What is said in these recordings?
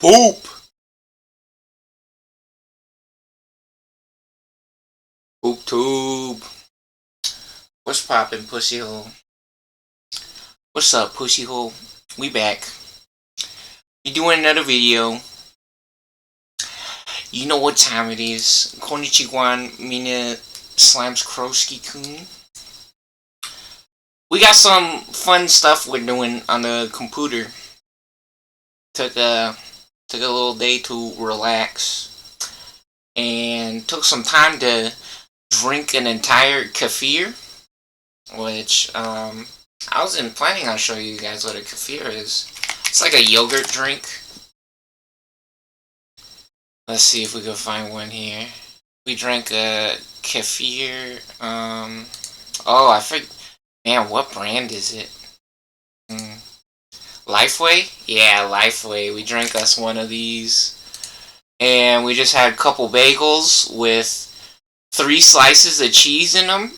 Poop! Poop tube. What's poppin', pussy hole? What's up, pussy hole? We back. We doing another video. You know what time it is. Konnichiwa, mina slams Krosky-kun. We got some fun stuff we're doing on the computer. Took a little day to relax. And took some time to drink an entire kefir. Which, I wasn't planning on showing you guys what a kefir is. It's like a yogurt drink. Let's see if we can find one here. We drank a kefir, oh, I forget. Man, what brand is it? Lifeway? Yeah, Lifeway. We drank us one of these. And we just had a couple bagels with 3 slices of cheese in them.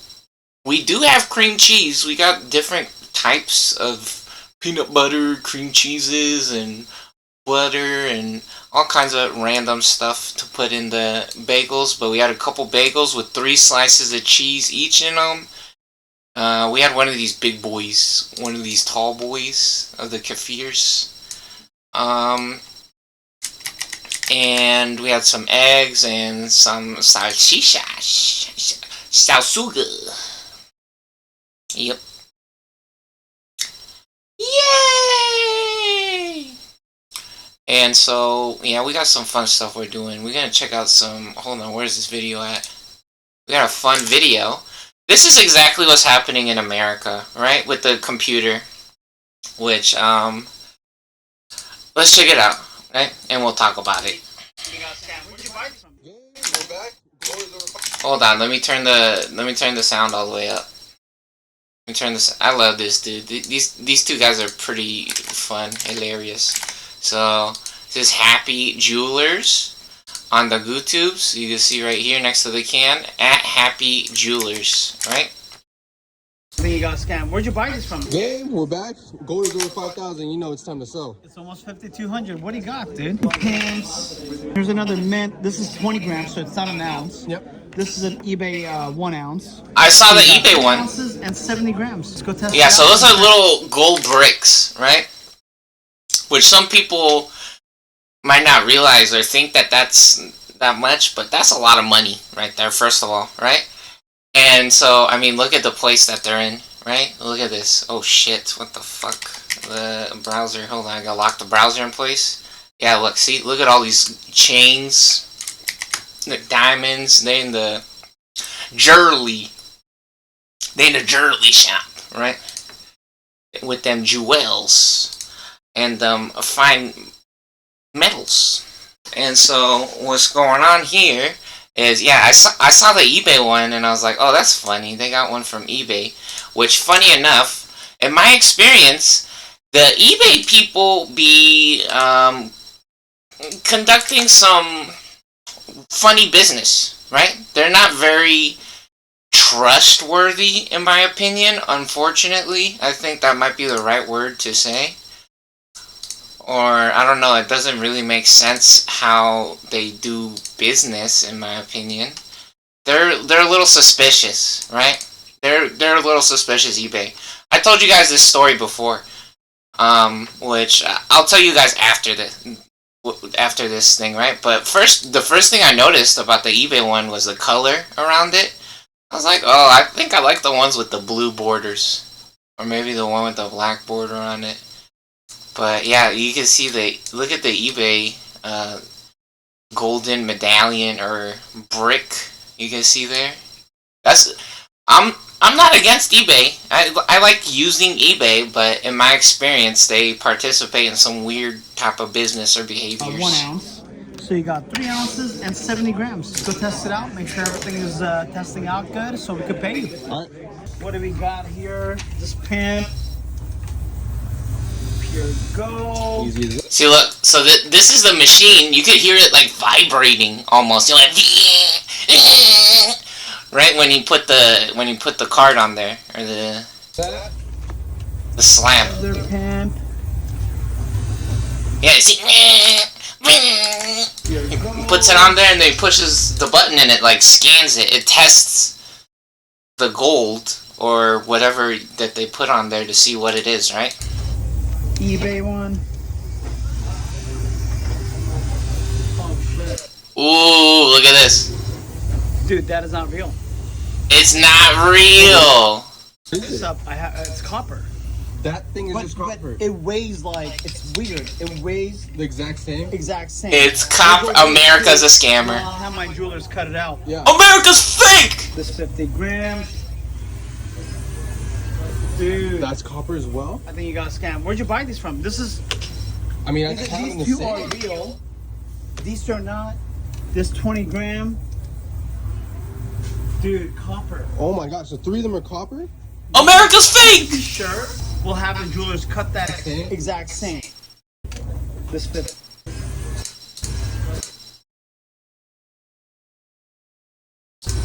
We do have cream cheese. We got different types of peanut butter, cream cheeses, and butter, and all kinds of random stuff to put in the bagels. But we had a couple bagels with 3 slices of cheese each in them. We had one of these big boys, one of these tall boys of the kefirs. And we had some eggs and some salsiccia, salsuga. Yep. Yay! And so, yeah, we got some fun stuff we're doing. We're gonna check out some. Hold on, where's this video at? We got a fun video. This is exactly what's happening in America, right? With the computer. Which, let's check it out, right? And we'll talk about it. Hold on, let me turn the sound all the way up. Let me turn this. I love this dude. These two guys are pretty fun, hilarious. So this is Happy Jewelers on the YouTubes. You can see right here next to the can at Happy Jewelers, right? I think you got scammed. Where'd you buy this from? Yeah, we're back. Gold is over 5,000. You know it's time to sell. It's almost 5,200. What do you got, dude? Pants. Here's another mint. This is 20 grams, so it's not an ounce. Yep. This is an eBay 1 ounce. I saw the eBay one. Ounces and 70 grams. Let's go test. Yeah, so those are little gold bricks, right? Which some people might not realize or think that that's that much, but that's a lot of money right there, first of all, right? And so, I mean, look at the place that they're in, right? Look at this. Oh shit, what the fuck? The browser, hold on, I gotta lock the browser in place. Yeah, look, see, look at all these chains, the diamonds, they in the jewelry. They in the jewelry shop, right? With them jewels and fine metals. And so, what's going on here is, yeah, I saw the eBay one and I was like, oh, that's funny. They got one from eBay. Which, funny enough, in my experience, the eBay people be conducting some funny business, right? They're not very trustworthy, in my opinion, unfortunately. I think that might be the right word to say. Or, I don't know, it doesn't really make sense how they do business, in my opinion. They're a little suspicious, right? They're a little suspicious, eBay. I told you guys this story before, which I'll tell you guys after this thing, right? But the first thing I noticed about the eBay one was the color around it. I was like, oh, I think I like the ones with the blue borders. Or maybe the one with the black border on it. But yeah, you can see look at the eBay golden medallion or brick. You can see there. I'm not against eBay. I like using eBay, but in my experience, they participate in some weird type of business or behaviors. 1 ounce. So you got 3 ounces and 70 grams. Let's go test it out. Make sure everything is testing out good, so we could pay you. All right. What do we got here? This pin. Here we go. See, look. So this is the machine. You could hear it like vibrating almost. You're like, right when you put the card on there or the slam. Their pin. Yeah. See, puts it on there and then he pushes the button and it like scans it. It tests the gold or whatever that they put on there to see what it is, right? eBay one. Oh shit. Ooh, look at this. Dude, that is not real. It's not real. This up, it's copper. That thing is just But copper. it weighs like, it's weird. It weighs The exact same? exact same. It's copper. America's a scammer. I'll have my jewelers cut it out. Yeah. America's fake! This 50 grams. Dude, That's copper as well? I think you got scammed. Where'd you buy these from? This is, I mean, I just have them in the these two are same. real. These two are not. This 20 gram. Dude, copper. Oh my gosh, so 3 of them are copper? America's fake! Sure, we'll have the jewelers cut that Same? exact same. This 50.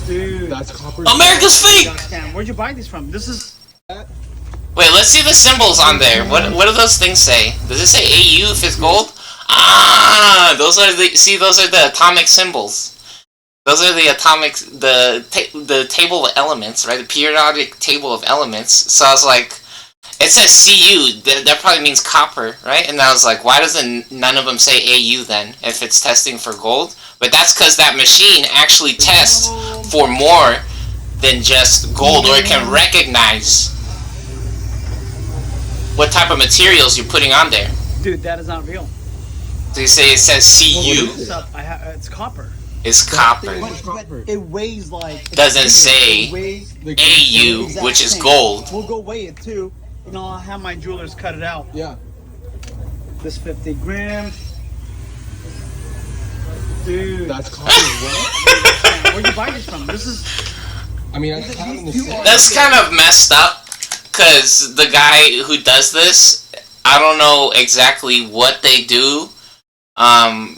Dude, That's copper. America's you fake! got scammed. Where'd you buy these from? This is. Wait, let's see the symbols on there. What do those things say? Does it say AU if it's gold? Ah, those are the atomic symbols. Those are the atomic the table of elements, right? The periodic table of elements. So I was like, it says CU. That probably means copper, right? And I was like, why doesn't none of them say AU then if it's testing for gold? But that's because that machine actually tests for more than just gold, or it can recognize what type of materials you're putting on there. Dude, that is not real. So you say it says CU. This up, it's copper. It's copper. But it weighs like. It's Doesn't weird. say It weighs The AU, exact which is same. gold. We'll go weigh it too. And I'll have my jewelers cut it out. Yeah. This 50 grams. Dude. That's copper as well? Where'd you buy these from? This is. I mean, I just have them in the These two same. are- That's kind of messed up, because the guy who does this, I don't know exactly what they do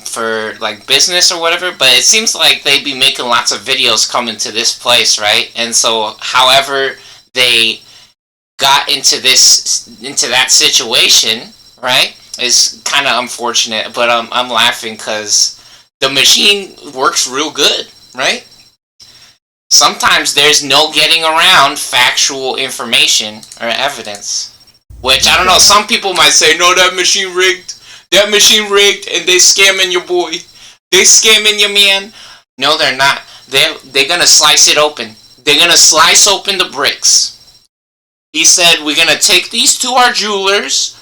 for like business or whatever, but it seems like they'd be making lots of videos coming to this place, right? And so however they got into that situation, right, is kind of unfortunate, but I'm laughing because the machine works real good, right? Sometimes there's no getting around factual information or evidence. Which, I don't know, some people might say, no, that machine rigged. That machine rigged and they scamming your boy. They scamming your man. No, they're not. They're gonna slice it open. They're gonna slice open the bricks. He said, we're gonna take these to our jewelers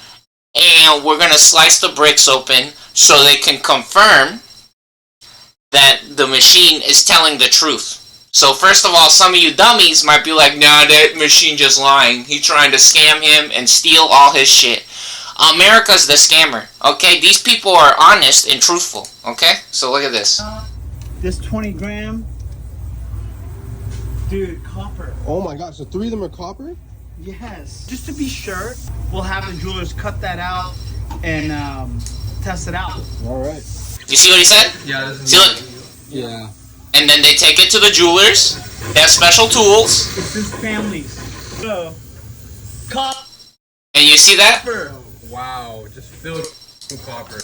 and we're gonna slice the bricks open so they can confirm that the machine is telling the truth. So first of all, some of you dummies might be like, nah, that machine just lying. He trying to scam him and steal all his shit. America's the scammer, okay? These people are honest and truthful, okay? So look at this. This 20 gram. Dude, copper. Oh my gosh, so 3 of them are copper? Yes. Just to be sure, we'll have the jewelers cut that out and test it out. Alright. You see what he said? Yeah, See, look. Yeah. And then they take it to the jewelers. They have special tools. It's his family's. So, copper. And you see that? Wow, just filled with copper.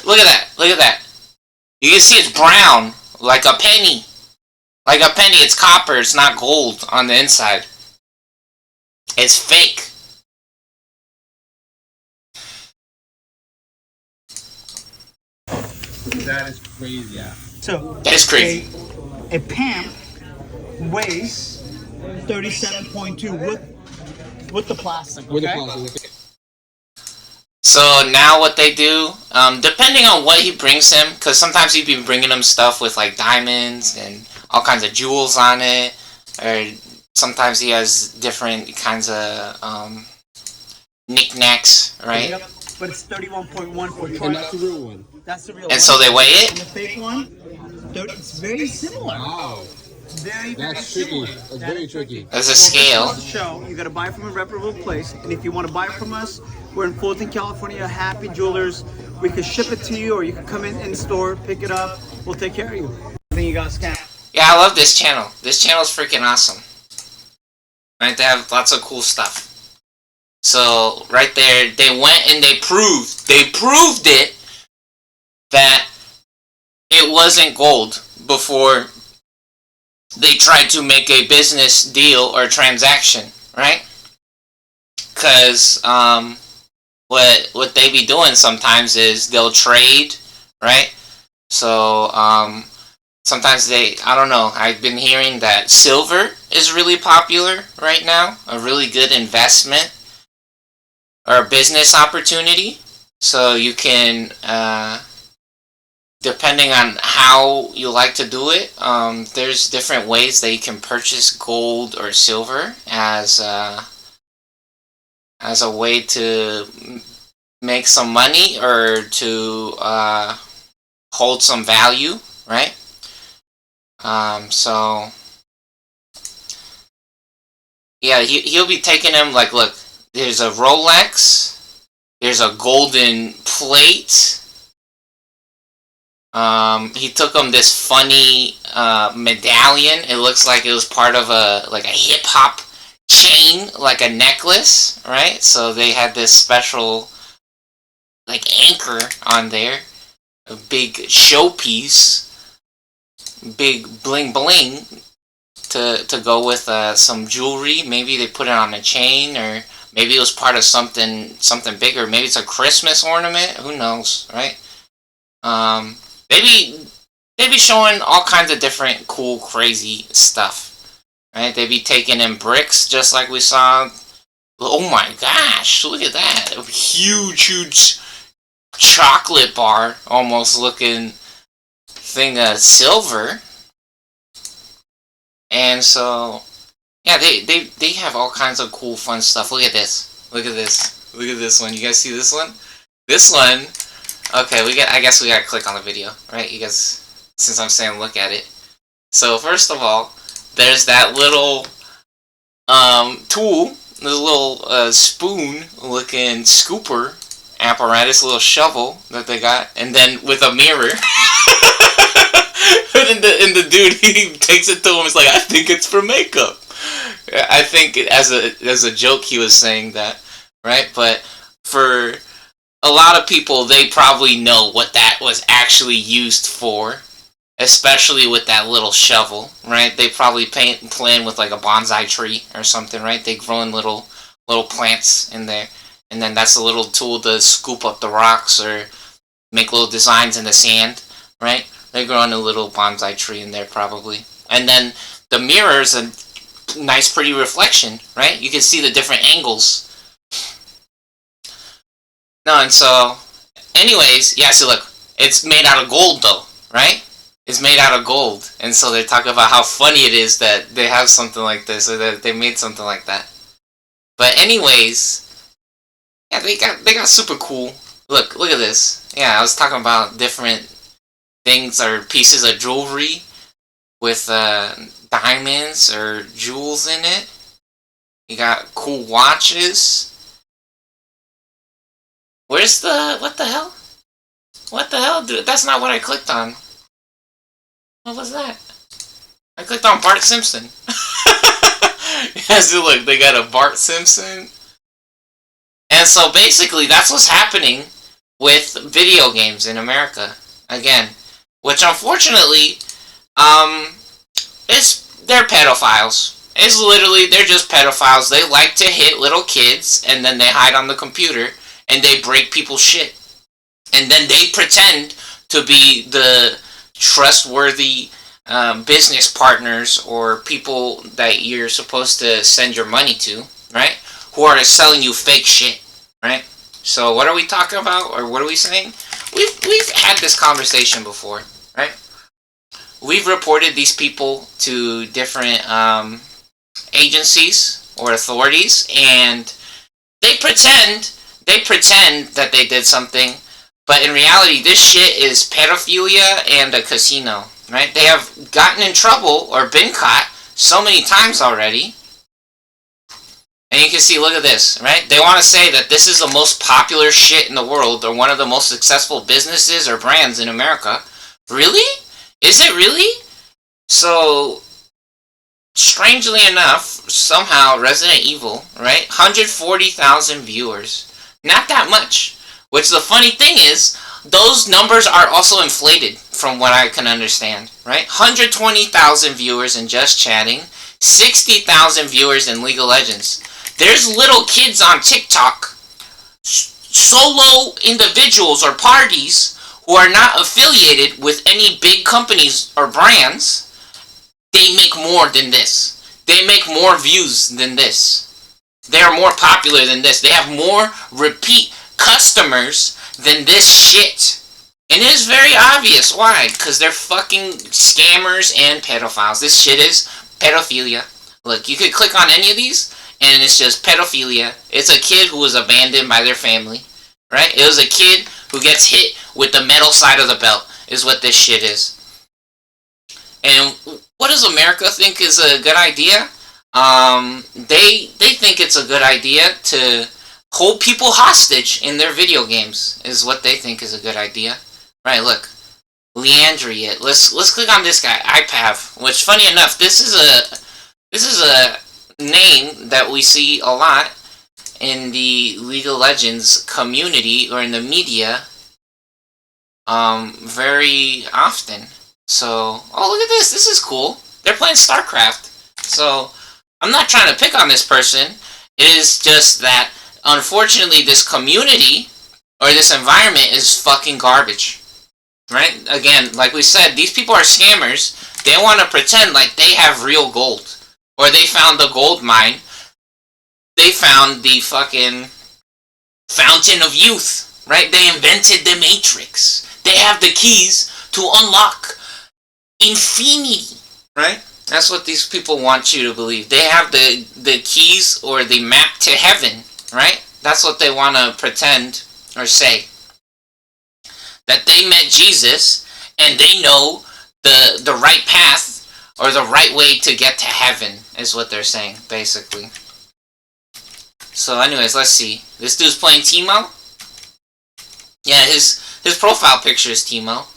Look at that. Look at that. You can see it's brown. Like a penny. Like a penny. It's copper. It's not gold on the inside. It's fake. That is crazy. Yeah. So, That is crazy. A pamp weighs 37.2 with the plastic. Okay? With the plastic. So now what they do, depending on what he brings him, because sometimes he'd be bringing him stuff with like diamonds and all kinds of jewels on it, or sometimes he has different kinds of knickknacks, right? Yep. But it's 31.1 for And Troy. that's the real one. That's the real And one. so they weigh And it. the fake one, it's very similar. Wow. Very, very That's tricky. similar. That's That very is tricky. There's a Well, scale. this is the show. You got to buy from a reputable place, and if you want to buy from us, we're in Fulton, California. Happy Jewelers. We can ship it to you, or you can come in store, pick it up. We'll take care of you. I think you got scammed. Yeah, I love this channel. This channel is freaking awesome. Right, they have lots of cool stuff. So right there, they went and they proved it that it wasn't gold before they tried to make a business deal or transaction, right? Because what they be doing sometimes is they'll trade, right? So sometimes I don't know, I've been hearing that silver is really popular right now, a really good investment or a business opportunity. So you can, depending on how you like to do it, there's different ways that you can purchase gold or silver as a way to make some money or to hold some value, right? So yeah, he'll be taking them like, look, there's a Rolex, there's a golden plate. He took him this funny medallion. It looks like it was part of a hip hop chain, like a necklace, right? So they had this special anchor on there, a big showpiece, big bling bling to go with some jewelry. Maybe they put it on a chain, or maybe it was part of something bigger. Maybe it's a Christmas ornament. Who knows, right? They be showing all kinds of different cool, crazy stuff, right? They be taking in bricks, just like we saw. Oh my gosh, look at that. A huge chocolate bar, almost looking thing of silver. And so, yeah, they have all kinds of cool, fun stuff. Look at this. Look at this. Look at this one. You guys see this one? This one. Okay, I guess we gotta click on the video, right? You guys, since I'm saying look at it. So first of all, there's that little tool, the little spoon-looking scooper apparatus, little shovel that they got, and then with a mirror. and the dude, he takes it to him. It's like, I think it's for makeup. I think as a joke he was saying that, right? But for a lot of people, they probably know what that was actually used for, especially with that little shovel, right? They probably playing with like a bonsai tree or something, right? They growing little plants in there, and then that's a little tool to scoop up the rocks or make little designs in the sand, right? They're growing a little bonsai tree in there probably. And then the mirror is a nice, pretty reflection, right? You can see the different angles. No, and so, anyways, yeah, so look, it's made out of gold though, right? It's made out of gold. And so they talk about how funny it is that they have something like this, or that they made something like that. But anyways, yeah, they got super cool. Look at this. Yeah, I was talking about different things or pieces of jewelry with diamonds or jewels in it. You got cool watches. Where's the... What the hell? What the hell, dude? That's not what I clicked on. What was that? I clicked on Bart Simpson. Yeah, so look, they got a Bart Simpson. And so basically, that's what's happening with video games in America. Again, which unfortunately, they're pedophiles. It's literally, they're just pedophiles. They like to hit little kids, and then they hide on the computer, and they break people's shit. And then they pretend to be the trustworthy business partners or people that you're supposed to send your money to, right? Who are selling you fake shit, right? So what are we talking about, or what are we saying? We've had this conversation before, right? We've reported these people to different agencies or authorities, and they pretend that they did something, but in reality, this shit is pedophilia and a casino, right? They have gotten in trouble or been caught so many times already. And you can see, look at this, right? They want to say that this is the most popular shit in the world, or one of the most successful businesses or brands in America. Really? Is it really? So, strangely enough, somehow, Resident Evil, right? 140,000 viewers. Not that much. Which the funny thing is, those numbers are also inflated from what I can understand, right? 120,000 viewers in Just Chatting, 60,000 viewers in League of Legends. There's little kids on TikTok, solo individuals or parties who are not affiliated with any big companies or brands. They make more than this. They make more views than this. They are more popular than this. They have more repeat customers than this shit. And it is very obvious why. Because they're fucking scammers and pedophiles. This shit is pedophilia. Look, you could click on any of these, and it's just pedophilia. It's a kid who was abandoned by their family, right? It was a kid who gets hit with the metal side of the belt, is what this shit is. And what does America think is a good idea? They think it's a good idea to hold people hostage in their video games, is what they think is a good idea. Right, look. Leandria. Let's click on this guy, IPAV, which, funny enough, this is a name that we see a lot in the League of Legends community or in the media very often. So, oh, look at this. This is cool. They're playing StarCraft. So, I'm not trying to pick on this person. It is just that, unfortunately, this community or this environment is fucking garbage. Right? Again, like we said, these people are scammers. They want to pretend like they have real gold. Or they found the gold mine. They found the fucking fountain of youth. Right? They invented the Matrix. They have the keys to unlock infinity. Right? That's what these people want you to believe. They have the keys or the map to heaven. Right? That's what they want to pretend or say. That they met Jesus and they know the right path or the right way to get to heaven is what they're saying, basically. So anyways, let's see. This dude's playing Teemo? Yeah, his profile picture is Teemo.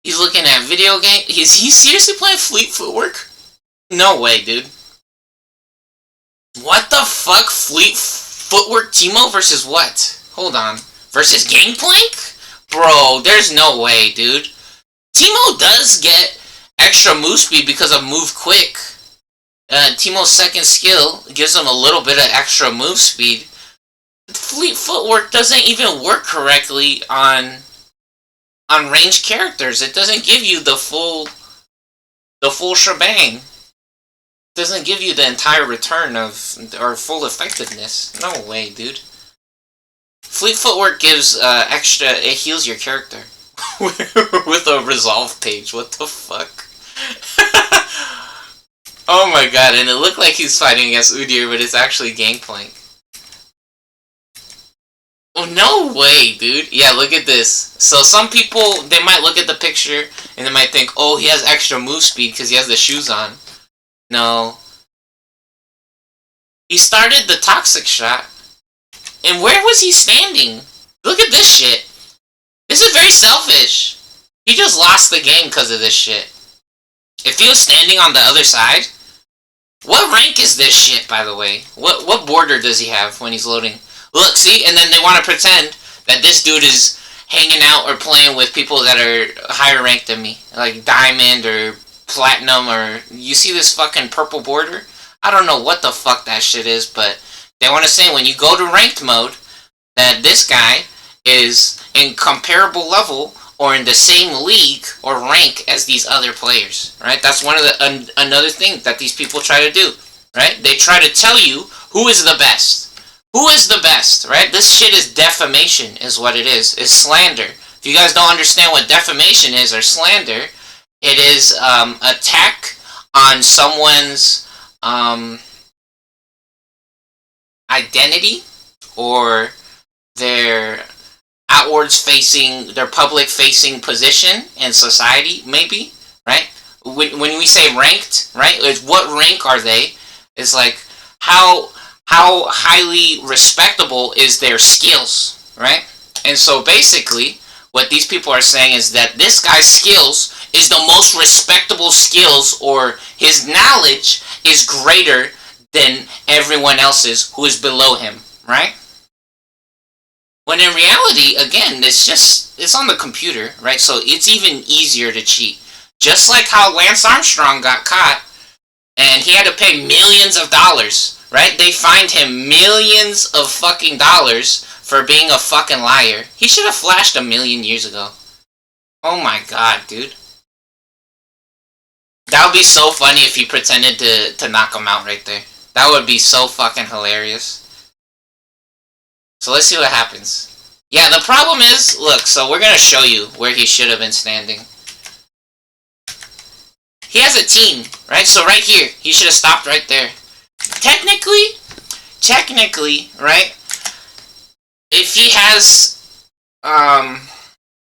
He's looking at video game. Is he seriously playing Fleet Footwork? No way, dude. What the fuck? Fleet Footwork Teemo versus what? Hold on. Versus Gangplank? Bro, there's no way, dude. Teemo does get extra move speed because of Move Quick. Teemo's second skill gives him a little bit of extra move speed. Fleet Footwork doesn't even work correctly on ranged characters. It doesn't give you the full shebang. It doesn't give you the entire return of or full effectiveness. No way, dude. Fleet Footwork gives extra. It heals your character with a resolve page. What the fuck? Oh my god! And it looked like he's fighting against Udyr, but it's actually Gangplank. Oh, no way, dude. Yeah, look at this. So some people, they might look at the picture and they might think, oh, he has extra move speed because he has the shoes on. No. He started the toxic shot. And where was he standing? Look at this shit. This is very selfish. He just lost the game because of this shit. If he was standing on the other side... What rank is this shit, by the way? What border does he have when he's loading? Look, see? And then they want to pretend that this dude is hanging out or playing with people that are higher ranked than me. Like Diamond or Platinum or... You see this fucking purple border? I don't know what the fuck that shit is, but... They want to say when you go to ranked mode, that this guy is in comparable level or in the same league or rank as these other players, right? That's one of the another thing that these people try to do, right? They try to tell you who is the best. Who is the best, right? This shit is defamation is what it is. It's slander. If you guys don't understand what defamation is or slander, it is attack on someone's identity or their outwards facing, their public facing position in society, maybe, right? When we say ranked, right, it's what rank are they? It's like how highly respectable is their skills, right? And so basically what these people are saying is that this guy's skills is the most respectable skills, or his knowledge is greater than everyone else's who is below him, right? When in reality, again, it's on the computer, right? So it's even easier to cheat. Just like how Lance Armstrong got caught and he had to pay millions of dollars, right? They fined him millions of fucking dollars for being a fucking liar. He should have flashed a million years ago. Oh my god, dude. That would be so funny if he pretended to knock him out right there. That would be so fucking hilarious. So let's see what happens. Yeah, the problem is, look, so we're gonna show you where he should have been standing. He has a team, right? So right here, he should have stopped right there. Technically, right? If he has, I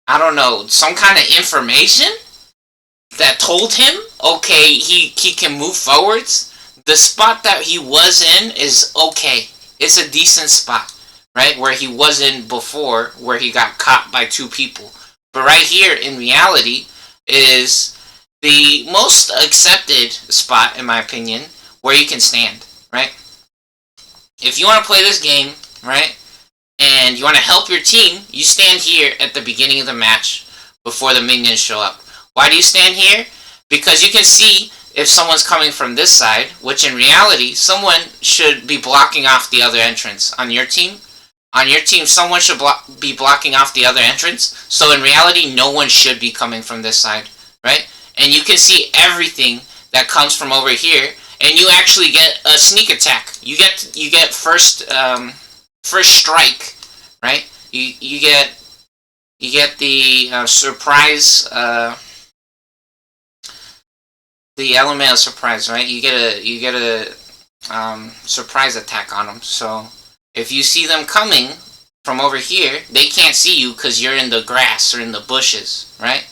don't know, some kind of information that told him, okay, he can move forwards, the spot that he was in is okay. It's a decent spot, right? Where he was in before, where he got caught by two people. But right here, in reality, is the most accepted spot, in my opinion, where you can stand, right? If you want to play this game, right, and you want to help your team, you stand here at the beginning of the match before the minions show up. Why do you stand here? Because you can see if someone's coming from this side, which in reality, someone should be blocking off the other entrance. On your team, someone should be blocking off the other entrance. So in reality, no one should be coming from this side, right? And you can see everything that comes from over here, and you actually get a sneak attack. You get first strike, right? You get the surprise, the element of surprise, right? You get a surprise attack on them. So if you see them coming from over here, they can't see you because you're in the grass or in the bushes, right?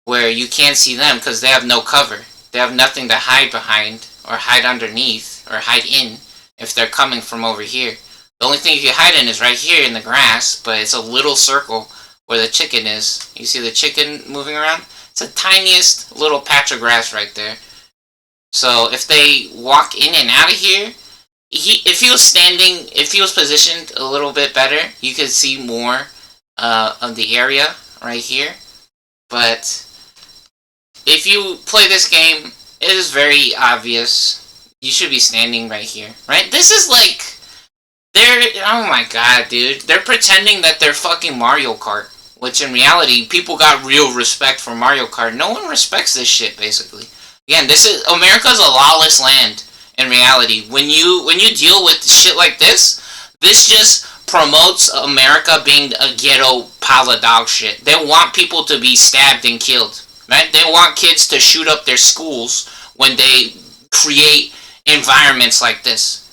Where you can't see them because they have no cover. They have nothing to hide behind or hide underneath or hide in if they're coming from over here. The only thing you can hide in is right here in the grass, but it's a little circle where the chicken is. You see the chicken moving around? It's the tiniest little patch of grass right there. So if they walk in and out of here, if he was positioned a little bit better, you could see more of the area right here. But if you play this game, it is very obvious. You should be standing right here, right? This is like, oh my god, dude. They're pretending that they're fucking Mario Kart. Which in reality, people got real respect for Mario Kart. No one respects this shit, basically. Again, America's a lawless land, in reality. When you deal with shit like this just promotes America being a ghetto pile of dog shit. They want people to be stabbed and killed, right? They want kids to shoot up their schools when they create environments like this.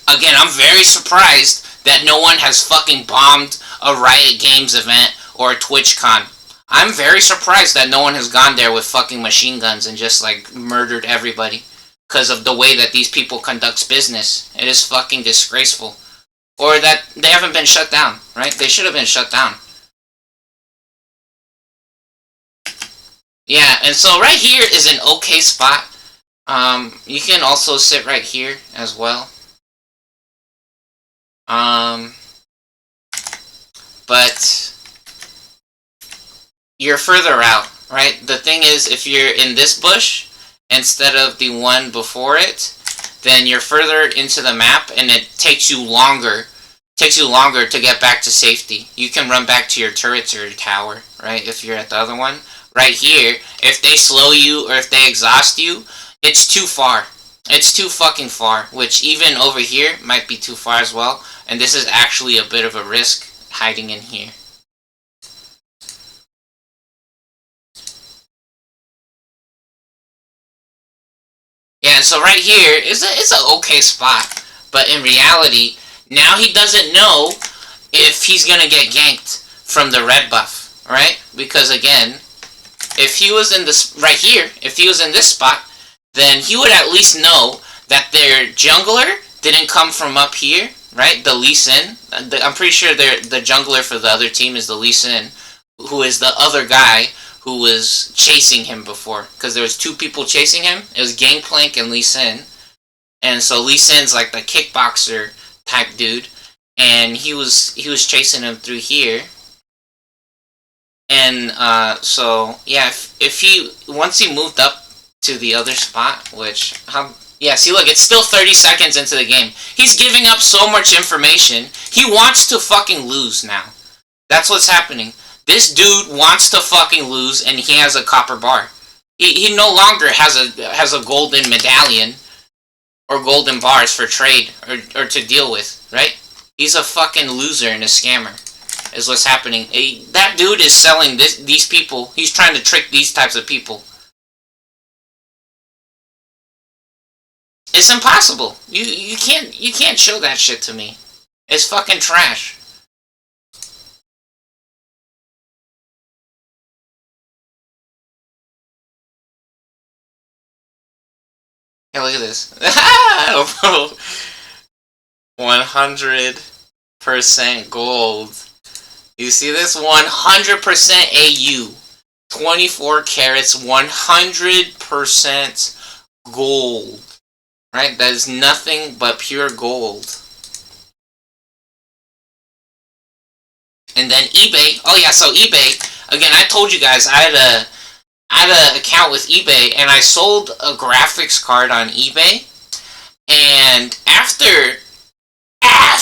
Again, I'm very surprised that no one has fucking bombed a Riot Games event or a TwitchCon. I'm very surprised that no one has gone there with fucking machine guns and just like murdered everybody because of the way that these people conduct business. It is fucking disgraceful. Or that they haven't been shut down, right? They should have been shut down. Yeah, and so right here is an okay spot. You can also sit right here as well. But you're further out, right? The thing is, if you're in this bush instead of the one before it, then you're further into the map and it takes you longer to get back to safety. You can run back to your turrets or your tower, right? If you're at the other one. Right here, if they slow you or if they exhaust you, it's too far. It's too fucking far, which even over here might be too far as well. And this is actually a bit of a risk hiding in here. Yeah, so right here is an okay spot, but in reality, now he doesn't know if he's gonna get ganked from the red buff, right? Because again, if he was in this right here, if he was in this spot, then he would at least know that their jungler didn't come from up here, right? The Lee Sin. I'm pretty sure the jungler for the other team is the Lee Sin, who is the other guy who was chasing him before. Because there was two people chasing him. It was Gangplank and Lee Sin. And so Lee Sin's like the kickboxer type dude. and he was chasing him through here. And so yeah, if he once he moved up to the other spot, which yeah, see, look, it's still 30 seconds into the game. He's giving up so much information. He wants to fucking lose now. That's what's happening. This dude wants to fucking lose, and he has a copper bar. He no longer has a golden medallion or golden bars for trade or to deal with, right? He's a fucking loser and a scammer, is what's happening. That dude is selling these people. He's trying to trick these types of people. It's impossible. You can't show that shit to me. It's fucking trash. Hey, look at this. 100% gold. You see this? 100% AU. 24 carats, 100% gold. Right? That is nothing but pure gold. And then eBay. Oh yeah, so eBay. Again, I told you guys I had an account with eBay, and I sold a graphics card on eBay. And after I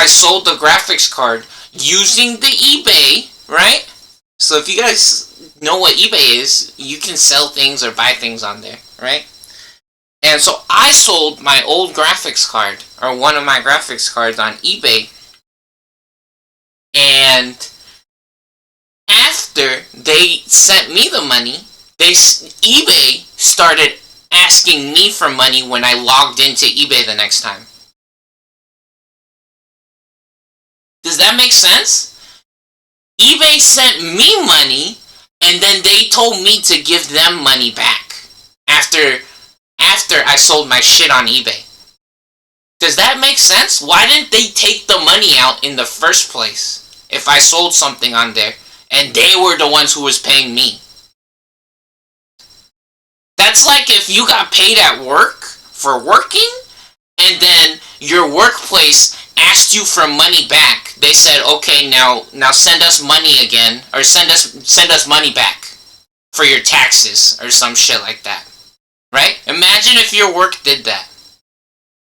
sold the graphics card using the eBay, right? So if you guys know what eBay is, you can sell things or buy things on there, right? And so I sold my old graphics card, or one of my graphics cards, on eBay. And after they sent me the money, eBay started asking me for money when I logged into eBay the next time. Does that make sense? eBay sent me money, and then they told me to give them money back after I sold my shit on eBay. Does that make sense? Why didn't they take the money out in the first place if I sold something on there and they were the ones who was paying me? That's like if you got paid at work for working, and then your workplace asked you for money back. They said, okay, now send us money again, or send us money back for your taxes or some shit like that. Right? Imagine if your work did that.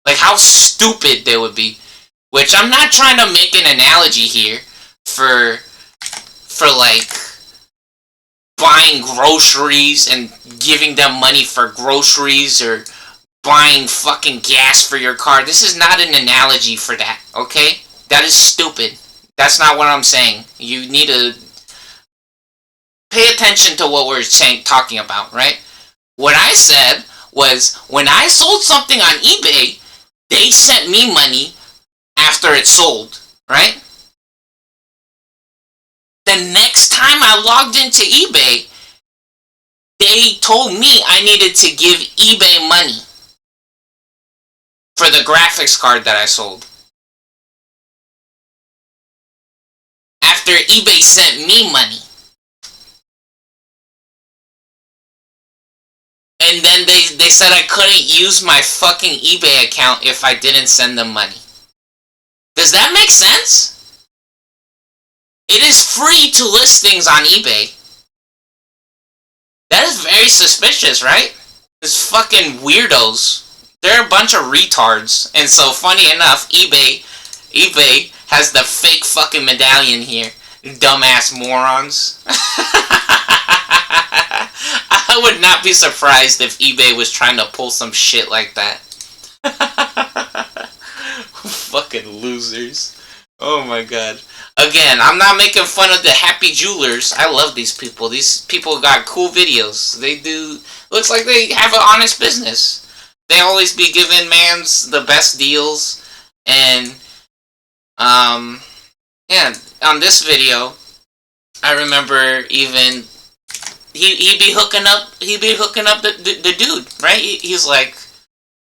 Like how stupid they would be. Which I'm not trying to make an analogy here for like buying groceries and giving them money for groceries, or buying fucking gas for your car. This is not an analogy for that, okay? That is stupid. That's not what I'm saying. You need to pay attention to what we're talking about, right? What I said was, when I sold something on eBay, they sent me money after it sold, right? The next time I logged into eBay, they told me I needed to give eBay money for the graphics card that I sold. After eBay sent me money. And then they said I couldn't use my fucking eBay account if I didn't send them money. Does that make sense? It is free to list things on eBay. That is very suspicious, right? These fucking weirdos. They're a bunch of retards. And so, funny enough, eBay has the fake fucking medallion here. Dumbass morons. I would not be surprised if eBay was trying to pull some shit like that. Fucking losers. Oh my god. Again, I'm not making fun of the happy jewelers. I love these people. These people got cool videos. They do... Looks like they have an honest business. They always be giving mans the best deals. And, yeah, on this video, I remember even... He'd be hooking up the dude, right? He's like,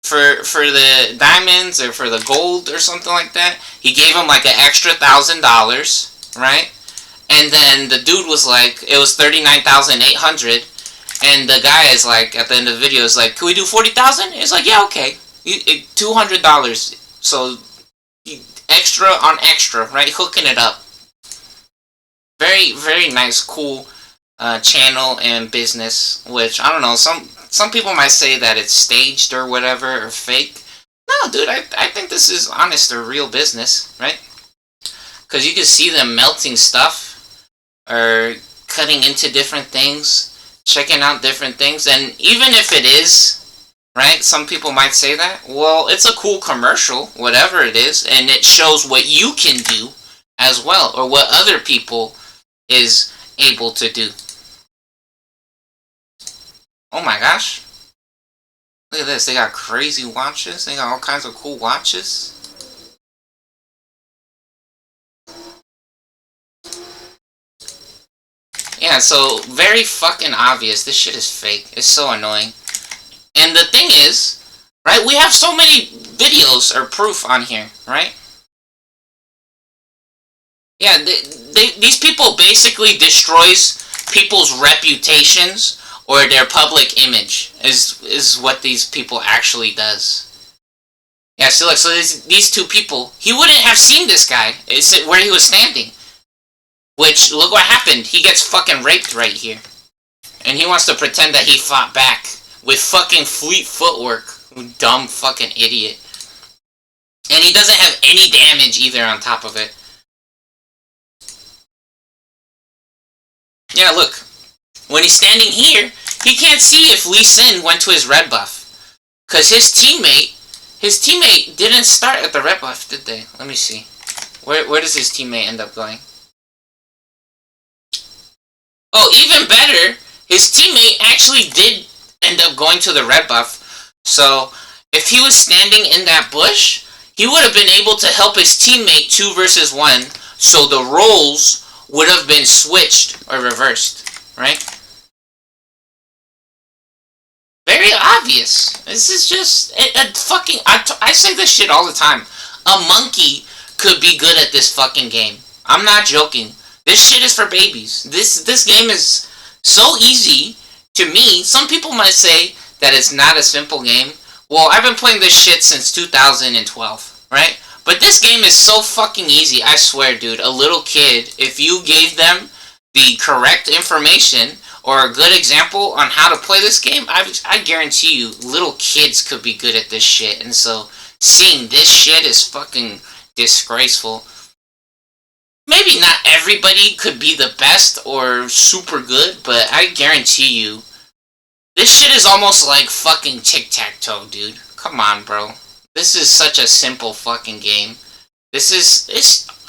for the diamonds or for the gold or something like that, he gave him like an extra $1,000, right? And then the dude was like, it was $39,800, and the guy is like, at the end of the video, is like, can we do $40,000? It's like, yeah, okay, $200. So extra on extra, right? Hooking it up. Very, very nice, cool channel and business, which, I don't know, some people might say that it's staged or whatever, or fake. No, dude, I think this is honest or real business, right? Because you can see them melting stuff, or cutting into different things, checking out different things, and even if it is, right, some people might say that, well, it's a cool commercial, whatever it is, and it shows what you can do as well, or what other people is able to do. Oh my gosh. Look at this. They got crazy watches. They got all kinds of cool watches. Yeah, so very fucking obvious. This shit is fake. It's so annoying. And the thing is, right, we have so many videos or proof on here, right? Yeah, these people basically destroys people's reputations or their public image is what these people actually does. Yeah, so look, so these two people, he wouldn't have seen this guy where he was standing. Which, look what happened. He gets fucking raped right here. And he wants to pretend that he fought back with fucking fleet footwork. Dumb fucking idiot. And he doesn't have any damage either on top of it. Yeah, look. When he's standing here, he can't see if Lee Sin went to his red buff. Because his teammate didn't start at the red buff, did they? Let me see. Where does his teammate end up going? Oh, even better, his teammate actually did end up going to the red buff. So, if he was standing in that bush, he would have been able to help his teammate 2 versus 1, so the roles would have been switched or reversed, right? Very obvious. This is just a fucking... I say this shit all the time. A monkey could be good at this fucking game. I'm not joking. This shit is for babies. This game is so easy to me. Some people might say that it's not a simple game. Well, I've been playing this shit since 2012, right? But this game is so fucking easy, I swear, dude. A little kid, if you gave them the correct information or a good example on how to play this game, I guarantee you, little kids could be good at this shit. And so, seeing this shit is fucking disgraceful. Maybe not everybody could be the best or super good, but I guarantee you, this shit is almost like fucking tic-tac-toe, dude. Come on, bro. This is such a simple fucking game. It's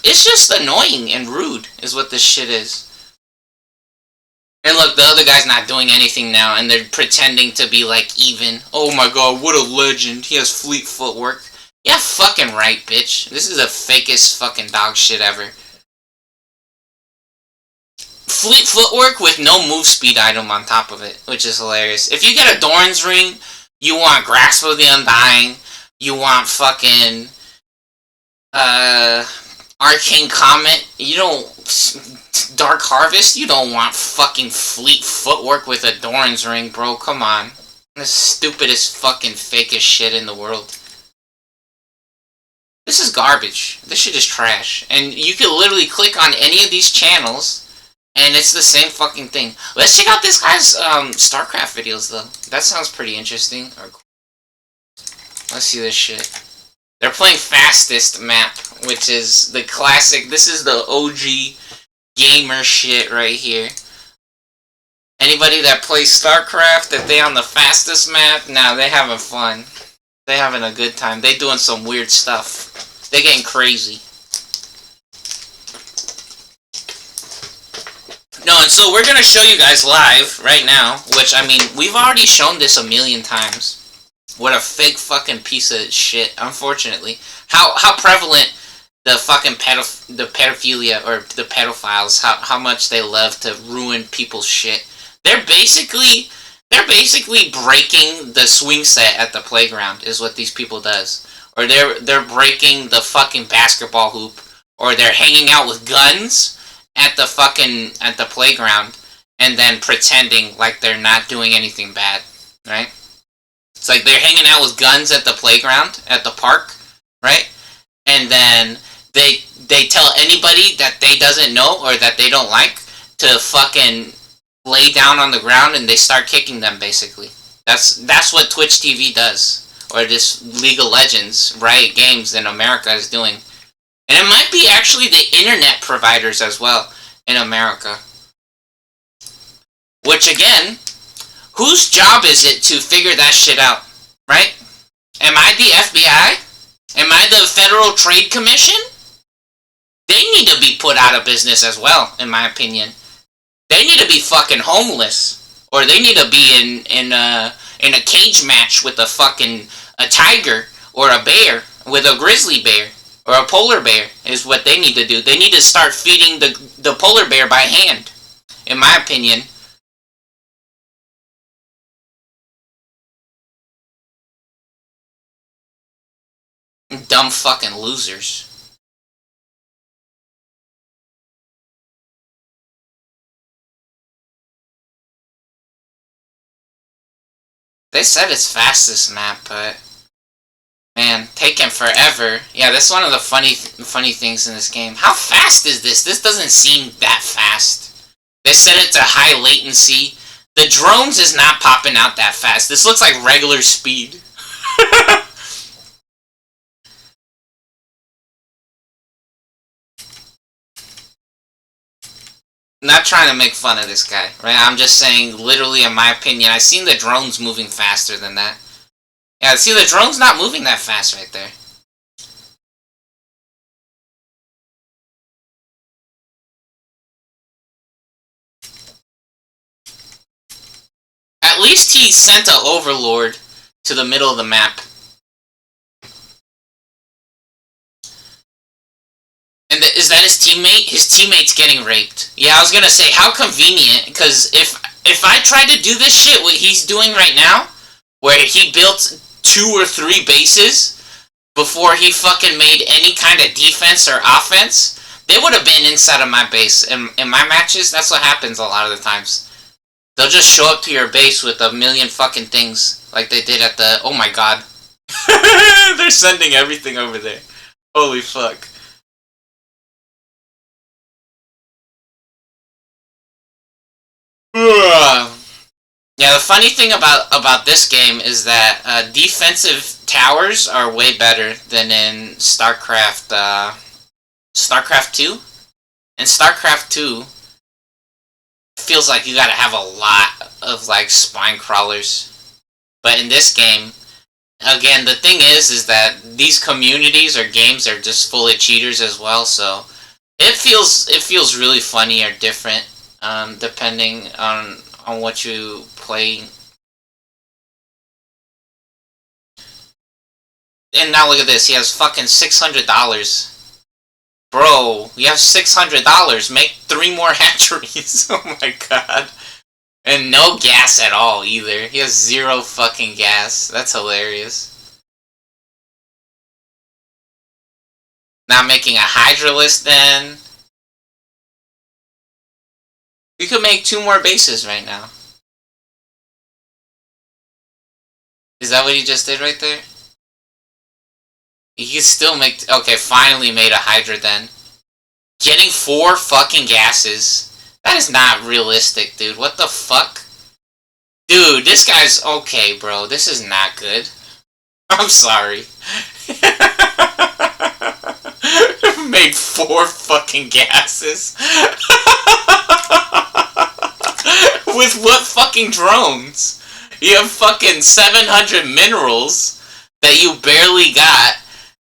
just annoying and rude, is what this shit is. And look, the other guy's not doing anything now, and they're pretending to be, like, even. Oh my god, what a legend. He has fleet footwork. Yeah, fucking right, bitch. This is the fakest fucking dog shit ever. Fleet footwork with no move speed item on top of it, which is hilarious. If you get a Doran's Ring, you want Grasp of the Undying, you want fucking Arcane Comet, you don't... Dark Harvest, you don't want fucking fleet footwork with a Doran's Ring, bro, come on. The stupidest fucking fakest shit in the world. This is garbage. This shit is trash. And you can literally click on any of these channels, and it's the same fucking thing. Let's check out this guy's StarCraft videos, though. That sounds pretty interesting. Let's see this shit. They're playing Fastest map, which is the classic. This is the OG gamer shit right here. Anybody that plays StarCraft, if they on the Fastest map, nah, they having fun. They having a good time. They doing some weird stuff. They getting crazy. No, and so we're gonna show you guys live right now, which, I mean, we've already shown this a million times. What a fake fucking piece of shit, unfortunately. How prevalent the fucking pedophilia, or the pedophiles, how much they love to ruin people's shit. They're basically breaking the swing set at the playground, is what these people does. Or they're breaking the fucking basketball hoop, or they're hanging out with guns at the playground, and then pretending like they're not doing anything bad, right? It's like they're hanging out with guns at the playground, at the park, right? And then they tell anybody that they doesn't know or that they don't like to fucking lay down on the ground, and they start kicking them. Basically, that's what Twitch TV does, or this League of Legends, Riot Games in America is doing, and it might be actually the internet providers as well in America. Which again, whose job is it to figure that shit out, right? Am I the FBI? Am I the Federal Trade Commission? They need to be put out of business as well, in my opinion. They need to be fucking homeless, or they need to be in a cage match with a tiger or a bear, with a grizzly bear or a polar bear is what they need to do. They need to start feeding the polar bear by hand, in my opinion. Dumb fucking losers. They said it's fast, this map, but man, taking forever. Yeah, that's one of the funny things in this game. How fast is this? This doesn't seem that fast. They set it to high latency. The drones is not popping out that fast. This looks like regular speed. Not trying to make fun of this guy, right? I'm just saying, literally, in my opinion, I've seen the drones moving faster than that. Yeah, see, the drone's not moving that fast right there. At least he sent an overlord to the middle of the map. And is that his teammate? His teammate's getting raped. Yeah, I was gonna say, how convenient, because if I tried to do this shit, what he's doing right now, where he built 2 or 3 bases before he fucking made any kind of defense or offense, they would have been inside of my base. In my matches, that's what happens a lot of the times. They'll just show up to your base with a million fucking things, like they did at the... Oh my god. They're sending everything over there. Holy fuck. Yeah, the funny thing about this game is that defensive towers are way better than in StarCraft 2. In StarCraft 2, feels like you gotta have a lot of like spine crawlers. But in this game, again, the thing is that these communities or games are just full of cheaters as well, so it feels really funny or different. Depending on what you play. And now look at this, he has fucking $600. Bro, you have $600, make 3 more hatcheries. Oh my god. And no gas at all either. He has 0 fucking gas. That's hilarious. Not making a Hydralisk then. You could make 2 more bases right now. Is that what he just did right there? He could still make... Okay, finally made a Hydra then. Getting 4 fucking gases. That is not realistic, dude. What the fuck? Dude, this guy's... Okay, bro. This is not good. I'm sorry. Made 4 fucking gases. With what fucking drones? You have fucking 700 minerals that you barely got,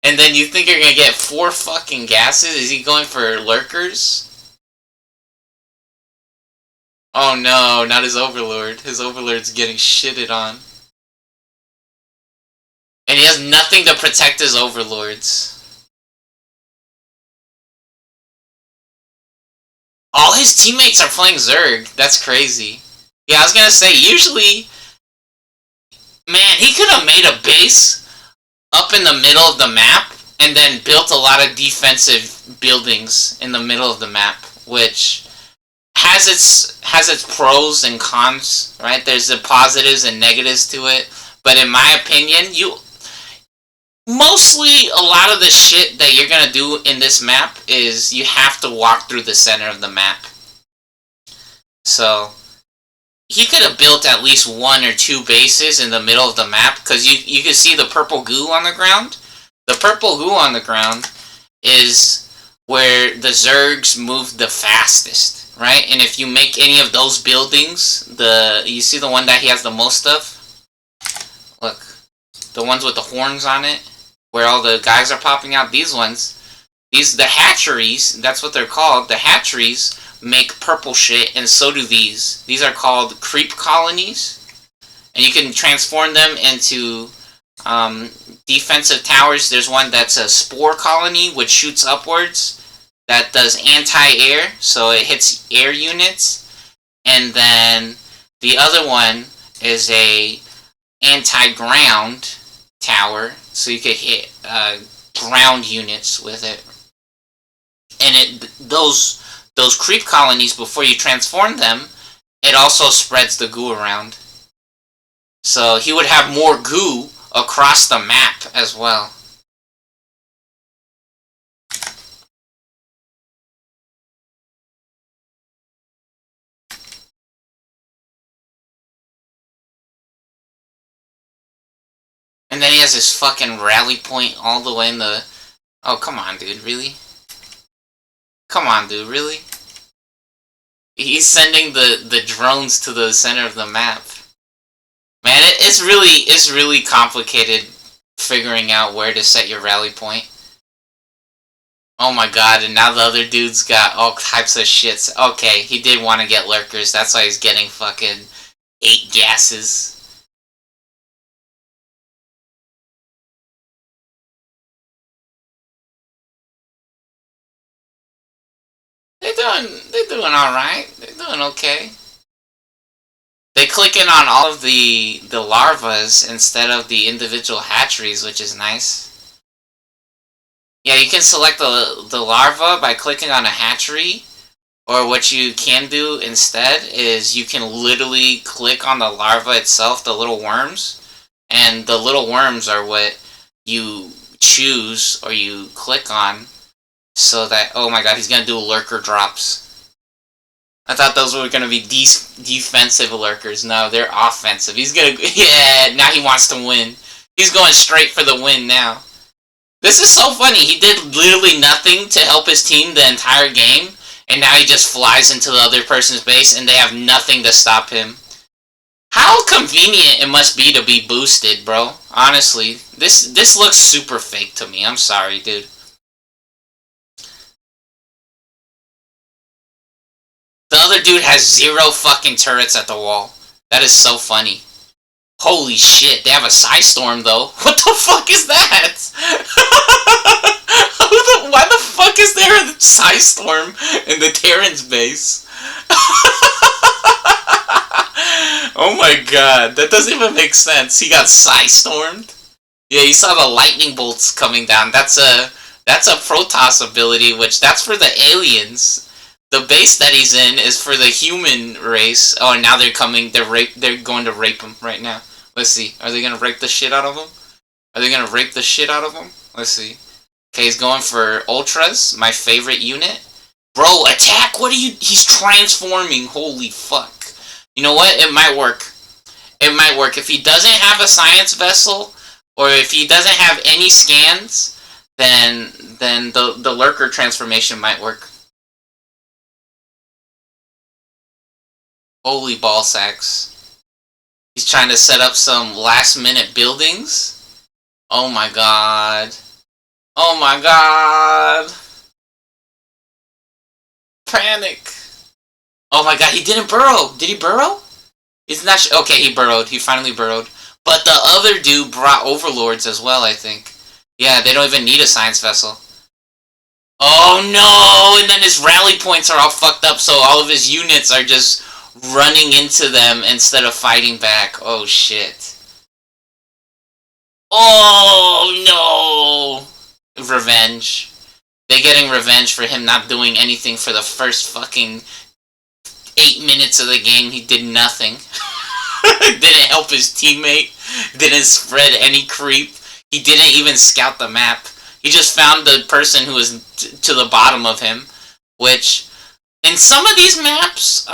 and then you think you're gonna get 4 fucking gases? Is he going for lurkers? Oh no, not his overlord. His overlord's getting shitted on. And he has nothing to protect his overlords. All his teammates are playing Zerg. That's crazy. Yeah, I was gonna say, usually... Man, he could have made a base up in the middle of the map and then built a lot of defensive buildings in the middle of the map, which has its pros and cons, right? There's the positives and negatives to it. But in my opinion, Mostly, a lot of the shit that you're gonna do in this map is you have to walk through the center of the map. So, he could have built at least 1 or 2 bases in the middle of the map, because you can see the purple goo on the ground. The purple goo on the ground is where the Zergs move the fastest, right? And if you make any of those buildings, you see the one that he has the most of? Look, the ones with the horns on it, where all the guys are popping out, the hatcheries, that's what they're called, the hatcheries make purple shit, and so do these. These are called creep colonies, and you can transform them into defensive towers. There's one that's a spore colony, which shoots upwards, that does anti-air, so it hits air units, and then the other one is a anti-ground tower, so you could hit ground units with it. And those creep colonies, before you transform them, it also spreads the goo around. So he would have more goo across the map as well. And then he has his fucking rally point all the way in the... Oh, come on, dude, really? Come on, dude, really? He's sending the drones to the center of the map. Man, it's really complicated figuring out where to set your rally point. Oh my god, and now the other dude's got all types of shits. Okay, he did want to get lurkers, that's why he's getting fucking 8 gases. They're doing alright. They're doing okay. They click in on all of the larvas instead of the individual hatcheries, which is nice. Yeah, you can select the larva by clicking on a hatchery, or what you can do instead is you can literally click on the larva itself, the little worms, and the little worms are what you choose or you click on. So that, oh my god, he's gonna do lurker drops. I thought those were gonna be defensive lurkers. No, they're offensive. He's gonna, yeah, now he wants to win. He's going straight for the win now. This is so funny. He did literally nothing to help his team the entire game, and now he just flies into the other person's base, and they have nothing to stop him. How convenient it must be to be boosted, bro. Honestly, this looks super fake to me. I'm sorry, dude. The other dude has 0 fucking turrets at the wall. That is so funny. Holy shit, they have a Psystorm though. What the fuck is that? Why the fuck is there a Psystorm in the Terran's base? Oh my god, that doesn't even make sense. He got Psystormed? Yeah, you saw the lightning bolts coming down. That's a Protoss ability, which that's for the aliens. The base that he's in is for the human race. Oh, and now they're coming. They're going to rape him right now. Let's see. Are they gonna rape the shit out of him? Are they gonna rape the shit out of him? Let's see. Okay, he's going for Ultras, my favorite unit. Bro, attack! What are you... He's transforming. Holy fuck. You know what? It might work. It might work. If he doesn't have a science vessel, or if he doesn't have any scans, then the lurker transformation might work. Holy ball sacks. He's trying to set up some last minute buildings. Oh my god. Oh my god. Panic. Oh my god, he didn't burrow. Did he burrow? He's not okay, he burrowed. He finally burrowed. But the other dude brought overlords as well, I think. Yeah, they don't even need a science vessel. Oh no! And then his rally points are all fucked up, so all of his units are just running into them instead of fighting back. Oh shit. Oh no! Revenge. They're getting revenge for him not doing anything for the first fucking 8 minutes of the game. He did nothing. Didn't help his teammate. Didn't spread any creep. He didn't even scout the map. He just found the person who was to the bottom of him, which in some of these maps,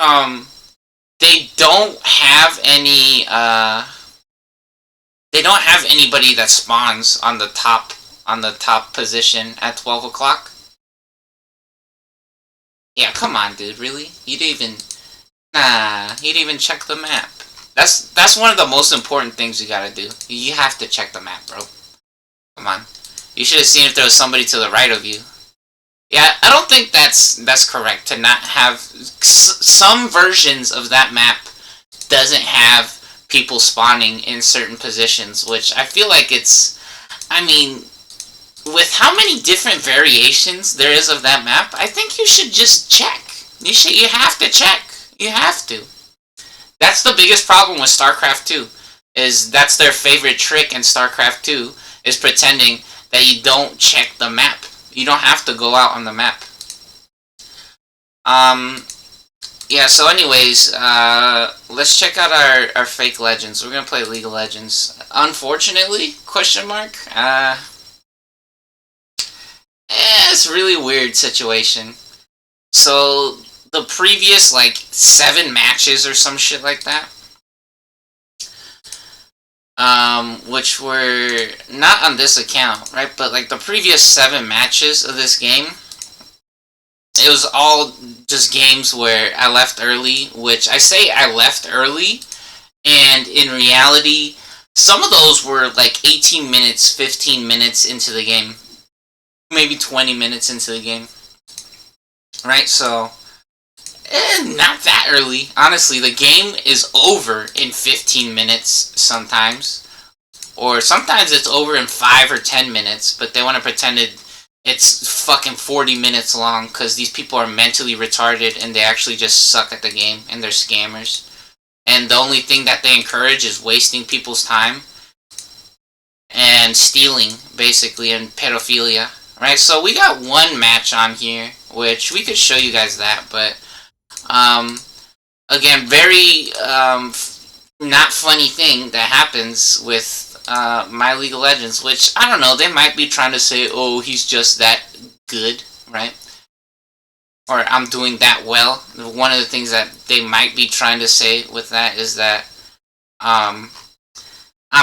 they don't have any, they don't have anybody that spawns on the top position at 12 o'clock. Yeah, come on, dude, really? You didn't even, you didn't even check the map. That's one of the most important things you gotta do. You have to check the map, bro. Come on. You should have seen if there was somebody to the right of you. Yeah, I don't think that's correct to not have... Some versions of that map doesn't have people spawning in certain positions, which I feel like it's... I mean, with how many different variations there is of that map, I think you should just check. You have to check. You have to. That's the biggest problem with StarCraft 2, is that's their favorite trick in StarCraft 2, is pretending that you don't check the map. You don't have to go out on the map. Yeah, so anyways, let's check out our fake legends. We're gonna play League of Legends. Unfortunately, question mark, it's a really weird situation. So, the previous, like, 7 matches or some shit like that, which were not on this account, right? But like the previous 7 matches of this game, it was all just games where I left early, which I say I left early, and in reality, some of those were like 18 minutes, 15 minutes into the game. Maybe 20 minutes into the game. Right, so... not that early. Honestly, the game is over in 15 minutes sometimes. Or sometimes it's over in 5 or 10 minutes, but they want to pretend it's fucking 40 minutes long because these people are mentally retarded and they actually just suck at the game and they're scammers. And the only thing that they encourage is wasting people's time and stealing, basically, and pedophilia. Right, so we got one match on here, which we could show you guys that, but... again, very, not funny thing that happens with, my League of Legends, which, I don't know, they might be trying to say, oh, he's just that good, right? Or I'm doing that well. One of the things that they might be trying to say with that is that, I'm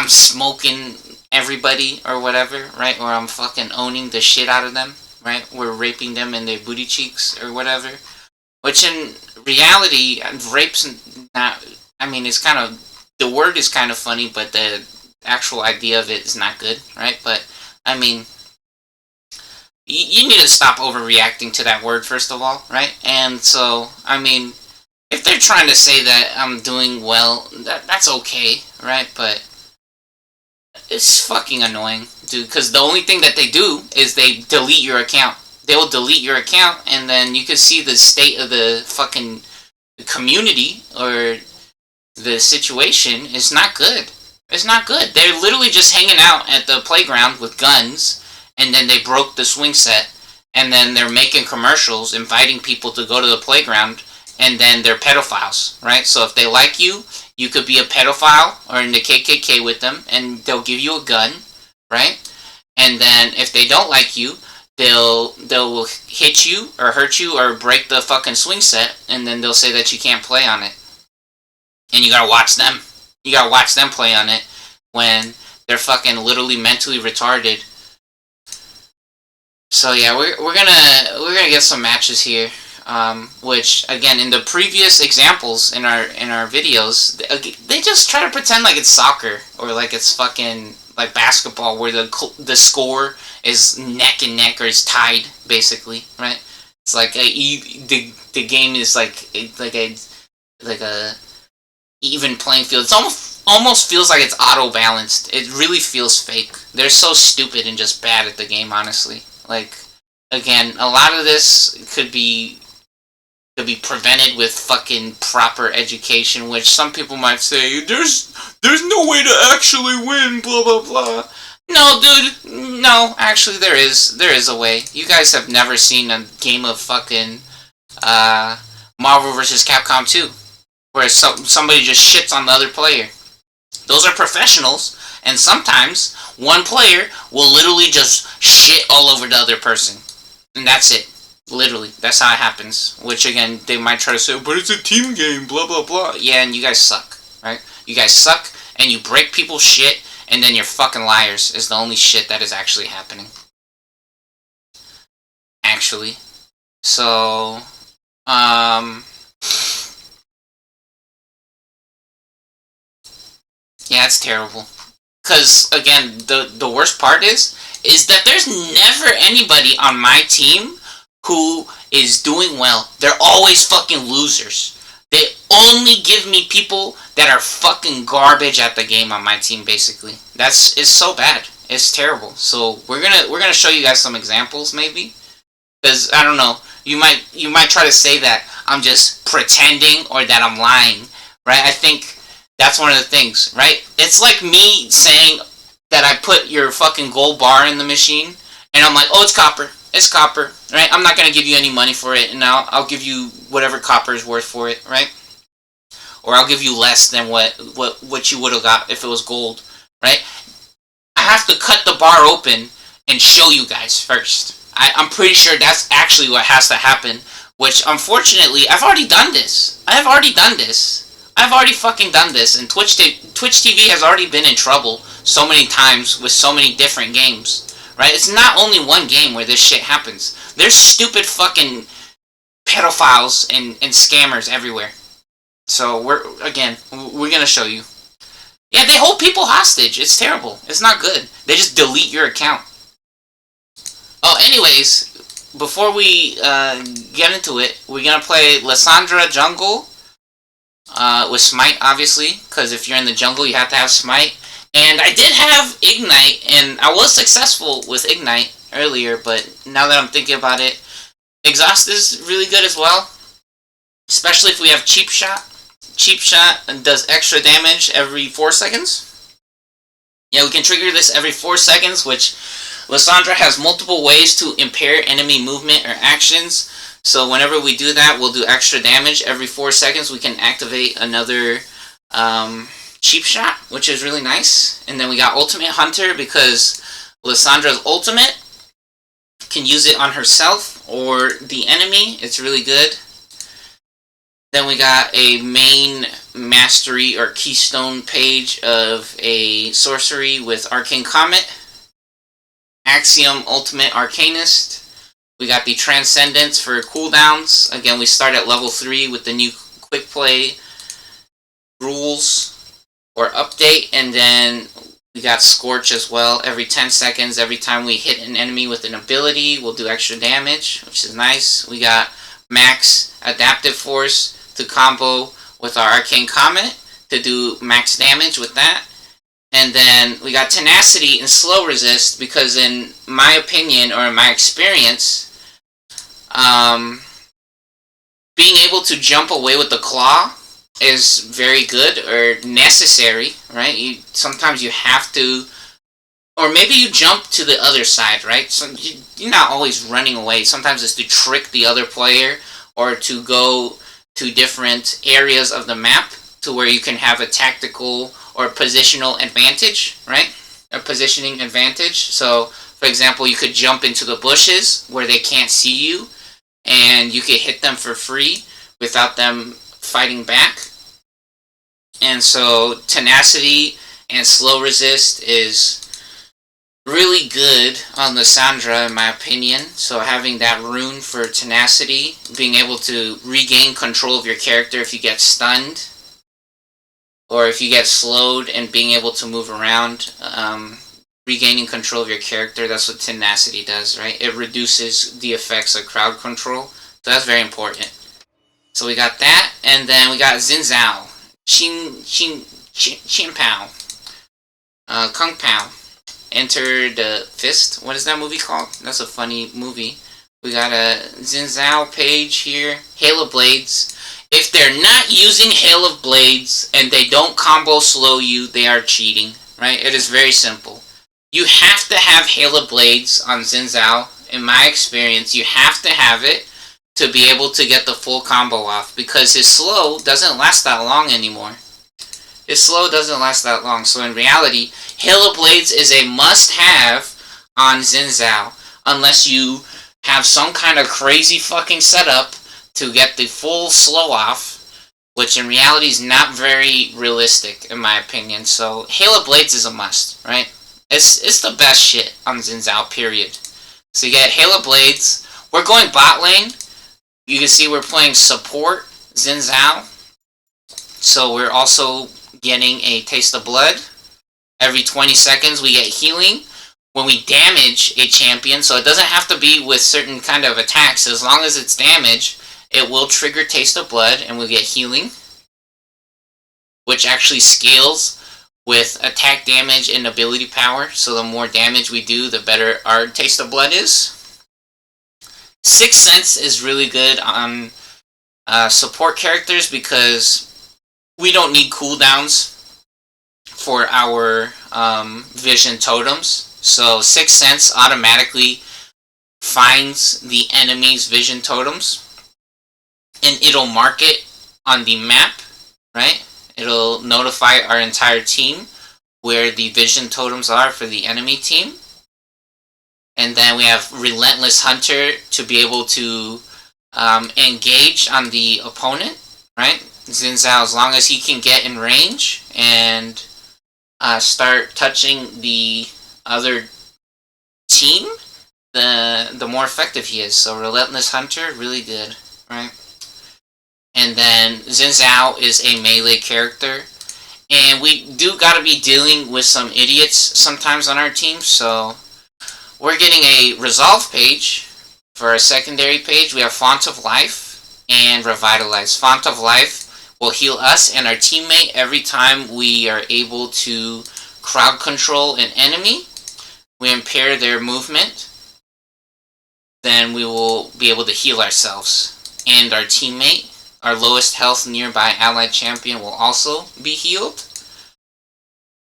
smoking everybody, or whatever, right? Or I'm fucking owning the shit out of them, right? We're raping them in their booty cheeks, or whatever. Which in reality, rape's not, I mean, it's kind of, the word is kind of funny, but the actual idea of it is not good, right? But, I mean, you need to stop overreacting to that word, first of all, right? And so, I mean, if they're trying to say that I'm doing well, that's okay, right? But it's fucking annoying, dude, because the only thing that they do is they delete your account. They will delete your account, and then you can see the state of the fucking community, or the situation is not good. It's not good. They're literally just hanging out at the playground with guns, and then they broke the swing set, and then they're making commercials inviting people to go to the playground, and then they're pedophiles, right? So if they like you, you could be a pedophile or in the KKK with them, and they'll give you a gun, right? And then if they don't like you, they'll hit you or hurt you or break the fucking swing set, and then they'll say that you can't play on it. And you gotta watch them. You gotta watch them play on it when they're fucking literally mentally retarded. So yeah, we're gonna get some matches here. Which again, in the previous examples in our videos, they just try to pretend like it's soccer or like it's fucking like basketball, where the score is neck and neck or is tied, basically, right? It's like the game is like a even playing field. It's almost feels like it's auto balanced. It really feels fake. They're so stupid and just bad at the game, honestly. Like, again, a lot of this could be prevented with fucking proper education, which some people might say, there's no way to actually win, blah blah blah. No, dude, no, actually there is a way. You guys have never seen a game of fucking Marvel vs. Capcom 2, where somebody just shits on the other player. Those are professionals, and sometimes one player will literally just shit all over the other person. And that's it. Literally. That's how it happens. Which, again, they might try to say, but it's a team game, blah, blah, blah. Yeah, and you guys suck, right? You guys suck, and you break people's shit, and then you're fucking liars is the only shit that is actually happening. Actually. So, yeah, it's terrible. Because, again, the worst part is that there's never anybody on my team who is doing well. They're always fucking losers. They only give me people that are fucking garbage at the game on my team, basically. It's so bad. It's terrible. So we're gonna show you guys some examples, maybe. Because, I don't know, you might try to say that I'm just pretending or that I'm lying, right? I think that's one of the things, right? It's like me saying that I put your fucking gold bar in the machine, and I'm like, oh, it's copper. It's copper, right? I'm not going to give you any money for it, and I'll give you whatever copper is worth for it, right? Or I'll give you less than what you would have got if it was gold, right? I have to cut the bar open and show you guys first. I'm pretty sure that's actually what has to happen, which, unfortunately, I've already done this. I've already fucking done this, and Twitch TV has already been in trouble so many times with so many different games, right? It's not only one game where this shit happens. There's stupid fucking pedophiles and scammers everywhere. So, we're gonna show you. Yeah, they hold people hostage. It's terrible. It's not good. They just delete your account. Oh, anyways, before we get into it, we're gonna play Lissandra Jungle with Smite, obviously, because if you're in the jungle, you have to have Smite. And I did have Ignite, and I was successful with Ignite earlier, but now that I'm thinking about it, Exhaust is really good as well, especially if we have Cheap Shot. Cheap Shot does extra damage every 4 seconds. Yeah, we can trigger this every 4 seconds, which Lissandra has multiple ways to impair enemy movement or actions. So whenever we do that, we'll do extra damage. Every 4 seconds, we can activate another Cheap Shot, which is really nice. And then we got Ultimate Hunter, because Lissandra's ultimate can use it on herself or the enemy. It's really good. Then we got a main mastery or keystone page of a sorcery with Arcane Comet. Axiom Ultimate Arcanist. We got the Transcendence for cooldowns. Again, we start at level 3 with the new quick play rules or update, and then we got Scorch as well. Every 10 seconds, every time we hit an enemy with an ability, we'll do extra damage, which is nice. We got Max Adaptive Force to combo with our Arcane Comet to do max damage with that. And then we got Tenacity and Slow Resist, because in my opinion, or in my experience, being able to jump away with the claw is very good or necessary, right? Sometimes you have to, or maybe you jump to the other side, right? So you're not always running away. Sometimes it's to trick the other player or to go to different areas of the map to where you can have a tactical or positional advantage, right? A positioning advantage. So, for example, you could jump into the bushes where they can't see you, and you could hit them for free without them fighting back. And so, Tenacity and Slow Resist is really good on Lissandra, in my opinion. So having that rune for Tenacity, being able to regain control of your character if you get stunned, or if you get slowed, and being able to move around, regaining control of your character, that's what Tenacity does, right? It reduces the effects of crowd control, so that's very important. So we got that, and then we got Xin Zhao, Xin Pao, Kung Pao. Enter the Fist. What is that movie called? That's a funny movie. We got a Xin Zhao page here. Hail of Blades. If they're not using Hail of Blades and they don't combo slow you, they are cheating, right? It is very simple. You have to have Hail of Blades on Xin Zhao. In my experience, you have to have it to be able to get the full combo off, because his slow doesn't last that long anymore. His slow doesn't last that long, so in reality, Hail of Blades is a must-have on Xin Zhao, unless you have some kind of crazy fucking setup to get the full slow off, which in reality is not very realistic, in my opinion. So Hail of Blades is a must, right? It's the best shit on Xin Zhao, period. So you get Hail of Blades. We're going bot lane. You can see we're playing support Xin Zhao. So we're also getting a Taste of Blood. Every 20 seconds we get healing when we damage a champion. So it doesn't have to be with certain kind of attacks. As long as it's damage, it will trigger Taste of Blood and we'll get healing, which actually scales with attack damage and ability power. So the more damage we do, the better our Taste of Blood is. Sixth Sense is really good on support characters because we don't need cooldowns for our vision totems. So Sixth Sense automatically finds the enemy's vision totems and it'll mark it on the map, right? It'll notify our entire team where the vision totems are for the enemy team. And then we have Relentless Hunter to be able to engage on the opponent, right? Xin Zhao, as long as he can get in range and start touching the other team, the more effective he is. So Relentless Hunter, really good, right? And then Xin Zhao is a melee character. And we do gotta be dealing with some idiots sometimes on our team, so we're getting a resolve page. For our secondary page, we have Font of Life and Revitalize. Font of Life will heal us and our teammate every time we are able to crowd control an enemy. We impair their movement, then we will be able to heal ourselves. And our teammate, our lowest health nearby allied champion, will also be healed.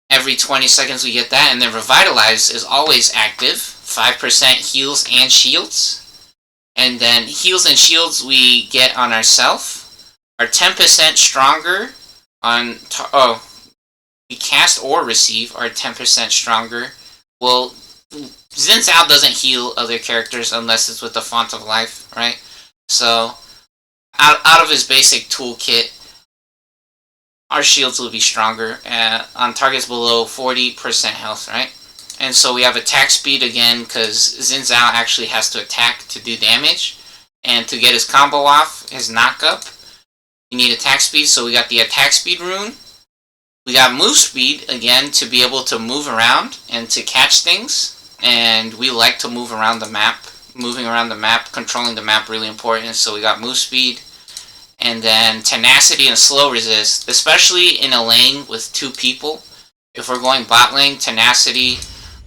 Every 20 seconds we get that, and then Revitalize is always active. 5% heals and shields. And then heals and shields we get on ourselves. Are 10% stronger on... we cast or receive are 10% stronger. Well, Xin Zhao doesn't heal other characters unless it's with the Font of Life, right? So, out of his basic toolkit, our shields will be stronger on targets below 40% health, right? And so we have attack speed again, because Xin Zhao actually has to attack to do damage. And to get his combo off, his knock-up, you need attack speed, so we got the attack speed rune. We got move speed, again, to be able to move around and to catch things. And we like to move around the map. Moving around the map, controlling the map, really important. So we got move speed. And then tenacity and slow resist, especially in a lane with two people. If we're going bot lane, tenacity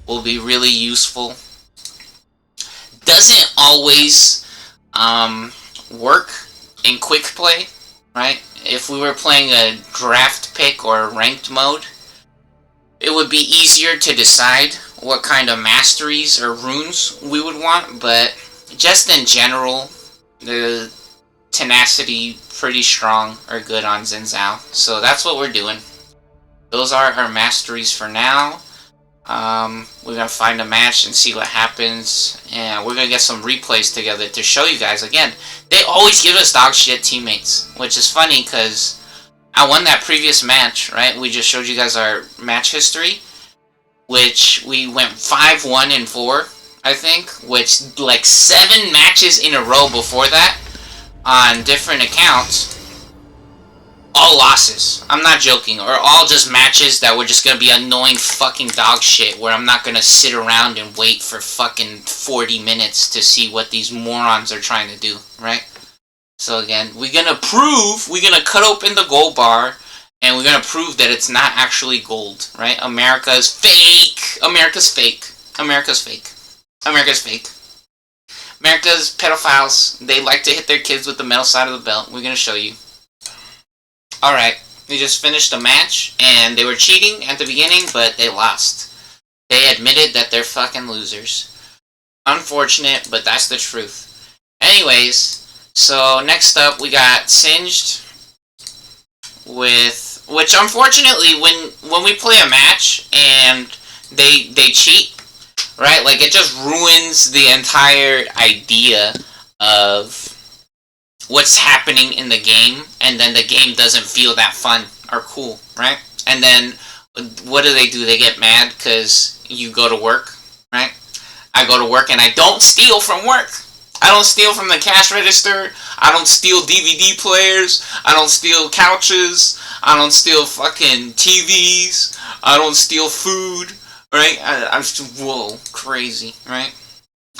will be really useful. Doesn't always work in quick play, right? If we were playing a draft pick or ranked mode, it would be easier to decide what kind of masteries or runes we would want, but just in general, the tenacity pretty strong or good on Xin Zhao. So that's what we're doing. Those are our masteries for now. We're gonna find a match and see what happens, and we're gonna get some replays together to show you guys. Again, they always give us dog shit teammates, which is funny because I won that previous match, right? We just showed you guys our match history, which we went 5-1-4, I think, which like 7 matches in a row before that on different accounts, all losses. I'm not joking. Or all just matches that were just gonna be annoying fucking dog shit, where I'm not gonna sit around and wait for fucking 40 minutes to see what these morons are trying to do, right? So again, we're gonna cut open the gold bar, and we're gonna prove that it's not actually gold, right? America's fake! America's fake. America's fake. America's fake. America's pedophiles. They like to hit their kids with the metal side of the belt. We're gonna show you. Alright, we just finished a match, and they were cheating at the beginning, but they lost. They admitted that they're fucking losers. Unfortunate, but that's the truth. Anyways, so next up we got Singed with Which unfortunately, when we play a match and they cheat, right? Like it just ruins the entire idea of what's happening in the game, and then the game doesn't feel that fun or cool, right? And then what do? They get mad because you go to work, right? I go to work and I don't steal from work. I don't steal from the cash register. I don't steal DVD players. I don't steal couches. I don't steal fucking TVs. I don't steal food, right? I'm just, whoa, crazy, right?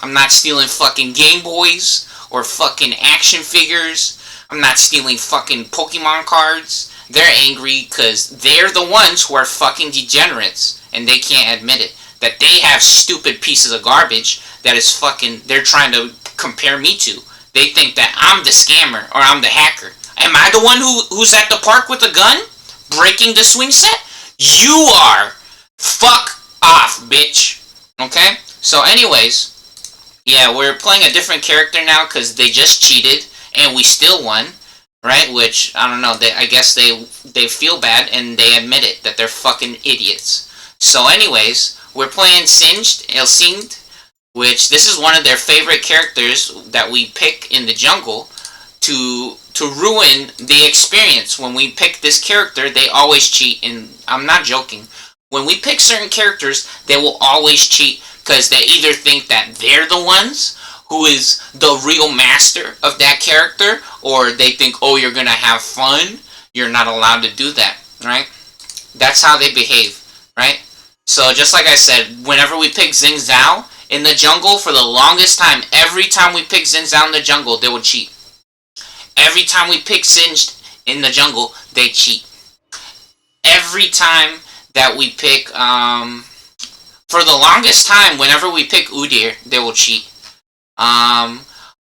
I'm not stealing fucking Game Boys or fucking action figures. I'm not stealing fucking Pokemon cards. They're angry because they're the ones who are fucking degenerates and they can't admit it. That they have stupid pieces of garbage that is fucking, they're trying to compare me to. They think that I'm the scammer or I'm the hacker. Am I the one who's at the park with a gun? Breaking the swing set? You are! Fuck off, bitch. Okay? So anyways, yeah, we're playing a different character now because they just cheated and we still won. Right? Which, I don't know, I guess they feel bad and they admit it, that they're fucking idiots. So anyways, we're playing Singed, which this is one of their favorite characters that we pick in the jungle to ruin the experience. When we pick this character, they always cheat, and I'm not joking. When we pick certain characters, they will always cheat because they either think that they're the ones who is the real master of that character, or they think, oh, you're gonna have fun, you're not allowed to do that, right? That's how they behave, right? So just like I said, whenever we pick Xing Zhao in the jungle, for the longest time, every time we pick Xing Zhao in the jungle, they would cheat. Every time we pick Singed in the jungle, they cheat. Every time that we pick, for the longest time, whenever we pick Udyr, they will cheat.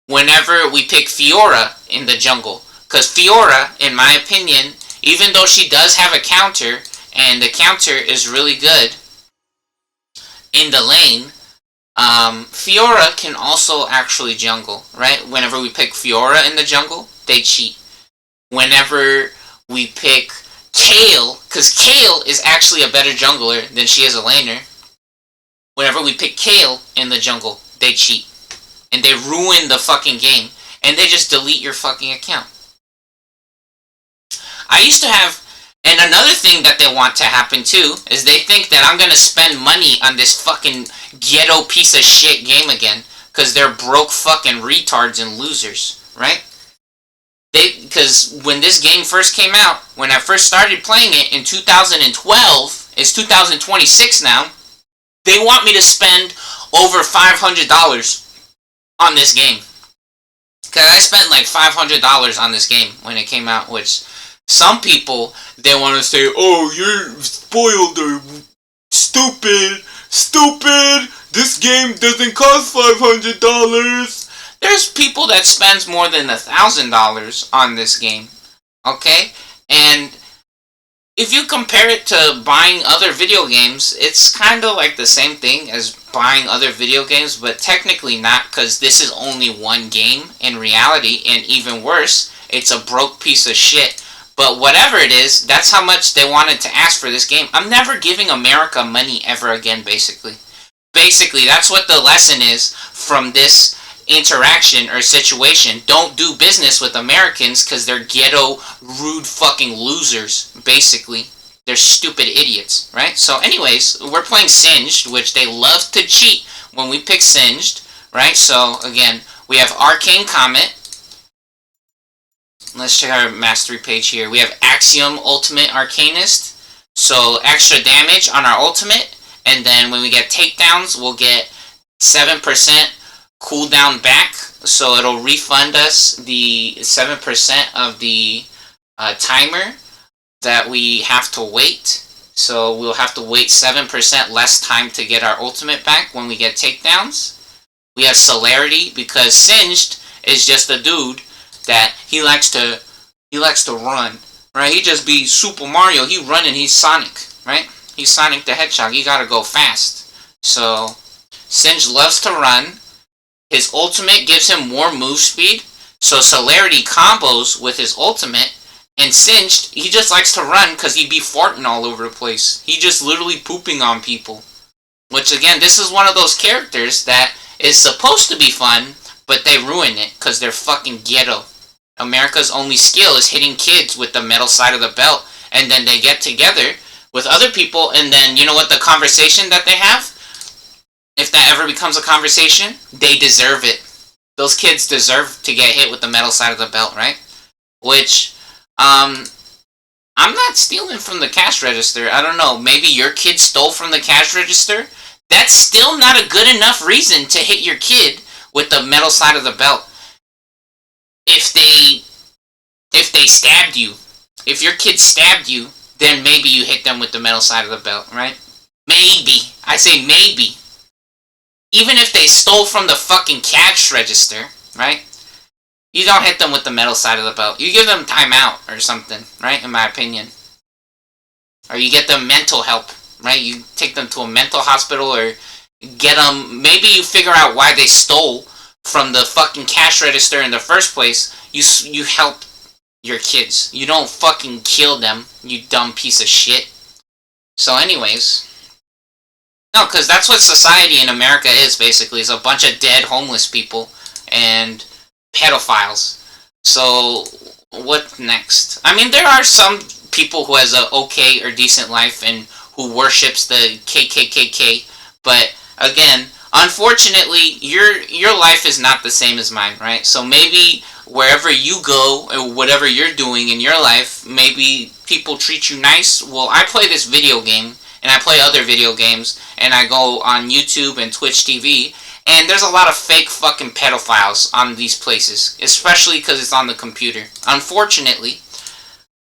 Whenever we pick Fiora in the jungle. Because Fiora, in my opinion, even though she does have a counter, and the counter is really good in the lane, Fiora can also actually jungle, right? Whenever we pick Fiora in the jungle, they cheat. Whenever we pick Kayle, because Kayle is actually a better jungler than she is a laner. Whenever we pick Kayle in the jungle, they cheat. And they ruin the fucking game. And they just delete your fucking account. I used to have... And another thing that they want to happen too, is they think that I'm gonna spend money on this fucking ghetto piece of shit game again. Because they're broke fucking retards and losers. Right? Because when this game first came out, when I first started playing it in 2012, it's 2026 now, they want me to spend over $500 on this game. Because I spent like $500 on this game when it came out, which some people, they want to say, oh, you're spoiled or stupid, this game doesn't cost $500. There's people that spends more than $1,000 on this game, okay? And if you compare it to buying other video games, it's kind of like the same thing as buying other video games, but technically not, because this is only one game in reality, and even worse, it's a broke piece of shit. But whatever it is, that's how much they wanted to ask for this game. I'm never giving America money ever again, basically. Basically, that's what the lesson is from this interaction or situation. Don't do business with Americans because they're ghetto, rude fucking losers, basically. They're stupid idiots, right? So anyways, we're playing Singed, which they love to cheat when we pick Singed, right? So again, we have Arcane Comet. Let's check our mastery page here. We have Axiom Ultimate Arcanist. So extra damage on our ultimate, and then when we get takedowns, we'll get 7% cooldown back, so it'll refund us the 7% of the timer that we have to wait. So we'll have to wait 7% less time to get our ultimate back when we get takedowns. We have Celerity, because Singed is just a dude that he likes to run, right? He just be Super Mario. He running, he's Sonic, right? He's Sonic the Hedgehog. He gotta go fast. So Singed loves to run. His ultimate gives him more move speed, so Celerity combos with his ultimate, And Singed, he just likes to run because he'd be farting all over the place. He just literally pooping on people. Which, again, this is one of those characters that is supposed to be fun, but they ruin it because they're fucking ghetto. America's only skill is hitting kids with the metal side of the belt, and then they get together with other people, and then you know what the conversation that they have? If that ever becomes a conversation, they deserve it. Those kids deserve to get hit with the metal side of the belt, right? Which, I'm not stealing from the cash register. I don't know, maybe your kid stole from the cash register? That's still not a good enough reason to hit your kid with the metal side of the belt. If they stabbed you, if your kid stabbed you, then maybe you hit them with the metal side of the belt, right? Maybe. I say maybe. Even if they stole from the fucking cash register, right? You don't hit them with the metal side of the belt. You give them time out or something, right? In my opinion. Or you get them mental help, right? You take them to a mental hospital or get them... Maybe you figure out why they stole from the fucking cash register in the first place. You help your kids. You don't fucking kill them, you dumb piece of shit. So anyways... No, because that's what society in America is, basically. It's a bunch of dead homeless people and pedophiles. So, what next? I mean, there are some people who has a okay or decent life and who worships the KKKK, but again, unfortunately, your life is not the same as mine, right? So maybe wherever you go or whatever you're doing in your life, maybe people treat you nice. Well, I play this video game, and I play other video games, and I go on YouTube and Twitch TV, and there's a lot of fake fucking pedophiles on these places, especially because it's on the computer, unfortunately.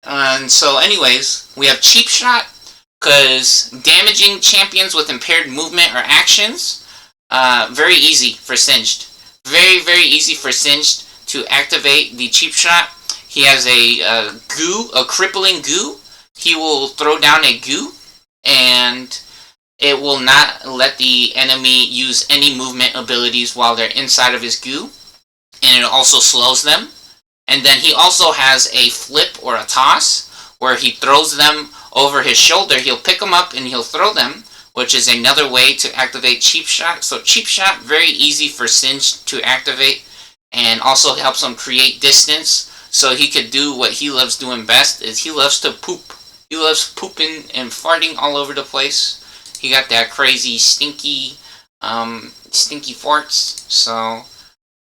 And so anyways, we have Cheap Shot, because damaging champions with impaired movement or actions, very easy for Singed. Very, very easy for Singed to activate the Cheap Shot. He has a crippling goo. He will throw down a goo, and it will not let the enemy use any movement abilities while they're inside of his goo, and it also slows them. And then he also has a flip or a toss where he throws them over his shoulder. He'll pick them up and he'll throw them, which is another way to activate Cheap Shot. So Cheap Shot, very easy for Singed to activate, and also helps him create distance so he could do what he loves doing best, is he loves to poop. He loves pooping and farting all over the place. He got that crazy stinky farts. So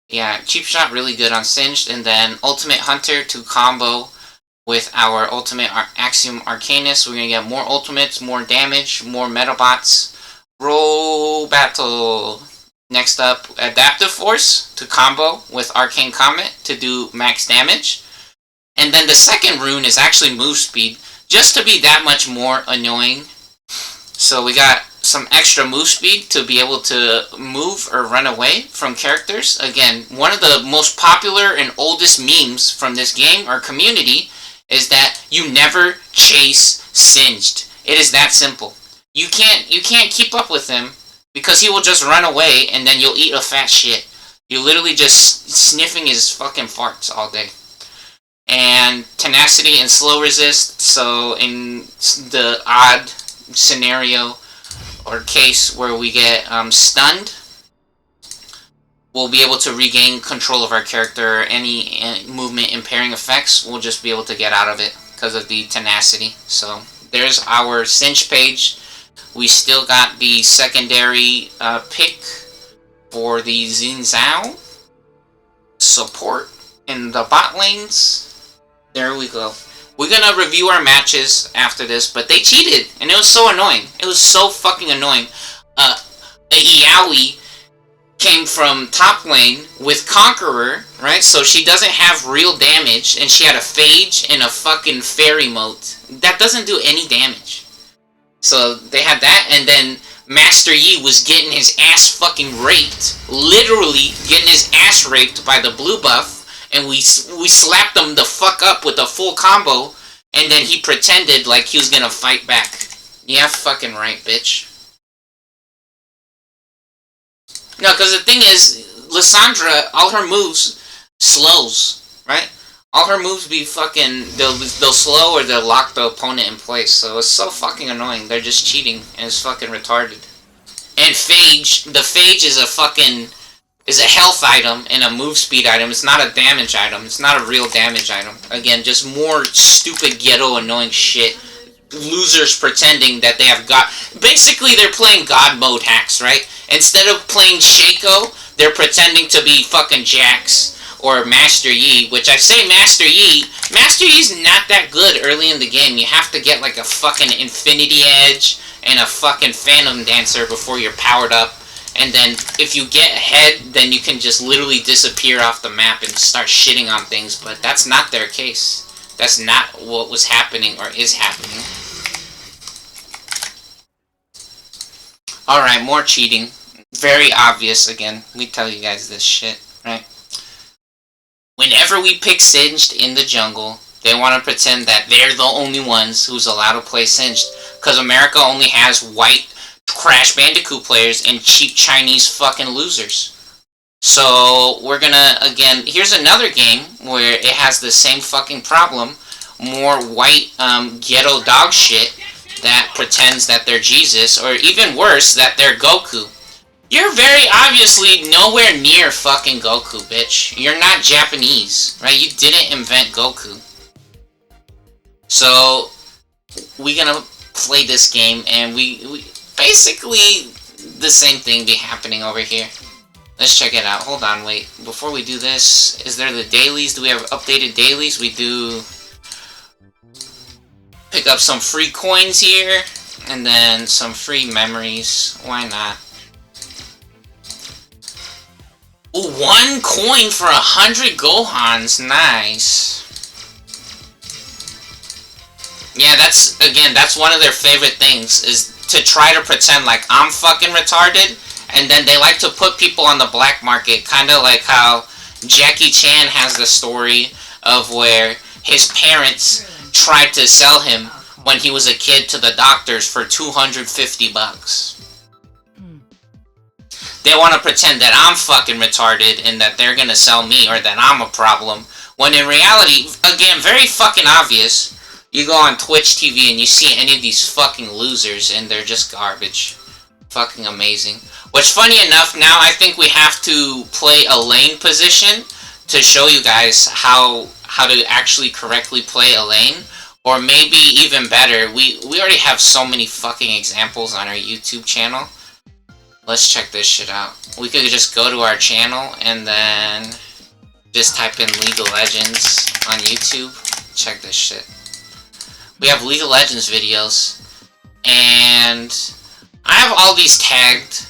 yeah, Cheap Shot really good on Singed. And then Ultimate Hunter to combo with our Ultimate Axiom Arcanus. We're gonna get more ultimates, more damage, more Metabots. Roll battle. Next up, Adaptive Force to combo with Arcane Comet to do max damage. And then the second rune is actually move speed, just to be that much more annoying. So we got some extra move speed to be able to move or run away from characters. Again, one of the most popular and oldest memes from this game or community is that you never chase Singed. It is that simple. You can't keep up with him because he will just run away and then you'll eat a fat shit. You're literally just sniffing his fucking farts all day. And tenacity and slow resist, so in the odd scenario or case where we get stunned, we'll be able to regain control of our character. Any movement impairing effects, we'll just be able to get out of it because of the tenacity. So there's our Cinch page. We still got the secondary pick for the Xin Zhao support in the bot lanes. There we go. We're gonna review our matches after this, but they cheated, and it was so annoying. It was so fucking annoying. A Yaoi came from top lane with Conqueror, right? So she doesn't have real damage, and she had a Phage and a fucking Fairy Moat. That doesn't do any damage. So they had that, and then Master Yi was getting his ass fucking raped. Literally getting his ass raped by the blue buff. And we slapped him the fuck up with a full combo, and then he pretended like he was gonna fight back. Yeah, fucking right, bitch. No, because the thing is, Lissandra, all her moves slows, right? all her moves be fucking, they'll slow or they'll lock the opponent in place. So it's so fucking annoying. They're just cheating and it's fucking retarded. And Phage, the Phage is a fucking, is a health item and a move speed item. It's not a damage item. It's not a real damage item. Again, just more stupid, ghetto, annoying shit. Losers pretending that they have God. Basically, they're playing God mode hacks, right? Instead of playing Shaco, they're pretending to be fucking Jax or Master Yi, which I say Master Yi. Master Yi's not that good early in the game. You have to get like a fucking Infinity Edge and a fucking Phantom Dancer before you're powered up. And then if you get ahead, then you can just literally disappear off the map and start shitting on things. But that's not their case. That's not what was happening or is happening. Alright, more cheating. Very obvious again. We tell you guys this shit, right? Whenever we pick Singed in the jungle, they want to pretend that they're the only ones who's allowed to play Singed. Because America only has white Crash Bandicoot players and cheap Chinese fucking losers. So, we're gonna, again, here's another game where it has the same fucking problem. More white, ghetto dog shit that pretends that they're Jesus, or even worse, that they're Goku. You're very obviously nowhere near fucking Goku, bitch. You're not Japanese, right? You didn't invent Goku. So, we're gonna play this game, and we basically, the same thing be happening over here. Let's check it out. Hold on, wait. Before we do this, is there the dailies? Do we have updated dailies? We do pick up some free coins here, and then some free memories. Why not? Ooh, 1 coin for 100 Gohans. Nice. Yeah, that's one of their favorite things, is to try to pretend like I'm fucking retarded, and then they like to put people on the black market, kind of like how Jackie Chan has the story of where his parents tried to sell him when he was a kid to the doctors for $250. They want to pretend that I'm fucking retarded and that they're gonna sell me or that I'm a problem, when in reality, again, very fucking obvious, you go on Twitch TV and you see any of these fucking losers and they're just garbage. Fucking amazing. Which, funny enough, now I think we have to play a lane position to show you guys how to actually correctly play a lane. Or maybe even better, we already have so many fucking examples on our YouTube channel. Let's check this shit out. We could just go to our channel and then just type in League of Legends on YouTube. Check this shit. We have League of Legends videos, and I have all these tagged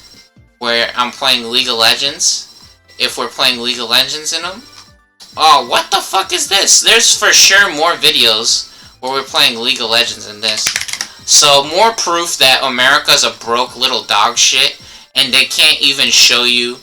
where I'm playing League of Legends, if we're playing League of Legends in them. Oh, what the fuck is this? There's for sure more videos where we're playing League of Legends than this. So, more proof that America's a broke little dog shit, and they can't even show you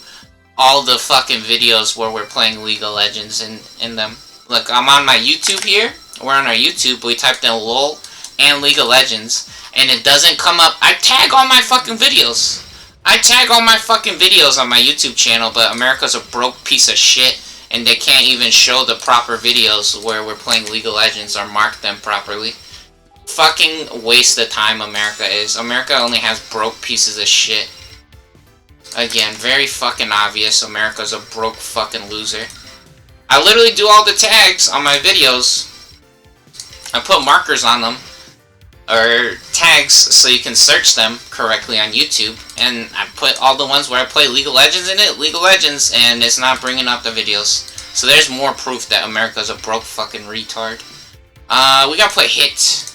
all the fucking videos where we're playing League of Legends in them. Look, I'm on my YouTube here. We're on our YouTube, we typed in LOL and League of Legends, and it doesn't come up. I tag all my fucking videos. I tag all my fucking videos on my YouTube channel, but America's a broke piece of shit, and they can't even show the proper videos where we're playing League of Legends or mark them properly. Fucking waste of time America is. America only has broke pieces of shit. Again, very fucking obvious America's a broke fucking loser. I literally do all the tags on my videos. I put markers on them, or tags, so you can search them correctly on YouTube, and I put all the ones where I play League of Legends in it, League of Legends, and it's not bringing up the videos. So there's more proof that America's a broke fucking retard. We gotta play Hit.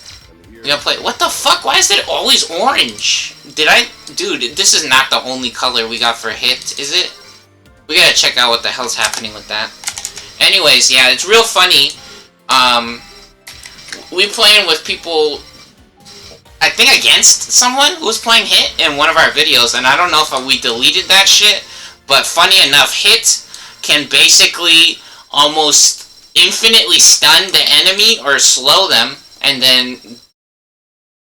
We gotta play, what the fuck, why is it always orange? Dude, this is not the only color we got for Hit, is it? We gotta check out what the hell's happening with that. Anyways, yeah, it's real funny. We playing with people, I think against someone who was playing Hit in one of our videos, and I don't know if we deleted that shit, but funny enough, Hit can basically almost infinitely stun the enemy or slow them, and then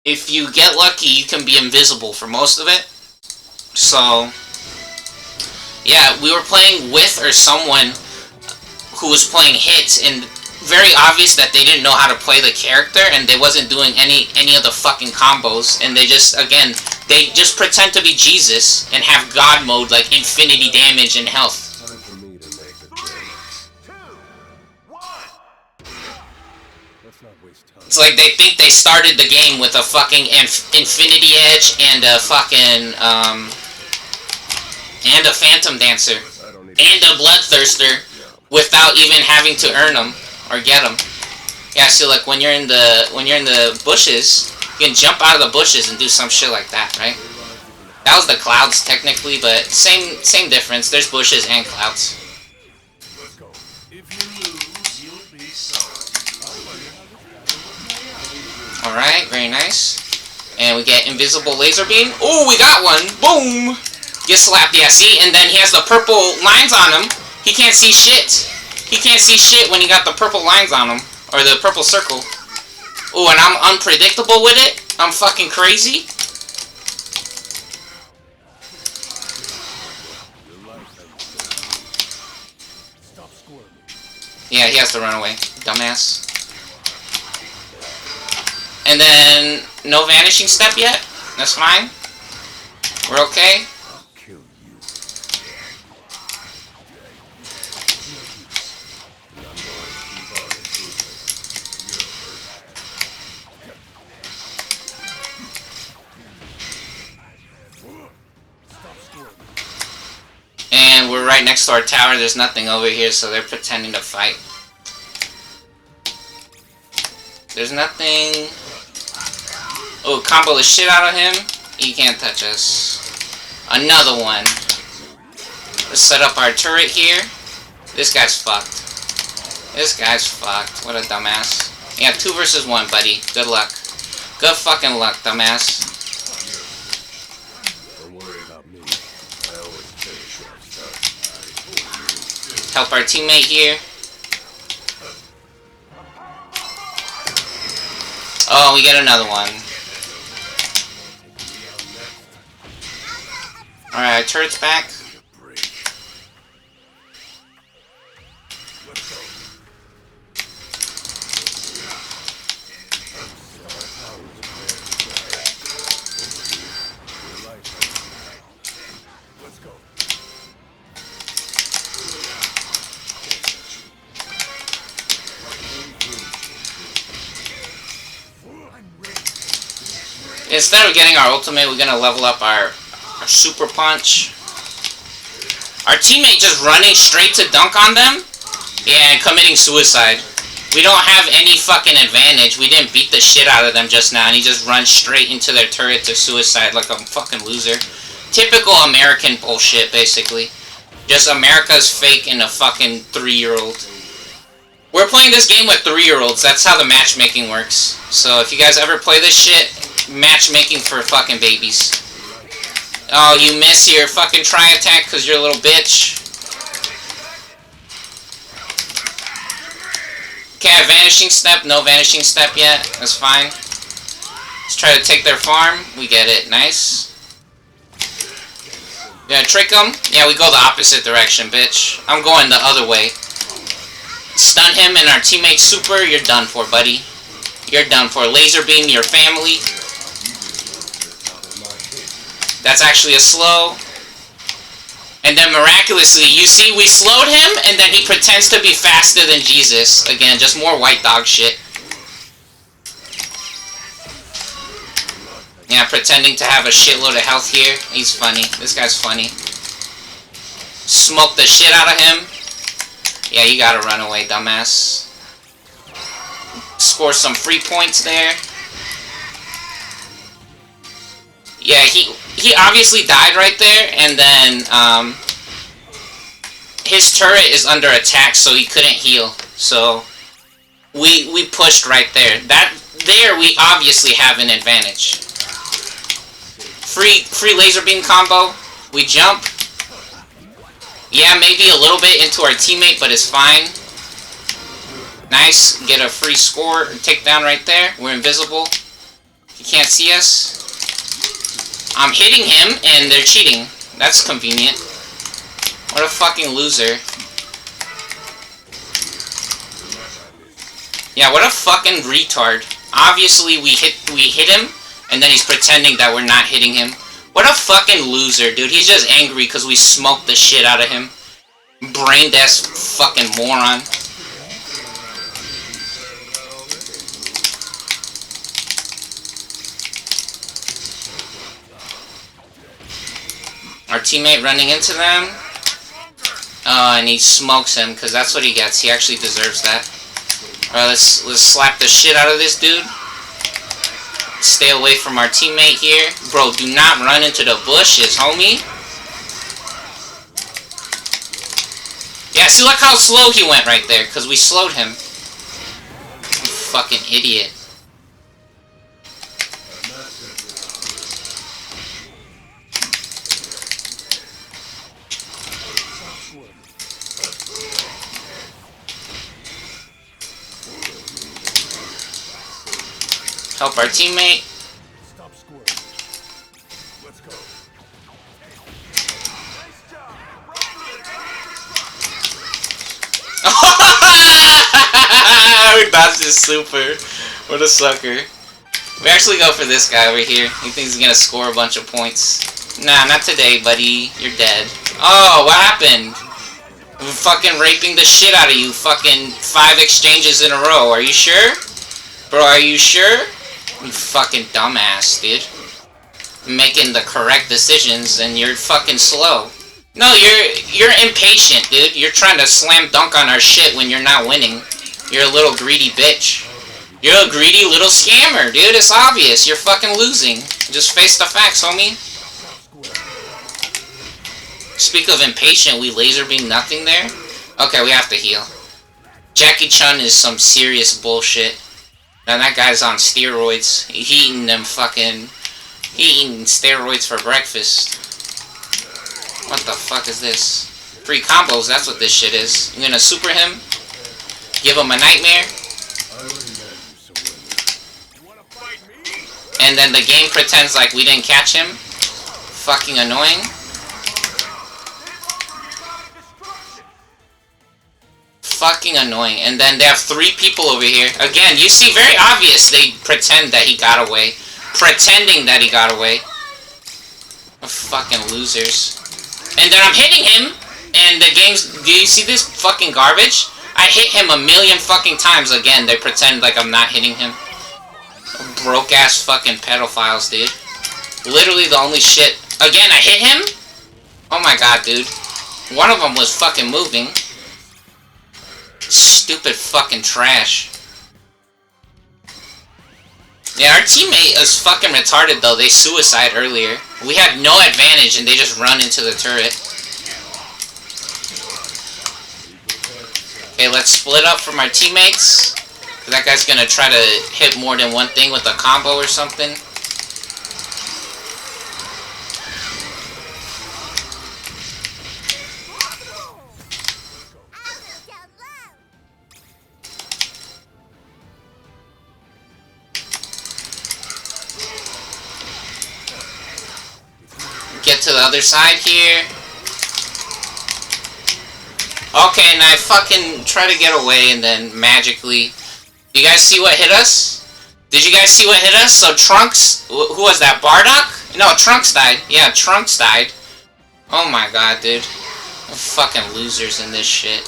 if you get lucky, you can be invisible for most of it. So, yeah, we were playing with or someone who was playing Hit, and very obvious that they didn't know how to play the character, and they wasn't doing any of the fucking combos, and they just, again, they just pretend to be Jesus and have God mode, like infinity damage and health. It's like they think they started the game with a fucking infinity edge and a fucking and a phantom dancer and a bloodthirster without even having to earn them or get them. Yeah, see, like when you're in the bushes, you can jump out of the bushes and do some shit like that, right? That was the clouds technically, but same difference. There's bushes and clouds. Alright, very nice. And we get invisible laser beam. Ooh, we got one! Boom! Get slapped, yeah, see? And then he has the purple lines on him. He can't see shit. He can't see shit when you got the purple lines on him. Or the purple circle. Ooh, and I'm unpredictable with it. I'm fucking crazy. Yeah, he has to run away. Dumbass. And then, no vanishing step yet? That's fine. We're okay. And we're right next to our tower. There's nothing over here, so they're pretending to fight. There's nothing. Oh, combo the shit out of him. He can't touch us. Another one. Let's set up our turret here. This guy's fucked. This guy's fucked. What a dumbass. Yeah, 2 versus 1, buddy. Good luck. Good fucking luck, dumbass. Help our teammate here. Oh, we get another one. Alright, our turret's back. Instead of getting our ultimate, we're gonna level up our super punch. Our teammate just running straight to dunk on them? Yeah, and committing suicide. We don't have any fucking advantage. We didn't beat the shit out of them just now, and he just runs straight into their turret to suicide like a fucking loser. Typical American bullshit, basically. Just America's fake and a fucking 3-year-old. We're playing this game with 3-year-olds. That's how the matchmaking works. So if you guys ever play this shit, matchmaking for fucking babies. Oh, you miss your fucking tri-attack because you're a little bitch. Okay, vanishing step. No vanishing step yet. That's fine. Let's try to take their farm. We get it. Nice. Gonna trick them? Yeah, we go the opposite direction, bitch. I'm going the other way. Stun him and our teammate super. You're done for, buddy. You're done for. Laser beam your family. That's actually a slow. And then miraculously, you see, we slowed him, and then he pretends to be faster than Jesus. Again, just more white dog shit. Yeah, pretending to have a shitload of health here. He's funny. This guy's funny. Smoke the shit out of him. Yeah, you gotta run away, dumbass. Score some free points there. Yeah, he obviously died right there, and then his turret is under attack, so he couldn't heal. So we pushed right there. There we obviously have an advantage. Free laser beam combo. We jump. Yeah, maybe a little bit into our teammate, but it's fine. Nice. Get a free score and take down right there. We're invisible. He can't see us. I'm hitting him, and they're cheating. That's convenient. What a fucking loser. Yeah, what a fucking retard. Obviously, we hit him, and then he's pretending that we're not hitting him. What a fucking loser, dude. He's just angry because we smoked the shit out of him. Brain-ass fucking moron. Our teammate running into them. And he smokes him, because that's what he gets. He actually deserves that. Alright, let's slap the shit out of this dude. Stay away from our teammate here. Bro, do not run into the bushes, homie. Yeah, see, look how slow he went right there, because we slowed him. You fucking idiot. Help our teammate. Stop squirting. Let's go. We dodged this super. What a sucker. We actually go for this guy over here. He thinks he's gonna score a bunch of points. Nah, not today, buddy. You're dead. Oh, what happened? I'm fucking raping the shit out of you. Fucking 5 exchanges in a row. Are you sure? Bro, are you sure? You fucking dumbass, dude. Making the correct decisions and you're fucking slow. No, you're impatient, dude. You're trying to slam dunk on our shit when you're not winning. You're a little greedy bitch. You're a greedy little scammer, dude. It's obvious. You're fucking losing. Just face the facts, homie. Speak of impatient, we laser beam nothing there? Okay, we have to heal. Jackie Chun is some serious bullshit. Now that guy's on steroids. He eating steroids for breakfast. What the fuck is this? Free combos, that's what this shit is. I'm gonna super him. Give him a nightmare. And then the game pretends like we didn't catch him. Fucking annoying. Fucking annoying. And then they have 3 people over here. Again, you see, very obvious they pretend that he got away. Pretending that he got away. Fucking losers. And then I'm hitting him, and the game's... Do you see this fucking garbage? I hit him a million fucking times. Again, they pretend like I'm not hitting him. Broke-ass fucking pedophiles, dude. Literally the only shit... Again, I hit him? Oh my god, dude. One of them was fucking moving. Stupid fucking trash. Yeah, our teammate is fucking retarded though. They suicide earlier. We had no advantage and they just run into the turret. Okay, let's split up from our teammates. That guy's gonna try to hit more than one thing with a combo or something. Get to the other side here. Okay, and I fucking try to get away and then magically... You guys see what hit us? Did you guys see what hit us? So Trunks... Who was that? Bardock? No, Trunks died. Yeah, Trunks died. Oh my god, dude. We're fucking losers in this shit.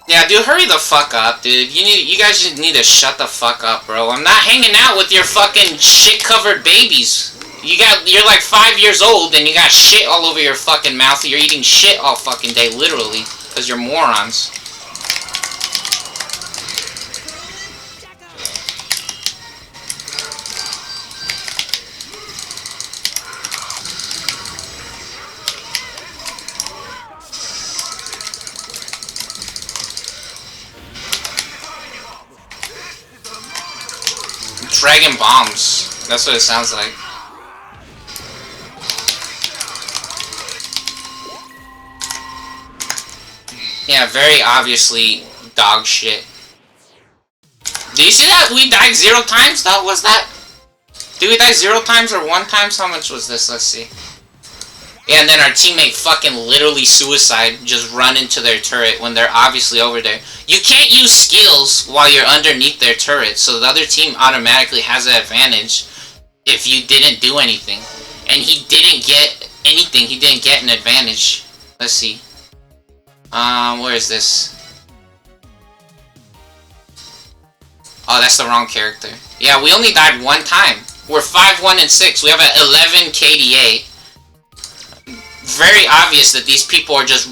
Yeah, dude, hurry the fuck up, dude. You guys just need to shut the fuck up, bro. I'm not hanging out with your fucking shit-covered babies. You're like 5 years old and you got shit all over your fucking mouth. You're eating shit all fucking day, literally, because you're morons. Dragon bombs. That's what it sounds like. Yeah, very obviously dog shit. Do you see that? We died 0 times though? Was that? Did we die 0 times or 1 time? How much was this? Let's see. Yeah, and then our teammate fucking literally suicide, just run into their turret when they're obviously over there. You can't use skills while you're underneath their turret, so the other team automatically has an advantage if you didn't do anything. And he didn't get anything, he didn't get an advantage. Let's see. Where is this? Oh, that's the wrong character. Yeah, we only died one time. We're 5-1-6. We have an 11 KDA. Very obvious that these people are just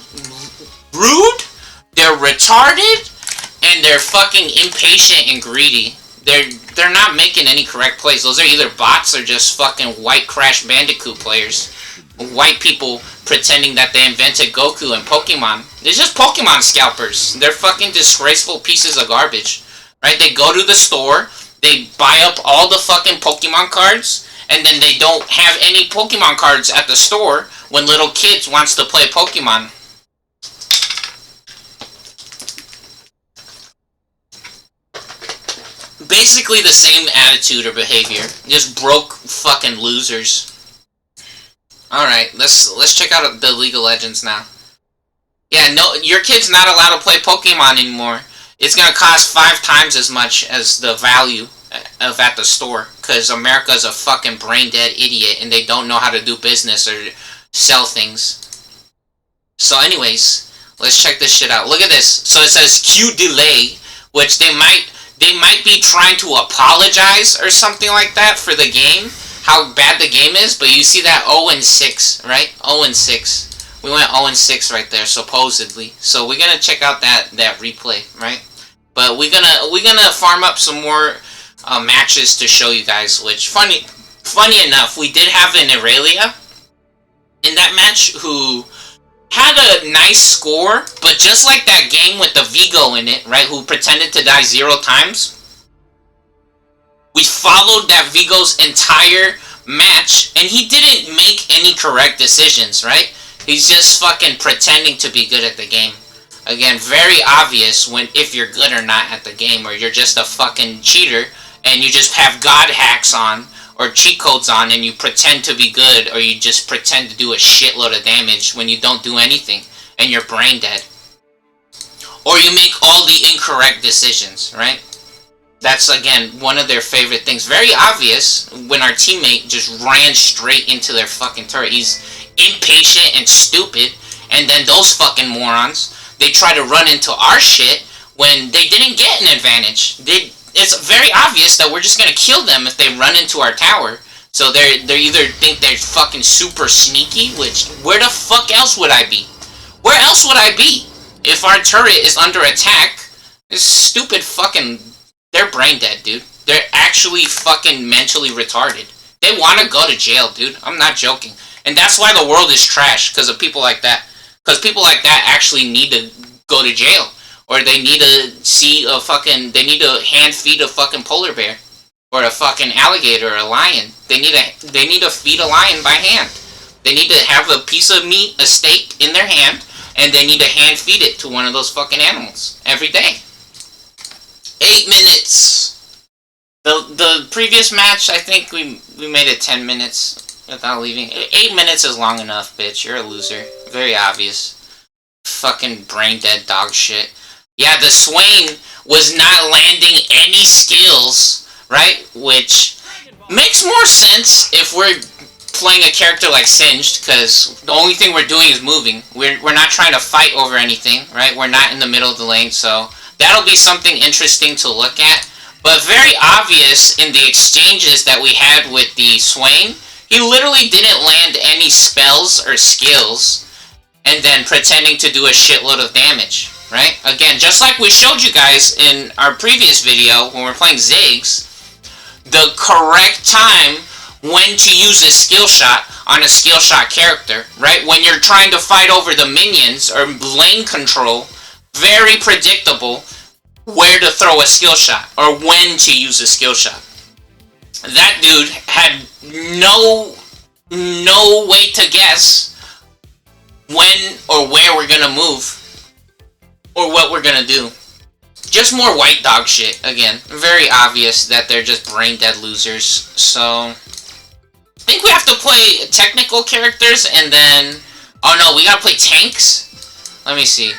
rude, they're retarded, and they're fucking impatient and greedy. They're not making any correct plays. Those are either bots or just fucking white Crash Bandicoot players. White people pretending that they invented Goku and Pokemon. They're just Pokemon scalpers. They're fucking disgraceful pieces of garbage. Right? They go to the store, they buy up all the fucking Pokemon cards, and then they don't have any Pokemon cards at the store when little kids wants to play Pokemon. Basically the same attitude or behavior. Just broke fucking losers. Alright, let's check out the League of Legends now. Yeah, no, your kid's not allowed to play Pokemon anymore. It's gonna cost 5 times as much as the value of at the store. Because America's a fucking brain-dead idiot and they don't know how to do business or sell things. So anyways, let's check this shit out. Look at this. So it says Q delay, which they might be trying to apologize or something like that for the game, how bad the game is, but you see that 0-6, right? 0-6. We went 0-6 right there, supposedly. So we're gonna check out that replay, right? But we're gonna farm up some more matches to show you guys. Which funny enough, we did have an Aurelia in that match who had a nice score, but just like that game with the Vigo in it, right, who pretended to die 0 times, we followed that Vigo's entire match, and he didn't make any correct decisions, right? He's just fucking pretending to be good at the game. Again, very obvious if you're good or not at the game, or you're just a fucking cheater, and you just have God hacks on, or cheat codes on, and you pretend to be good, or you just pretend to do a shitload of damage when you don't do anything, and you're brain dead. Or you make all the incorrect decisions, right? That's, again, one of their favorite things. Very obvious when our teammate just ran straight into their fucking turret. He's impatient and stupid, and then those fucking morons, they try to run into our shit when they didn't get an advantage. It's very obvious that we're just gonna kill them if they run into our tower. So they either think they're fucking super sneaky, which, where the fuck else would I be? Where else would I be if our turret is under attack? This stupid fucking... They're brain dead, dude. They're actually fucking mentally retarded. They want to go to jail, dude. I'm not joking. And that's why the world is trash, because of people like that. Because people like that actually need to go to jail. Or they need to see a fucking... They need to hand feed a fucking polar bear. Or a fucking alligator or a lion. They need to feed a lion by hand. They need to have a piece of meat, a steak, in their hand. And they need to hand feed it to one of those fucking animals. Every day. 8 minutes. The previous match, I think we made it 10 minutes without leaving. 8 minutes is long enough, bitch. You're a loser. Very obvious. Fucking brain dead dog shit. Yeah, the Swain was not landing any skills, right? Which makes more sense if we're playing a character like Singed, because the only thing we're doing is moving. We're not trying to fight over anything, right? We're not in the middle of the lane, so that'll be something interesting to look at. But very obvious in the exchanges that we had with the Swain, he literally didn't land any spells or skills, and then pretending to do a shitload of damage, right? Again, just like we showed you guys in our previous video when we're playing Ziggs, the correct time when to use a skill shot on a skill shot character, right? When you're trying to fight over the minions or lane control, very predictable where to throw a skill shot or when to use a skill shot. That dude had no way to guess when or where we're gonna move or what we're gonna do. Just more white dog shit. Again, very obvious that they're just brain dead losers. So think we have to play technical characters and then... Oh no, we gotta play tanks? Let me see.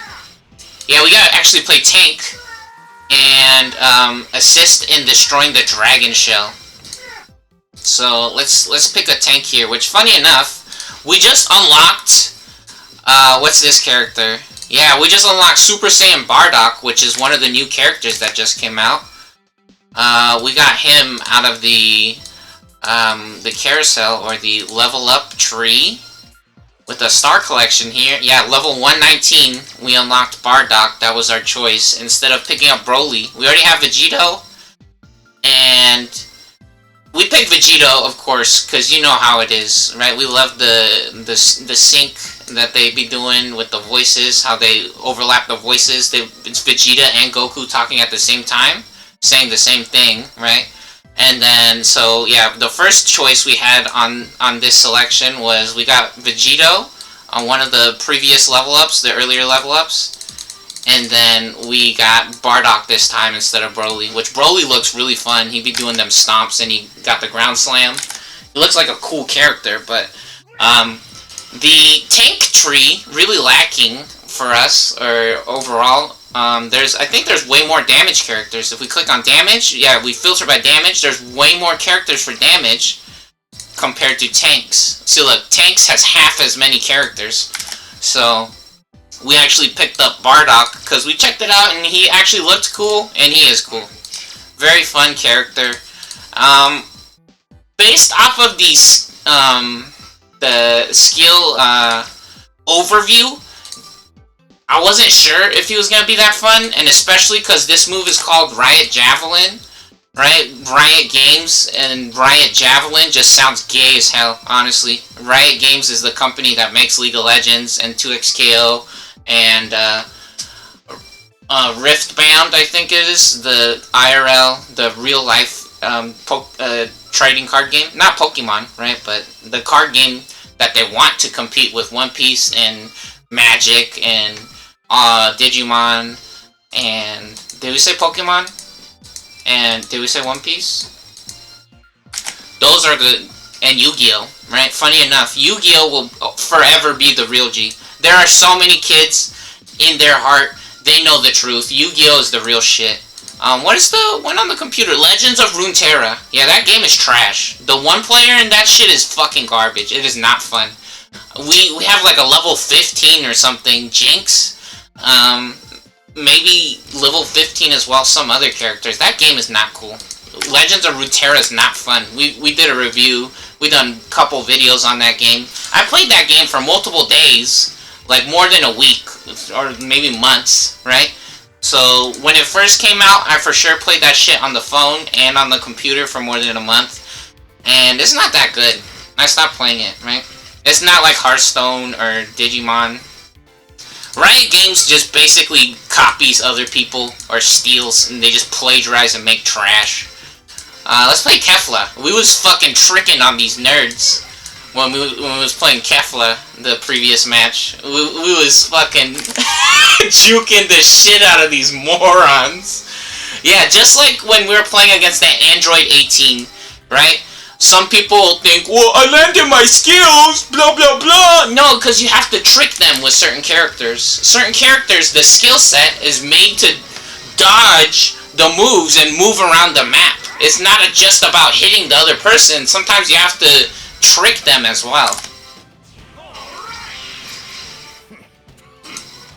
Yeah, we gotta actually play tank and assist in destroying the dragon shell. So let's pick a tank here, which funny enough, we just unlocked what's this character? Yeah, we just unlocked Super Saiyan Bardock, which is one of the new characters that just came out. We got him out of the carousel or the level up tree with the star collection here. Yeah, level 119 we unlocked Bardock. That was our choice instead of picking up Broly. We already have Vegito, and we picked Vegito, of course, because you know how it is, right? We love the sync that they be doing with the voices, how they overlap the voices. It's Vegeta and Goku talking at the same time, saying the same thing, right? And then, so yeah, the first choice we had on this selection was we got Vegito on one of the previous level ups, the earlier level ups. And then we got Bardock this time instead of Broly, which Broly looks really fun. He be doing them stomps and he got the ground slam. He looks like a cool character, but the tank tree really lacking for us, or overall. I think there's way more damage characters. If we click on damage, yeah, we filter by damage. There's way more characters for damage compared to tanks. See, look, tanks has half as many characters. So we actually picked up Bardock because we checked it out and he actually looked cool, and he is cool. Very fun character. Based off of these, the skill overview, I wasn't sure if he was going to be that fun, and especially because this move is called Riot Javelin, right? Riot Games and Riot Javelin just sounds gay as hell, honestly. Riot Games is the company that makes League of Legends and 2XKO and Riftbound, I think it is, the IRL, the real life trading card game. Not Pokemon, right? But the card game that they want to compete with One Piece and Magic and Digimon, and did we say Pokemon? And did we say One Piece? Those are the, and Yu-Gi-Oh, right? Funny enough, Yu-Gi-Oh will forever be the real G. There are so many kids in their heart, they know the truth. Yu-Gi-Oh is the real shit. What is the one on the computer? Legends of Runeterra. Yeah, that game is trash. The one player in that shit is fucking garbage. It is not fun. We have like a level 15 or something, Jinx. Maybe level 15 as well, some other characters. That game is not cool. Legends of Runeterra is not fun. We did a review. We done a couple videos on that game. I played that game for multiple days, like more than a week, or maybe months, right? So when it first came out, I for sure played that shit on the phone and on the computer for more than a month. And it's not that good. I stopped playing it, right? It's not like Hearthstone or Digimon. Riot Games just basically copies other people or steals, and they just plagiarize and make trash. Let's play Kefla. We was fucking tricking on these nerds when we was playing Kefla the previous match. We was fucking juking the shit out of these morons. Yeah, just like when we were playing against that Android 18, right? Some people think, well, I landed my skills, blah, blah, blah. No, because you have to trick them with certain characters. Certain characters, the skill set is made to dodge the moves and move around the map. It's not just about hitting the other person. Sometimes you have to trick them as well.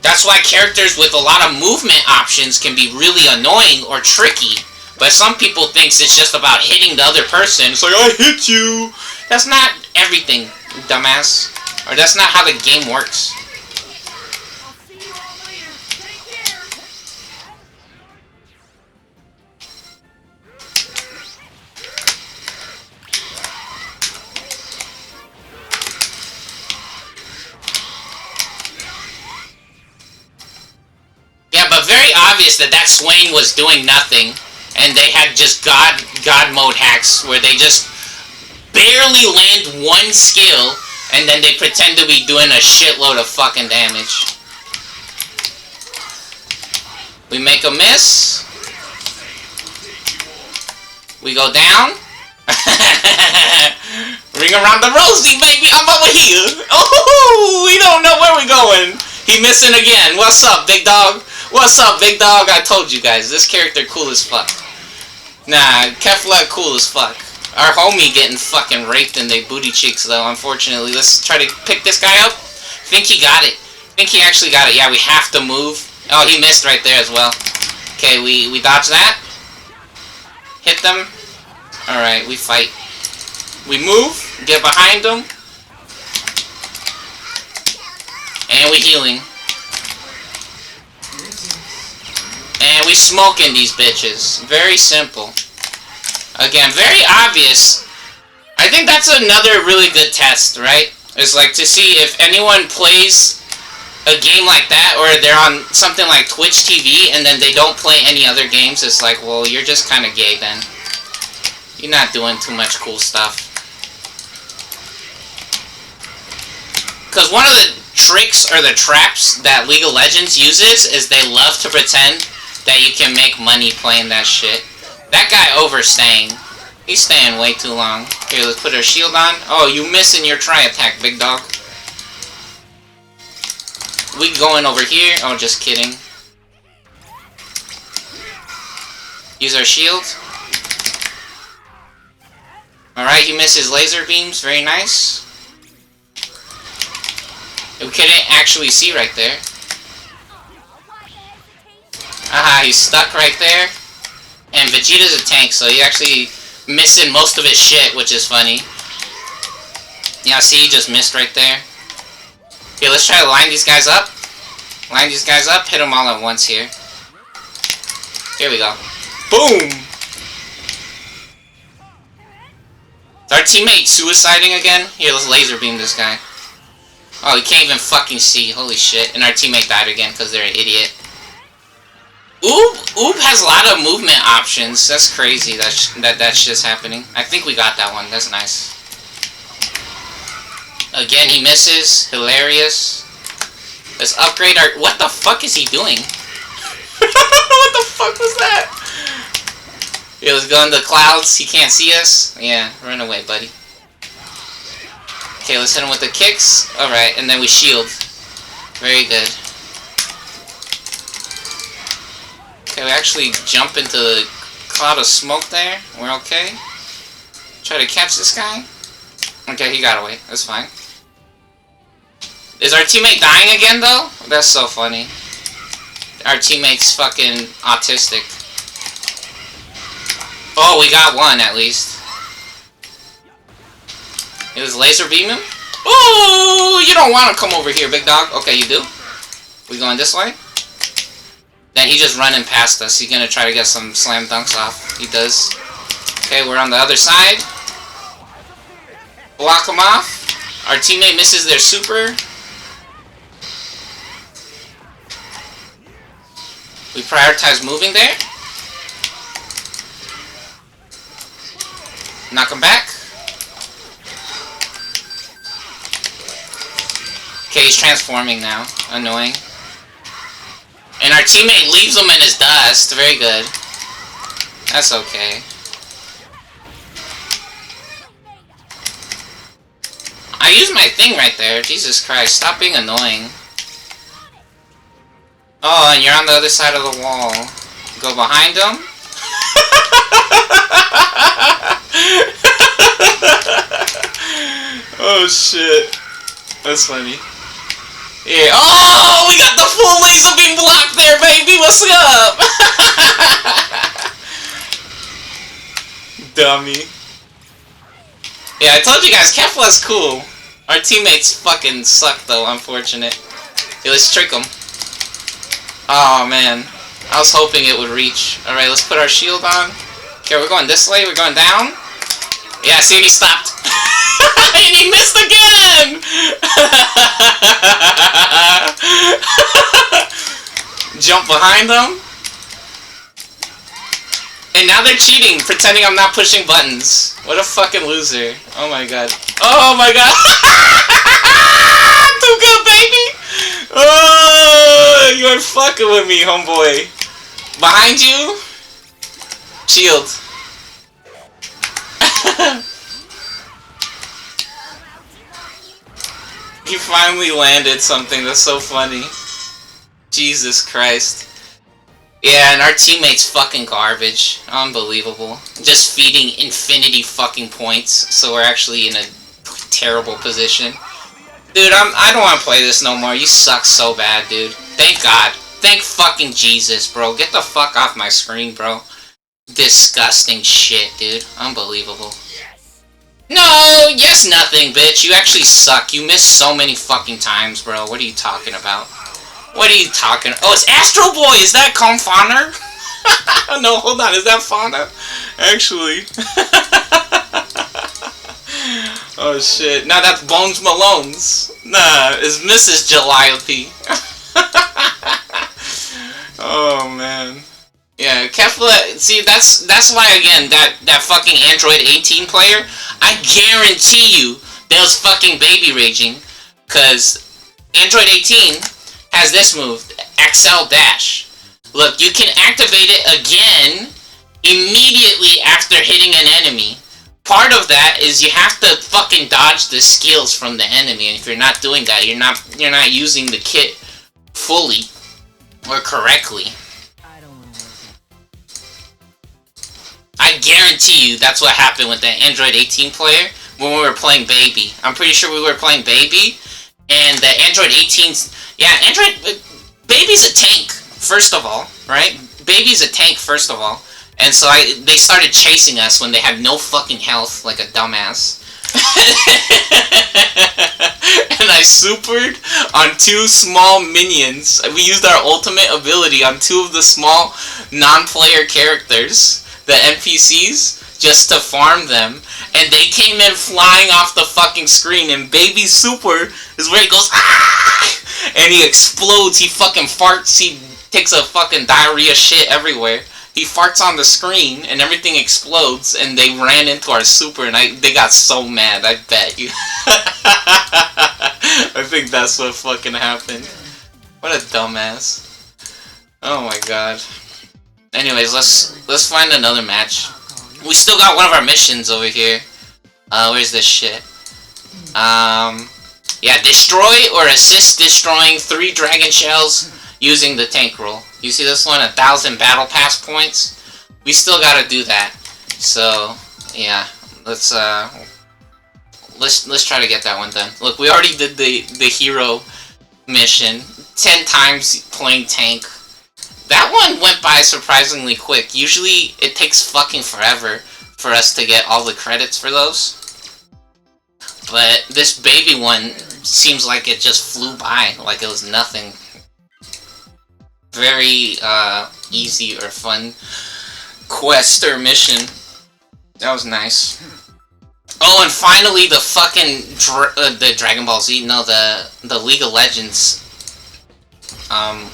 That's why characters with a lot of movement options can be really annoying or tricky. But some people think it's just about hitting the other person. It's like, I hit you! That's not everything, dumbass. Or that's not how the game works. Yeah, but very obvious that Swain was doing nothing. And they had just God mode hacks where they just barely land one skill and then they pretend to be doing a shitload of fucking damage. We make a miss. We go down. Ring around the rosy, baby. I'm over here. Oh, we don't know where we're going. He missing again. What's up, big dog? What's up, big dog? I told you guys, this character cool as fuck. Nah, Kefla cool as fuck. Our homie getting fucking raped in they booty cheeks though, unfortunately. Let's try to pick this guy up. Think he got it. Think he actually got it. Yeah, we have to move. Oh, he missed right there as well. Okay, we dodge that. Hit them. Alright, we fight. We move. Get behind them. And we healing. And we smoking these bitches. Very simple. Again, very obvious. I think that's another really good test, right? It's like to see if anyone plays a game like that, or they're on something like Twitch TV, and then they don't play any other games. It's like, well, you're just kind of gay then. You're not doing too much cool stuff. Because one of the tricks or the traps that League of Legends uses is they love to pretend that you can make money playing that shit. That guy overstaying. He's staying way too long. Here, let's put our shield on. Oh, you missing your tri-attack, big dog. We going over here. Oh, just kidding. Use our shield. Alright, he misses laser beams. Very nice. We couldn't actually see right there. Aha, he's stuck right there. And Vegeta's a tank, so he actually missing most of his shit, which is funny. Yeah, see, he just missed right there. Okay, let's try to line these guys up. Line these guys up, hit them all at once here. Here we go. Boom! Is our teammate suiciding again? Here, let's laser beam this guy. Oh, he can't even fucking see. Holy shit. And our teammate died again because they're an idiot. Oop has a lot of movement options. That's crazy that shit's happening. I think we got that one. That's nice. Again, he misses. Hilarious. Let's upgrade our... What the fuck is he doing? What the fuck was that? Yeah, let's go in the clouds. He can't see us. Yeah, run away, buddy. Okay, let's hit him with the kicks. Alright, and then we shield. Very good. Okay, we actually jump into the cloud of smoke there. We're okay. Try to catch this guy. Okay, he got away. That's fine. Is our teammate dying again, though? That's so funny. Our teammate's fucking autistic. Oh, we got one, at least. It was laser beam him? Ooh, you don't want to come over here, big dog. Okay, you do. We going this way? Then he just running past us. He's gonna try to get some slam dunks off. He does. Okay, we're on the other side. Block him off. Our teammate misses their super. We prioritize moving there. Knock him back. Okay, he's transforming now. Annoying. And our teammate leaves him in his dust. Very good. That's okay. I used my thing right there. Jesus Christ. Stop being annoying. Oh, and you're on the other side of the wall. Go behind him. Oh, shit. That's funny. Yeah. Oh, we got the full laser beam block there, baby. What's up? Dummy. Yeah, I told you guys, Kefla's cool. Our teammates fucking suck, though. Unfortunate. Yeah, let's trick them. Oh man, I was hoping it would reach. All right, let's put our shield on. Okay, we're going this way. We're going down. Yeah, see, he stopped. And he missed again! Jump behind them. And now they're cheating, pretending I'm not pushing buttons. What a fucking loser. Oh my god. Oh my god. Too good, baby! Oh, you're fucking with me, homeboy. Behind you. Shield. He finally landed something that's so funny. Jesus Christ. Yeah, and our teammate's fucking garbage. Unbelievable. Just feeding infinity fucking points, so we're actually in a terrible position. Dude, I don't want to play this no more. You suck so bad, dude. Thank God. Thank fucking Jesus, bro. Get the fuck off my screen, bro. Disgusting shit, dude. Unbelievable. No! Yes, nothing, bitch. You actually suck. You missed so many fucking times, bro. What are you talking about? What are you talking? Oh, it's Astro Boy! Is that Fauna? No, hold on. Is that Fauna? Actually. Oh, shit. No, that's Bones Malone's. Nah, it's Mrs. Jaliope. Oh, man. Yeah, Kefla, see, that's why, again, that fucking Android 18 player, I guarantee you that was fucking baby raging, because Android 18 has this move, XL Dash. Look, you can activate it again immediately after hitting an enemy. Part of that is you have to fucking dodge the skills from the enemy, and if you're not doing that, you're not using the kit fully or correctly. I guarantee you that's what happened with the Android 18 player when we were playing Baby. I'm pretty sure we were playing Baby, and the Android 18's... Yeah, Baby's a tank, first of all, right? Baby's a tank, first of all. And so they started chasing us when they had no fucking health, like a dumbass. And I supered on 2 small minions. We used our ultimate ability on 2 of the small non-player characters, the NPCs, just to farm them. And they came in flying off the fucking screen, and Baby Super is where he goes, ah! And he explodes, he fucking farts, he takes a fucking diarrhea shit everywhere. He farts on the screen, and everything explodes, and they ran into our super, and they got so mad, I bet you. I think that's what fucking happened. What a dumbass. Oh my god. Anyways, let's find another match. We still got one of our missions over here. Where's this shit? Yeah, destroy or assist destroying 3 dragon shells using the tank roll. You see this one? 1,000 battle pass points. We still gotta do that. So, yeah. Let's try to get that one done. Look, we already did the hero mission. 10 times playing tank. That one went by surprisingly quick. Usually, it takes fucking forever for us to get all the credits for those. But this Baby one seems like it just flew by, like it was nothing. Very easy or fun quest or mission. That was nice. Oh, and finally the fucking the Dragon Ball Z, no, the League of Legends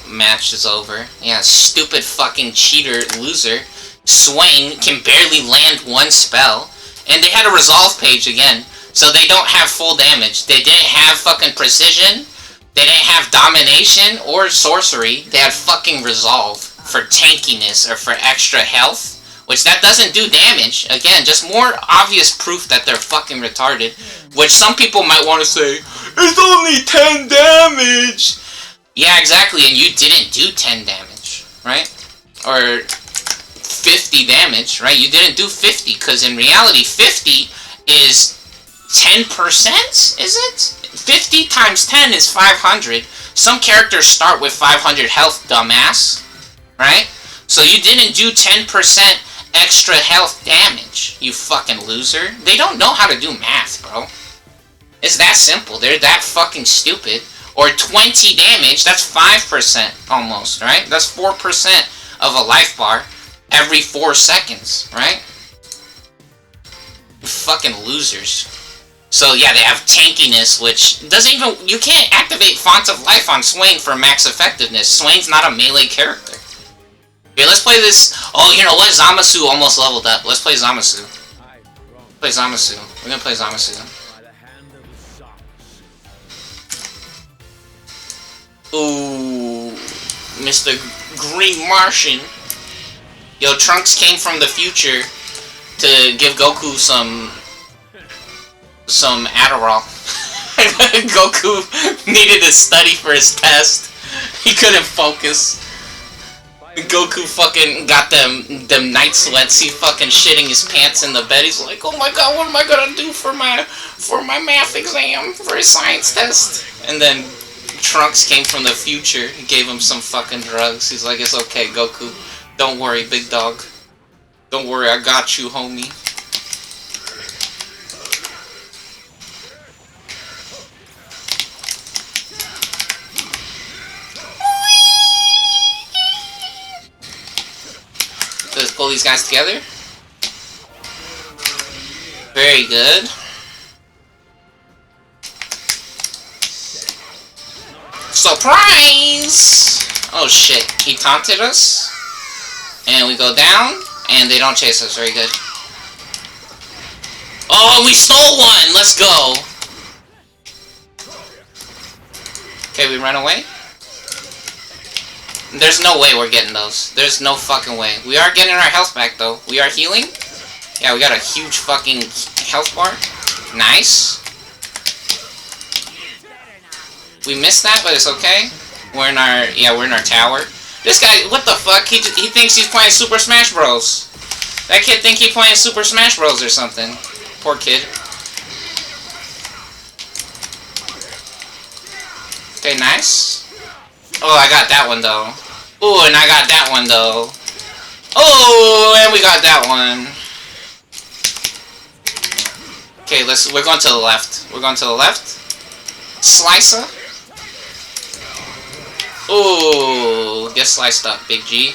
match is over. Yeah, stupid fucking cheater loser Swain can barely land 1 spell, and they had a resolve page again, so they don't have full damage. They didn't have fucking precision. They didn't have domination or sorcery. They had fucking resolve for tankiness or for extra health, which that doesn't do damage. Again, just more obvious proof that they're fucking retarded, which some people might want to say, it's only 10 damage! Yeah, exactly, and you didn't do 10 damage, right? Or 50 damage, right? You didn't do 50, because in reality, 50 is 10%, is it? 50 times 10 is 500. Some characters start with 500 health, dumbass. Right? So you didn't do 10% extra health damage, you fucking loser. They don't know how to do math, bro. It's that simple. They're that fucking stupid. Or 20 damage, that's 5% almost, right? That's 4% of a life bar every 4 seconds, right? You fucking losers. So yeah, they have tankiness, which doesn't even... You can't activate Font of Life on Swain for max effectiveness. Swain's not a melee character. Okay, let's play this... Oh, you know what? Zamasu almost leveled up. Let's play Zamasu. Play Zamasu. We're gonna play Zamasu. Ooh... Mr. Green Martian. Yo, Trunks came from the future to give Goku some Adderall. Goku needed to study for his test. He couldn't focus. Goku fucking got them night sweats. He fucking shitting his pants in the bed. He's like, oh my god, what am I gonna do for my math exam, for his science test? And then Trunks came from the future. He gave him some fucking drugs. He's like, it's okay, Goku. Don't worry, big dog. Don't worry, I got you, homie. Let's pull these guys together. Very good. Surprise! Oh shit, he taunted us. And we go down, and they don't chase us. Very good. Oh, we stole one! Let's go! Okay, we run away. There's no way we're getting those. There's no fucking way. We are getting our health back, though. We are healing. Yeah, we got a huge fucking health bar. Nice. We missed that, but it's okay. We're in our tower. This guy, what the fuck? He thinks he's playing Super Smash Bros. That kid think he's playing Super Smash Bros or something. Poor kid. Okay, nice. Oh, I got that one, though. Oh, and I got that one, though. Oh, and we got that one. Okay, we're going to the left. We're going to the left. Slicer. Oh, get sliced up, Big G.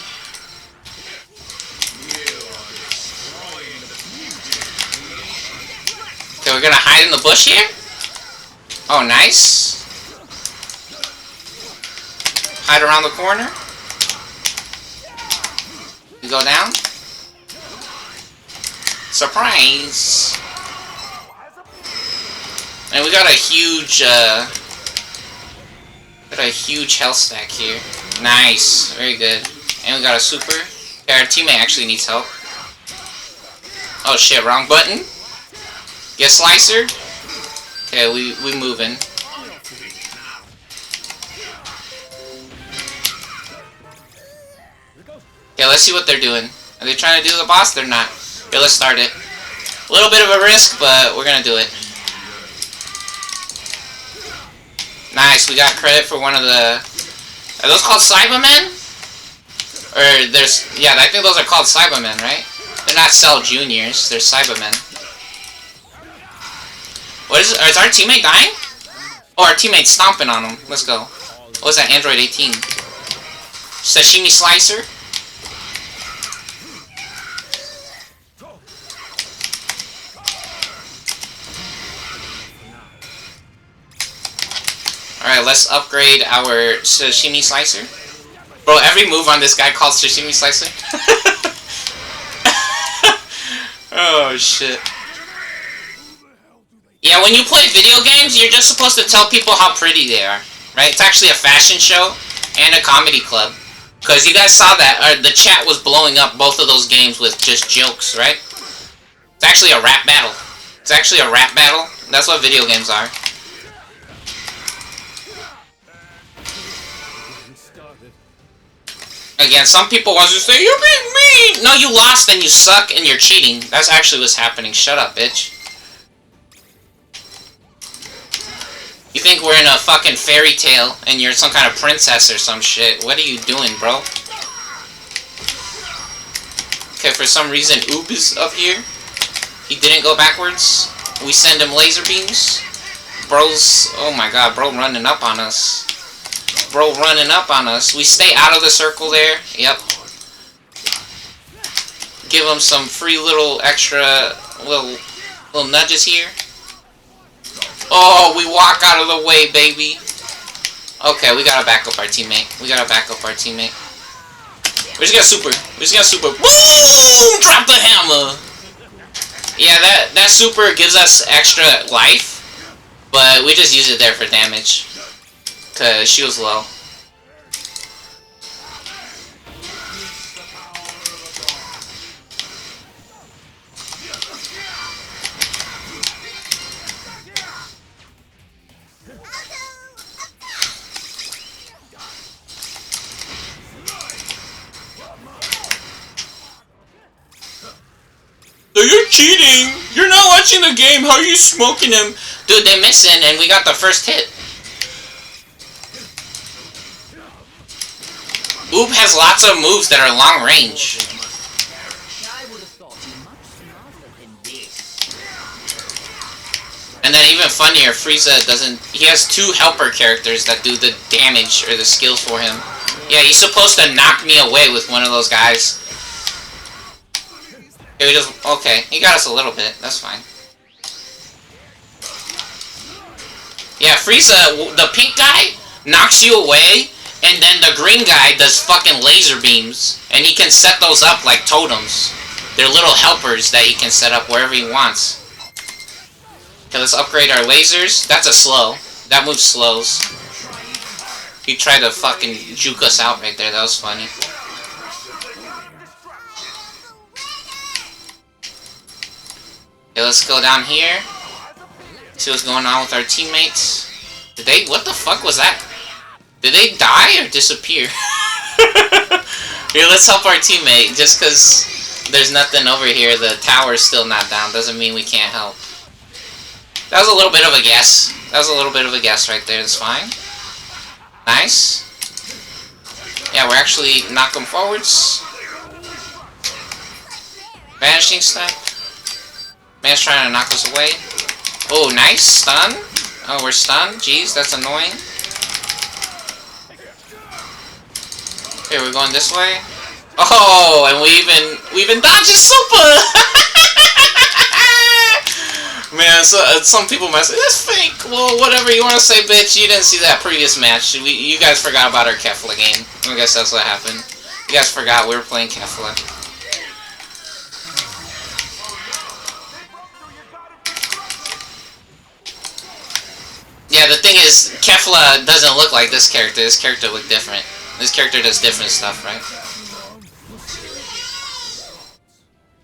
Okay, we're gonna hide in the bush here. Oh, nice. Hide around the corner. You go down. Surprise! And we got a huge health stack here. Nice, very good. And we got a super. Okay, our teammate actually needs help. Oh shit, wrong button. Get slicered. Okay, we moving. Okay, let's see what they're doing. Are they trying to do the boss? They're not. Okay, let's start it. A little bit of a risk, but we're gonna do it. Nice, we got credit for one of the... Are those called Cybermen? Or there's... Yeah, I think those are called Cybermen, right? They're not Cell Juniors, they're Cybermen. What is it? Is our teammate dying? Oh, our teammate's stomping on him. Let's go. What was that? Android 18. Sashimi Slicer? Alright, let's upgrade our Sashimi Slicer. Bro, every move on this guy called Sashimi Slicer. Oh, shit. Yeah, when you play video games, you're just supposed to tell people how pretty they are. Right? It's actually a fashion show and a comedy club. Because you guys saw that, the chat was blowing up both of those games with just jokes, right? It's actually a rap battle. It's actually a rap battle. That's what video games are. Again, some people want to say, you're being mean! No, you lost and you suck and you're cheating. That's actually what's happening. Shut up, bitch. You think we're in a fucking fairy tale and you're some kind of princess or some shit. What are you doing, bro? Okay, for some reason, Oob is up here. He didn't go backwards. We send him laser beams. Bro's... Oh my god, bro running up on us. Bro running up on us. We stay out of the circle there. Yep. Give him some free little extra little nudges here. Oh, we walk out of the way, baby. Okay, we gotta back up our teammate. We gotta back up our teammate. We just got super. We just got super. Boom! Drop the hammer. Yeah, that super gives us extra life, but we just use it there for damage. Cause she was low. you're cheating! You're not watching the game, how are you smoking him? Dude, they missing, and we got the first hit. Oop has lots of moves that are long range. And then even funnier, Frieza doesn't... He has 2 helper characters that do the damage or the skills for him. Yeah, he's supposed to knock me away with one of those guys. He just... Okay, he got us a little bit. That's fine. Yeah, Frieza, the pink guy knocks you away, and then the green guy does fucking laser beams, and he can set those up like totems. They're little helpers that he can set up wherever he wants. Okay, let's upgrade our lasers. That's a slow. That move slows. He tried to fucking juke us out right there. That was funny. Okay, let's go down here. See what's going on with our teammates. Did they... What the fuck was that? Did they die or disappear? Here, let's help our teammate. Just because there's nothing over here, the tower's still not down, doesn't mean we can't help. That was a little bit of a guess. That was a little bit of a guess right there. That's fine. Nice. Yeah, we're actually knocking forwards. Vanishing step. Man's trying to knock us away. Oh, nice. Stun. Oh, we're stunned. Jeez, that's annoying. Okay, we're going this way. Oh, and we even dodged a super! Man, so, some people might say, that's fake! Well, whatever you want to say, bitch. You didn't see that previous match. You guys forgot about our Kefla game. I guess that's what happened. You guys forgot we were playing Kefla. Yeah, the thing is, Kefla doesn't look like this character. This character look different. This character does different stuff, right?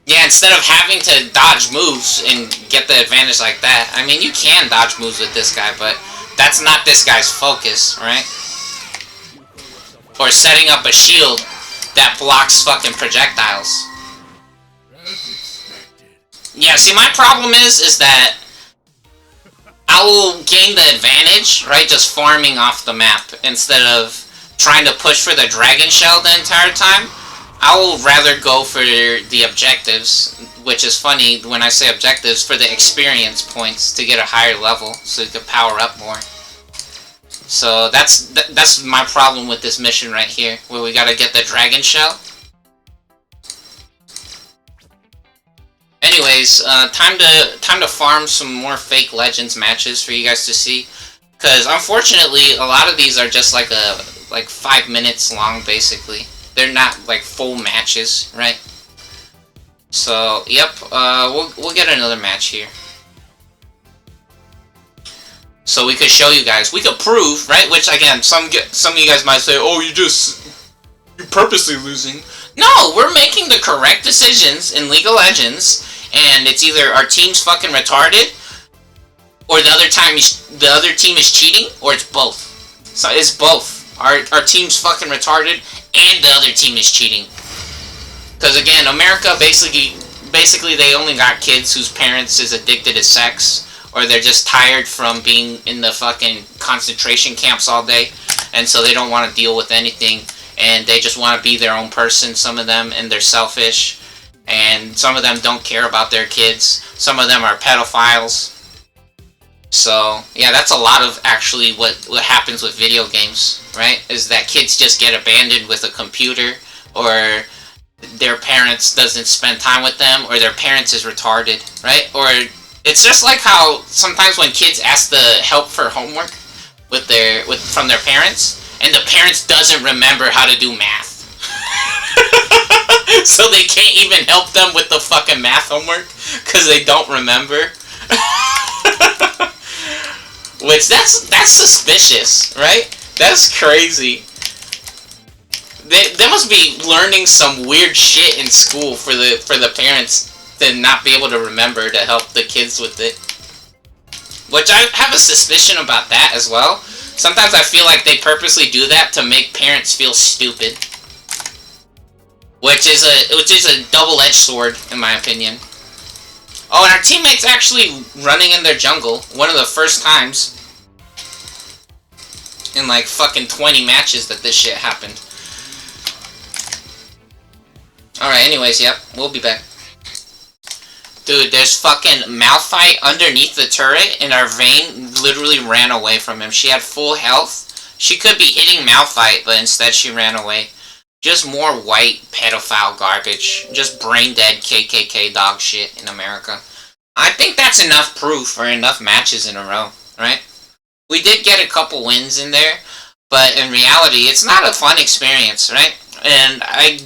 Yeah, instead of having to dodge moves and get the advantage like that, I mean, you can dodge moves with this guy, but that's not this guy's focus, right? Or setting up a shield that blocks fucking projectiles. Yeah, see, my problem is that I will gain the advantage, right, just farming off the map instead of trying to push for the dragon shell the entire time. I will rather go for the objectives, which is funny when I say objectives, for the experience points to get a higher level so you can power up more. So that's my problem with this mission right here, where we gotta get the dragon shell. Anyways, time to farm some more fake Legends matches for you guys to see, because unfortunately a lot of these are just like 5 minutes long basically. They're not like full matches, right? So, yep, we'll get another match here. So we could show you guys, we could prove, right? Which again, some of you guys might say, oh, you're purposely losing. No, we're making the correct decisions in League of Legends, and it's either our team's fucking retarded, or the other team is cheating, or it's both. So it's both. Our team's fucking retarded, and the other team is cheating. Because again, America basically they only got kids whose parents is addicted to sex, or they're just tired from being in the fucking concentration camps all day, and so they don't want to deal with anything, and they just want to be their own person, some of them, and they're selfish, and some of them don't care about their kids, some of them are pedophiles. So, yeah, that's a lot of actually what happens with video games, right? Is that kids just get abandoned with a computer, or their parents doesn't spend time with them, or their parents is retarded, right? Or it's just like how sometimes when kids ask the help for homework from their parents, and the parents doesn't remember how to do math. So they can't even help them with the fucking math homework because they don't remember. Which that's suspicious, right? That's crazy. They must be learning some weird shit in school for the parents to not be able to remember to help the kids with it. Which I have a suspicion about that as well. Sometimes I feel like they purposely do that to make parents feel stupid. Which is a double-edged sword, in my opinion. Oh, and our teammate's actually running in their jungle. One of the first times in like fucking 20 matches that this shit happened. Alright, anyways, yep, we'll be back. Dude, there's fucking Malphite underneath the turret, and our Vayne literally ran away from him. She had full health. She could be hitting Malphite, but instead she ran away. Just more white pedophile garbage. Just brain-dead KKK dog shit in America. I think that's enough proof or enough matches in a row, right? We did get a couple wins in there, but in reality, it's not a fun experience, right? And I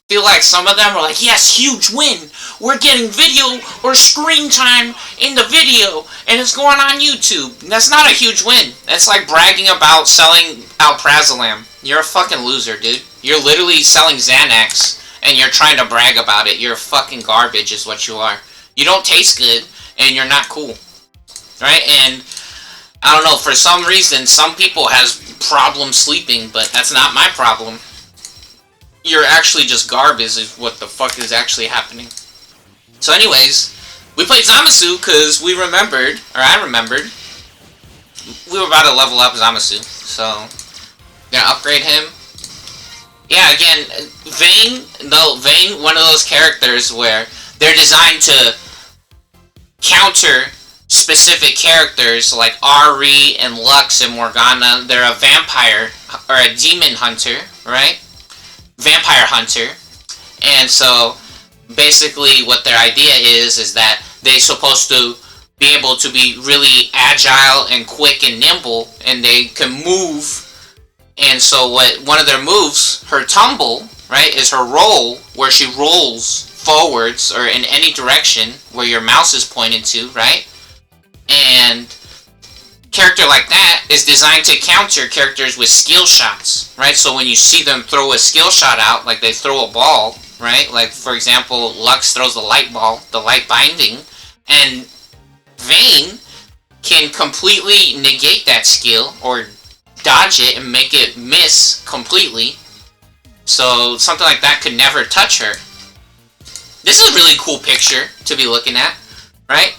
feel like some of them were like, yes, huge win! We're getting video or screen time in the video, and it's going on YouTube. That's not a huge win. That's like bragging about selling Alprazolam. You're a fucking loser, dude. You're literally selling Xanax, and you're trying to brag about it. You're fucking garbage is what you are. You don't taste good, and you're not cool. Right? And I don't know, for some reason, some people has problems sleeping, but that's not my problem. You're actually just garbage is what the fuck is actually happening. So anyways, we played Zamasu because we remembered, or I remembered, we were about to level up Zamasu, so gonna upgrade him. Yeah, again, Vayne, one of those characters where they're designed to counter specific characters like Ari and Lux and Morgana. They're a vampire, or a demon hunter, right? Vampire hunter. And so basically what their idea is that they're supposed to be able to be really agile and quick and nimble, and they can move. And so one of their moves, her tumble, right, is her roll, where she rolls forwards or in any direction where your mouse is pointed to, right? And character like that is designed to counter characters with skill shots, right? So when you see them throw a skill shot out, like they throw a ball, right? Like, for example, Lux throws the light ball, the light binding, and Vayne can completely negate that skill or dodge it and make it miss completely. So something like that could never touch her. This is a really cool picture to be looking at, right?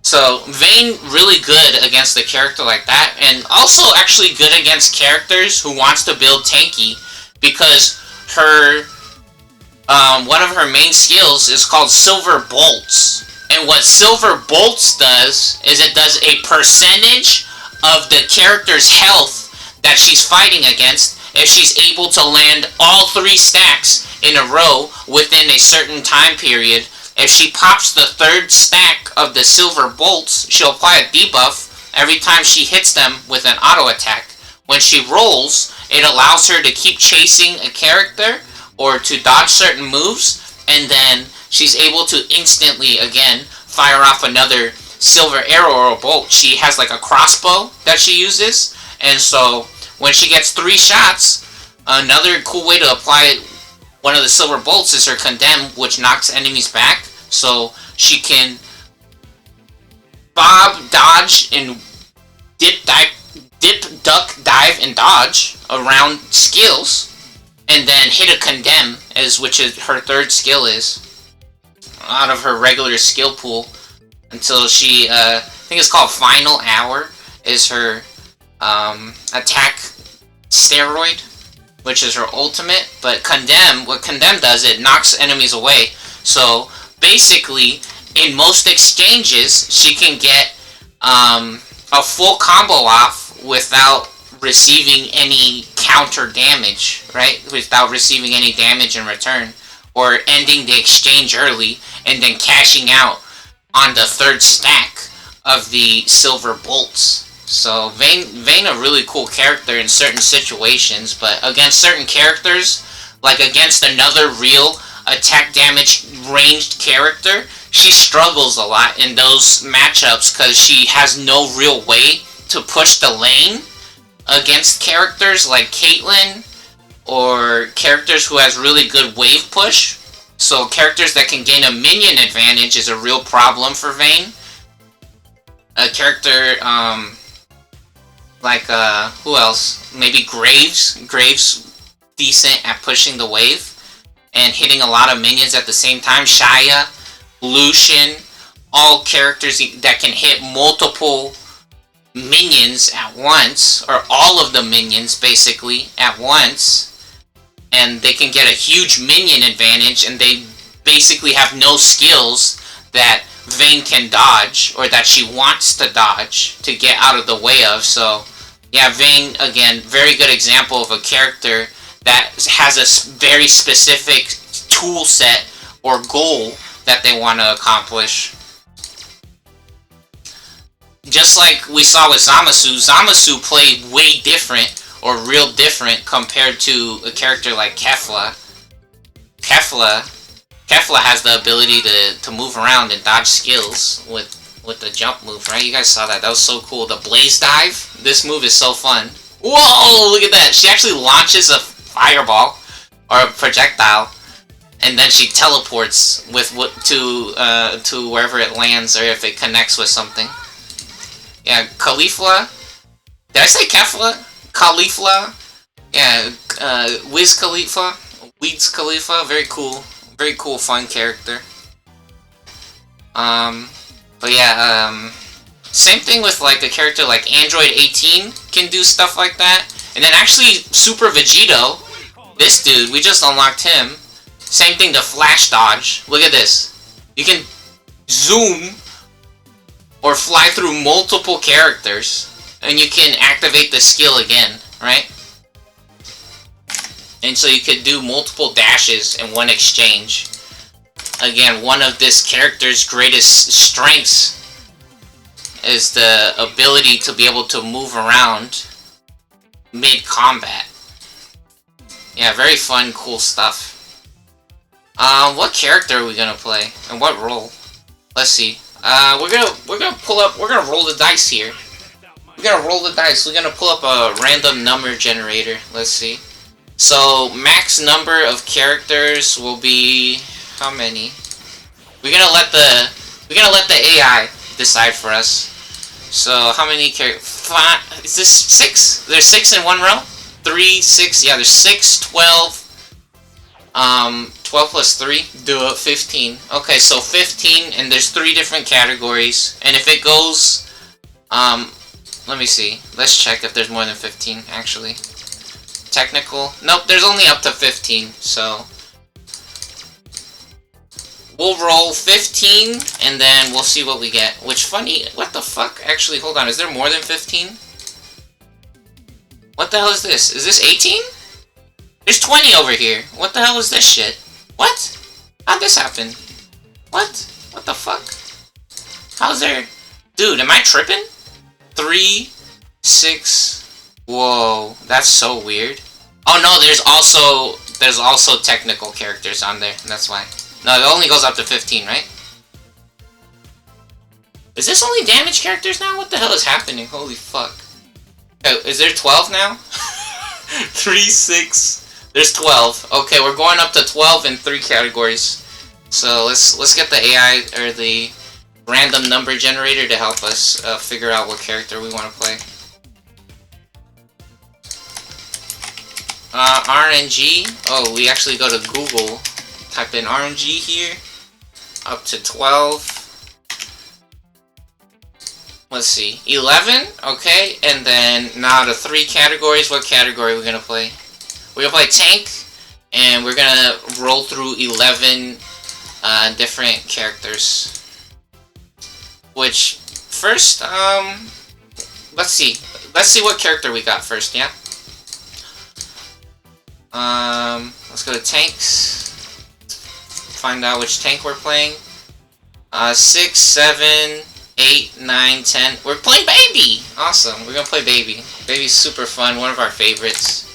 So Vayne really good against a character like that, and also actually good against characters who wants to build tanky, because her one of her main skills is called Silver Bolts. And what Silver Bolts does is it does a percentage of the character's health that she's fighting against if she's able to land all 3 stacks in a row within a certain time period. If she pops the 3rd stack of the Silver Bolts, she'll apply a debuff every time she hits them with an auto attack. When she rolls, it allows her to keep chasing a character or to dodge certain moves, and then she's able to instantly, again, fire off another silver arrow or a bolt. She has like a crossbow that she uses, and so when she gets 3 shots, another cool way to apply one of the silver bolts is her Condemn, which knocks enemies back, so she can bob, dodge, and dip, duck, dive, and dodge around skills, and then hit a Condemn, which is her 3rd skill is, out of her regular skill pool, until she, I think it's called Final Hour, is her attack steroid, which is her ultimate. But Condemn, what Condemn does, it knocks enemies away. So basically, in most exchanges, she can get a full combo off without receiving any counter damage, right? Without receiving any damage in return, or ending the exchange early and then cashing out on the 3rd stack of the silver bolts. So Vayne a really cool character in certain situations, but against certain characters, like against another real attack damage ranged character, she struggles a lot in those matchups because she has no real way to push the lane against characters like Caitlyn, or characters who has really good wave push. So characters that can gain a minion advantage is a real problem for Vayne. A character like who else? Maybe Graves. Graves decent at pushing the wave and hitting a lot of minions at the same time. Shaya, Lucian, all characters that can hit multiple minions at once, or all of the minions basically at once, and they can get a huge minion advantage, and they basically have no skills that Vayne can dodge, or that she wants to dodge to get out of the way of. So yeah, Vayne, again, very good example of a character that has a very specific tool set or goal that they want to accomplish. Just like we saw with Zamasu, Zamasu played way different, or real different, compared to a character like Kefla. Kefla has the ability to move around and dodge skills with the jump move, right? You guys saw that. That was so cool. The Blaze Dive, this move is so fun. Whoa, look at that. She actually launches a fireball, or a projectile, and then she teleports to wherever it lands, or if it connects with something. Yeah, Caulifla. Did I say Kefla? Caulifla. Yeah, Wiz Khalifa. Weeds Khalifa. Very cool. Very cool, fun character. But yeah, same thing with like a character like Android 18 can do stuff like that. And then actually Super Vegito, this dude, we just unlocked him. Same thing, the flash dodge. Look at this. You can zoom or fly through multiple characters, and you can activate the skill again, right? And so you could do multiple dashes in one exchange. Again, one of this character's greatest strengths is the ability to be able to move around mid-combat. Yeah, very fun, cool stuff. What character are we gonna play? And what role? Let's see. We're gonna roll the dice here. We're gonna roll the dice. We're gonna pull up a random number generator. Let's see. So max number of characters will be how many? We're gonna let the AI decide for us. So how many characters? Is this 6? There's 6 in one row. 3, 6. Yeah, there's 6, 12. 12 plus 3, do it, 15. Okay, so 15, and there's 3 different categories. And if it goes, let me see. Let's check if there's more than 15, actually. Technical. Nope, there's only up to 15, so we'll roll 15, and then we'll see what we get. Which, funny, what the fuck? Actually, hold on, is there more than 15? What the hell is this? Is this 18? There's 20 over here. What the hell is this shit? What? How'd this happen? What? What the fuck? How's there... Dude, am I tripping? 3, 6... Whoa, that's so weird. Oh no, there's also technical characters on there. That's why. No, it only goes up to 15, right? Is this only damage characters now? What the hell is happening? Holy fuck. Oh, is there 12 now? 3, 6... There's 12. Okay, we're going up to 12 in 3 categories. So let's get the AI, or the random number generator, to help us figure out what character we want to play. RNG. Oh, we actually go to Google, type in RNG here. Up to 12. Let's see. 11. Okay, and then now the 3 categories. What category are we gonna play? We're gonna play tank, and we're gonna roll through 11 different characters. Which, first, let's see. Let's see what character we got first, yeah? Let's go to tanks. Find out which tank we're playing. 6, 7, 8, 9, 10. We're playing Baby! Awesome, we're gonna play Baby. Baby's super fun, one of our favorites.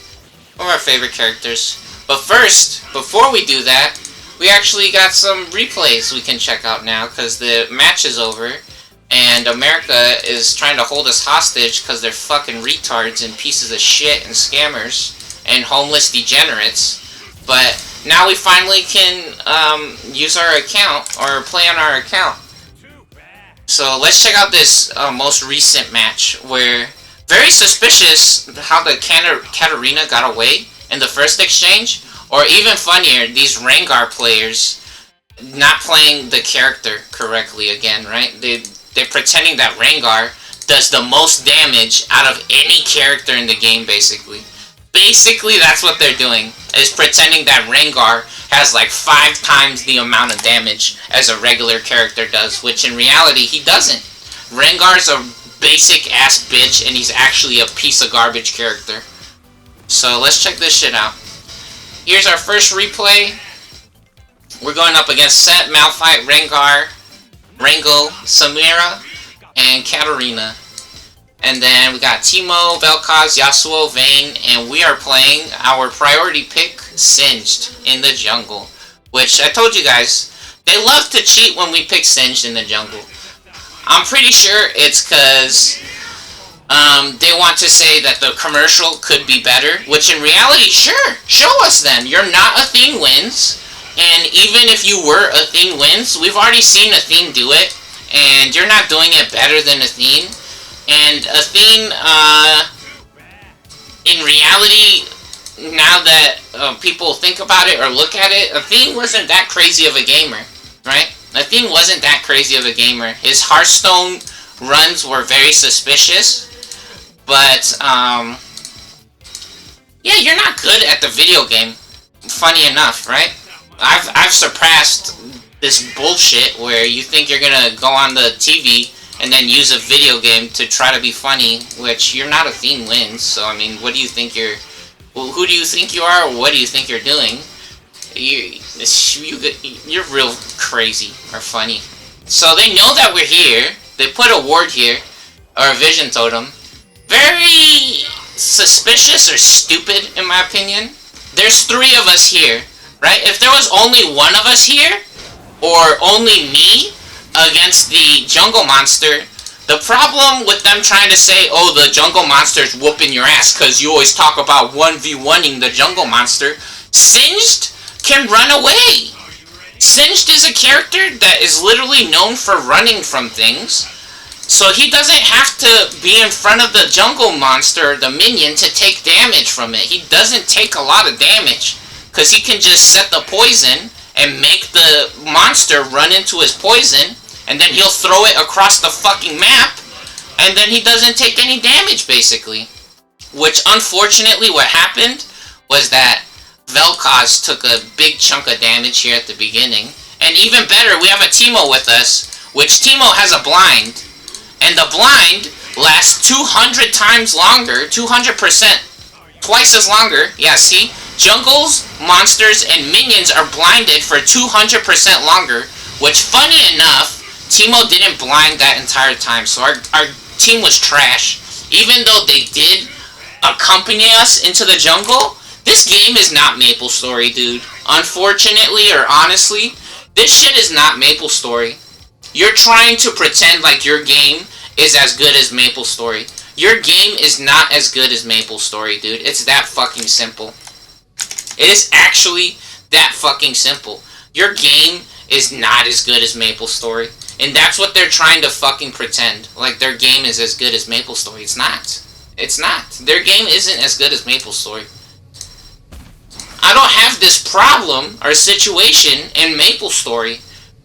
One of our favorite characters. But first, before we do that, we actually got some replays we can check out now, because the match is over, and America is trying to hold us hostage because they're fucking retards and pieces of shit and scammers and homeless degenerates. But now we finally can use our account, or play on our account. So let's check out this most recent match, where... Very suspicious how the Katarina got away in the first exchange. Or even funnier, these Rengar players not playing the character correctly again, right? They're pretending that Rengar does the most damage out of any character in the game, basically. Basically, that's what they're doing, is pretending that Rengar has like 5 times the amount of damage as a regular character does, which in reality, he doesn't. Rengar's a basic ass bitch, and he's actually a piece of garbage character. So let's check this shit out. Here's our first replay. We're going up against Set, Malphite, Rengar, Rango, Samira, and Katarina. And then we got Teemo, Vel'Koz, Yasuo, Vayne, and we are playing our priority pick, Singed, in the jungle. Which, I told you guys, they love to cheat when we pick Singed in the jungle. I'm pretty sure it's because they want to say that the commercial could be better, which in reality, sure, show us then. You're not Athene wins, and even if you were Athene wins, we've already seen Athene do it, and you're not doing it better than Athene. And Athene, in reality, now that people think about it or look at it, Athene wasn't that crazy of a gamer, right? Athene wasn't that crazy of a gamer. His Hearthstone runs were very suspicious, but, yeah, you're not good at the video game, funny enough, right? I've surpassed this bullshit where you think you're gonna go on the TV and then use a video game to try to be funny, which you're not Athene wins, so I mean, what do you think you're... Well, who do you think you are, or what do you think you're doing? You're real crazy, or funny. So they know that we're here, they put a ward here, or a vision totem. Very suspicious or stupid, in my opinion. There's 3 of us here, right? If there was only 1 of us here, or only me, against the jungle monster, the problem with them trying to say, oh, the jungle monster's whooping your ass because you always talk about 1v1ing the jungle monster, Singed can run away. Singed is a character that is literally known for running from things, so he doesn't have to be in front of the jungle monster, the minion, to take damage from it. He doesn't take a lot of damage because he can just set the poison and make the monster run into his poison, and then he'll throw it across the fucking map, and then he doesn't take any damage, basically. Which, unfortunately, what happened was that Vel'Koz took a big chunk of damage here at the beginning. And even better, we have a Teemo with us, which Teemo has a blind, and the blind lasts 200 times longer, 200%, twice as longer. Yeah, see? Jungles, monsters, and minions are blinded for 200% longer, which, funny enough, Teemo didn't blind that entire time, so our team was trash. Even though they did accompany us into the jungle, this game is not MapleStory, dude. Unfortunately, or honestly, this shit is not MapleStory. You're trying to pretend like your game is as good as MapleStory. Your game is not as good as MapleStory, dude. It's that fucking simple. It is actually that fucking simple. Your game is not as good as MapleStory. And that's what they're trying to fucking pretend. Like their game is as good as MapleStory. It's not. It's not. Their game isn't as good as MapleStory. I don't have this problem or situation in MapleStory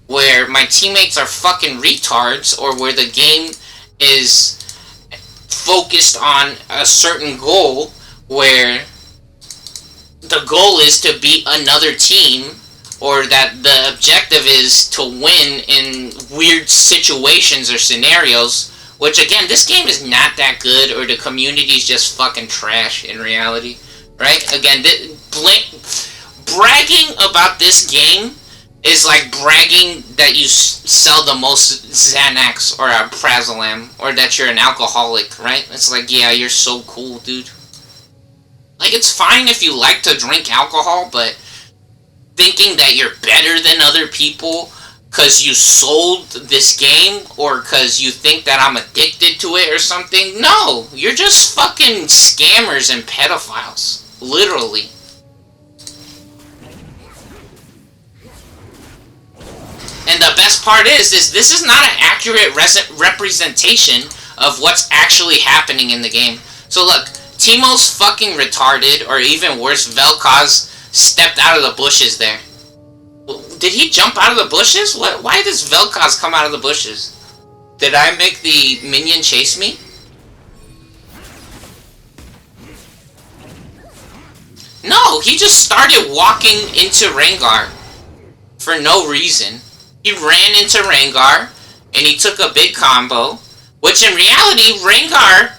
where my teammates are fucking retards or where the game is focused on a certain goal where the goal is to beat another team, or that the objective is to win in weird situations or scenarios, which again, this game is not that good, or the community is just fucking trash in reality, right? Again, bragging about this game is like bragging that you sell the most Xanax or a Prazolam, or that you're an alcoholic, right? It's like, yeah, you're so cool, dude. Like, it's fine if you like to drink alcohol, but thinking that you're better than other people because you sold this game or because you think that I'm addicted to it or something, no, you're just fucking scammers and pedophiles, literally. And the best part is this is not an accurate representation of what's actually happening in the game. So look, Teemo's fucking retarded, or even worse, Vel'Koz stepped out of the bushes there. Did he jump out of the bushes? What? Why does Vel'Koz come out of the bushes? Did I make the minion chase me? No, he just started walking into Rengar for no reason. He ran into Rengar and he took a big combo, which in reality, Rengar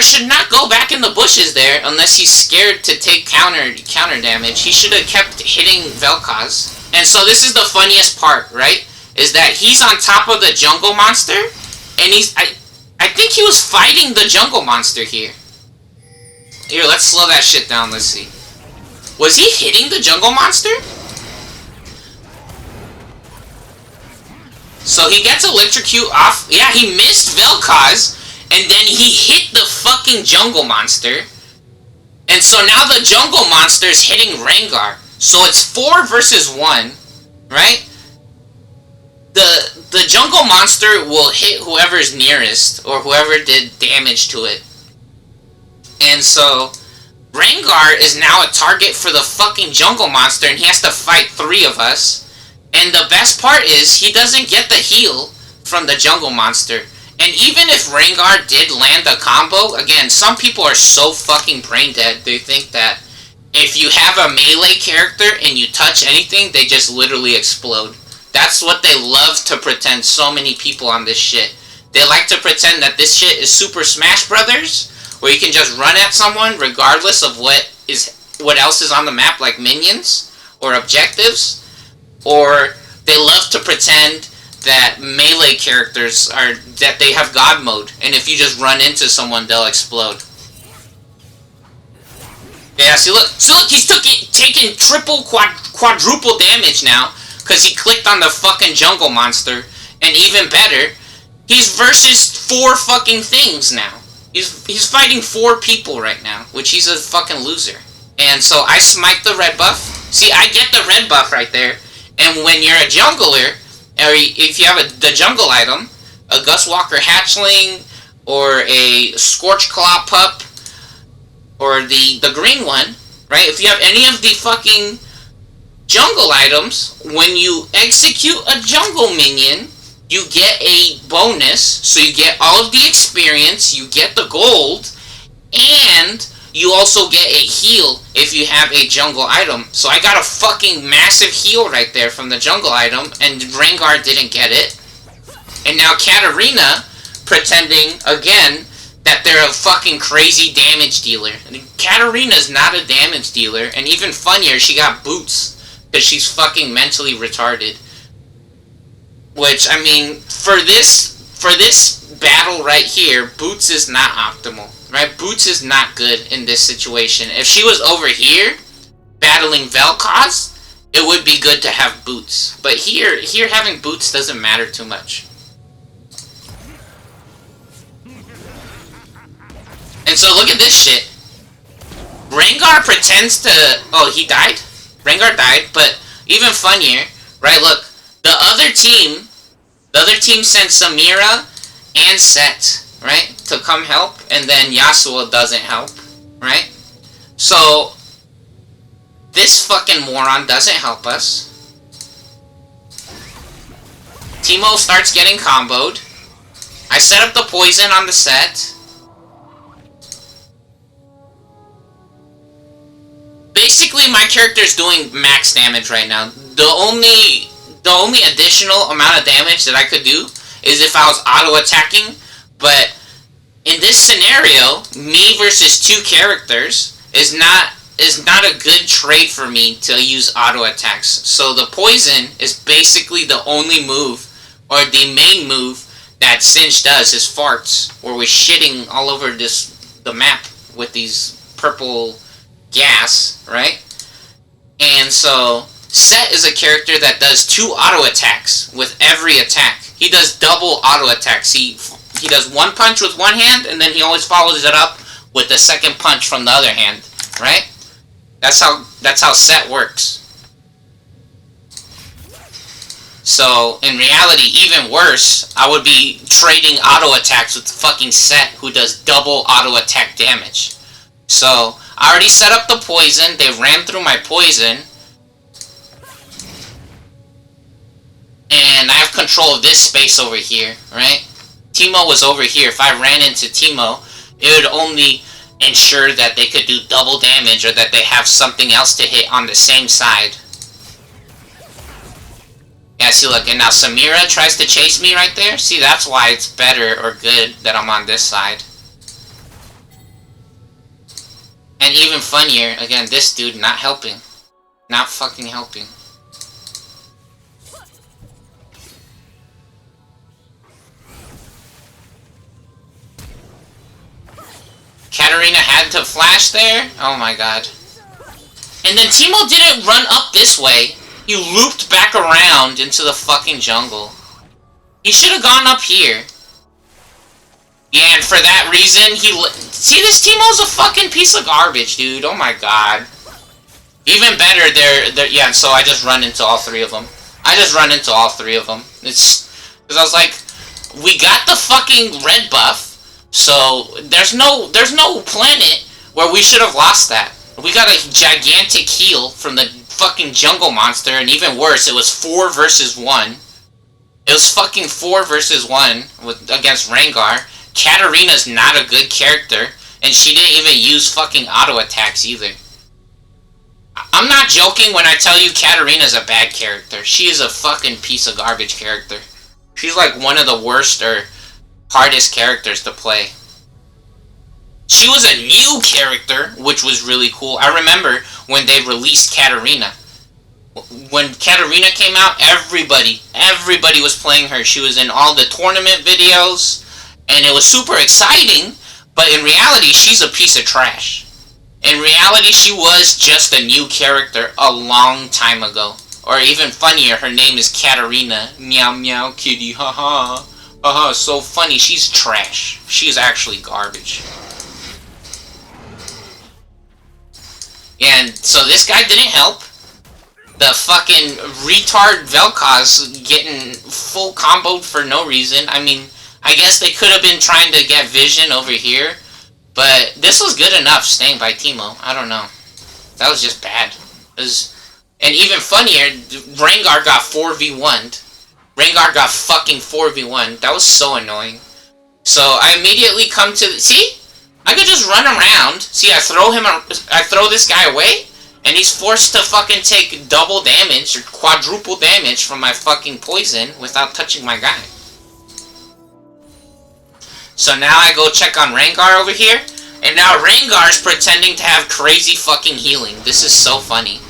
should not go back in the bushes there unless he's scared to take counter damage. He should have kept hitting Vel'Koz. And so this is the funniest part, right? Is that he's on top of the jungle monster, and I think he was fighting the jungle monster here. Here, let's slow that shit down, let's see. Was he hitting the jungle monster? So he gets electrocute off. Yeah, he missed Vel'Koz, and then he hit the fucking jungle monster. And so now the jungle monster is hitting Rengar. So it's 4 versus 1, right? The jungle monster will hit whoever's nearest, or whoever did damage to it. And so Rengar is now a target for the fucking jungle monster, and he has to fight 3 of us. And the best part is, he doesn't get the heal from the jungle monster. And even if Rengar did land a combo, again, some people are so fucking brain dead, they think that if you have a melee character and you touch anything, they just literally explode. That's what they love to pretend, so many people on this shit. They like to pretend that this shit is Super Smash Brothers, where you can just run at someone regardless of what else is on the map, like minions or objectives. Or they love to pretend that melee characters that they have God mode, and if you just run into someone, they'll explode. Yeah, see look, he's taking triple, quadruple damage now, because he clicked on the fucking jungle monster, and even better, he's versus 4 fucking things now. He's fighting 4 people right now, which he's a fucking loser. And so I smite the red buff. See, I get the red buff right there. And when you're a jungler, or if you have the jungle item, a Gustwalker Hatchling, or a Scorch Claw Pup, or the green one, right? If you have any of the fucking jungle items, when you execute a jungle minion, you get a bonus, so you get all of the experience, you get the gold, and you also get a heal if you have a jungle item. So I got a fucking massive heal right there from the jungle item, and Rengar didn't get it. And now Katarina pretending, again, that they're a fucking crazy damage dealer. And Katarina's not a damage dealer, and even funnier, she got boots, because she's fucking mentally retarded. Which, I mean, for this battle right here, boots is not optimal. Right? Boots is not good in this situation. If she was over here, battling Vel'Koz, it would be good to have boots. But here having boots doesn't matter too much. And so look at this shit. Rengar pretends to... Oh, he died? Rengar died, but even funnier, right? Look, the other team sent Samira and Set, right, to come help, and then Yasuo doesn't help, right? So this fucking moron doesn't help us. Teemo starts getting comboed. I set up the poison on the Set. Basically, my character's doing max damage right now. The only additional amount of damage that I could do is if I was auto-attacking, but in this scenario, me versus 2 characters is not a good trade for me to use auto-attacks. So the poison is basically the only move, or the main move, that Singe does, is farts, where we're shitting all over the map with these purple gas, right? And so Set is a character that does 2 auto-attacks with every attack. He does double auto-attacks. He does 1 punch with one hand, and then he always follows it up with the second punch from the other hand, right? That's how Set works. So, in reality, even worse, I would be trading auto-attacks with fucking Set, who does double auto-attack damage. So, I already set up the poison, they ran through my poison, and I have control of this space over here, right? Teemo was over here. If I ran into Teemo, it would only ensure that they could do double damage or that they have something else to hit on the same side. Yeah, see, look, and now Samira tries to chase me right there. See, that's why it's better or good that I'm on this side. And even funnier, again, this dude not helping. Not fucking helping. Katarina had to flash there? Oh my god. And then Teemo didn't run up this way. He looped back around into the fucking jungle. He should have gone up here. Yeah, and for that reason, see, this Teemo's a fucking piece of garbage, dude. Oh my god. Even better, yeah, so I just run into all three of them. It's... Because I was like, we got the fucking red buff, so there's no planet where we should have lost that. We got a gigantic heal from the fucking jungle monster, and even worse, it was 4 versus 1. It was fucking 4 versus 1 against Rengar. Katarina's not a good character, and she didn't even use fucking auto attacks either. I'm not joking when I tell you Katarina's a bad character. She is a fucking piece of garbage character. She's like one of the worst or hardest characters to play. She was a new character, which was really cool. I remember when they released Katarina. When Katarina came out, everybody was playing her. She was in all the tournament videos, and it was super exciting, but in reality, she's a piece of trash. In reality, she was just a new character a long time ago. Or even funnier, her name is Katarina. Meow meow kitty, haha. Haha, so funny. She's trash. She's actually garbage. And so this guy didn't help. The fucking retard Vel'Koz getting full comboed for no reason. I mean, I guess they could have been trying to get vision over here. But this was good enough staying by Teemo. I don't know. That was just bad. And even funnier, Rengar got 4v1'd. Rengar got fucking 4v1'd. That was so annoying. So I immediately come to... See? I could just run around. See, I throw this guy away, and he's forced to fucking take double damage or quadruple damage from my fucking poison without touching my guy. So now I go check on Rengar over here, and now Rengar's pretending to have crazy fucking healing. This is so funny.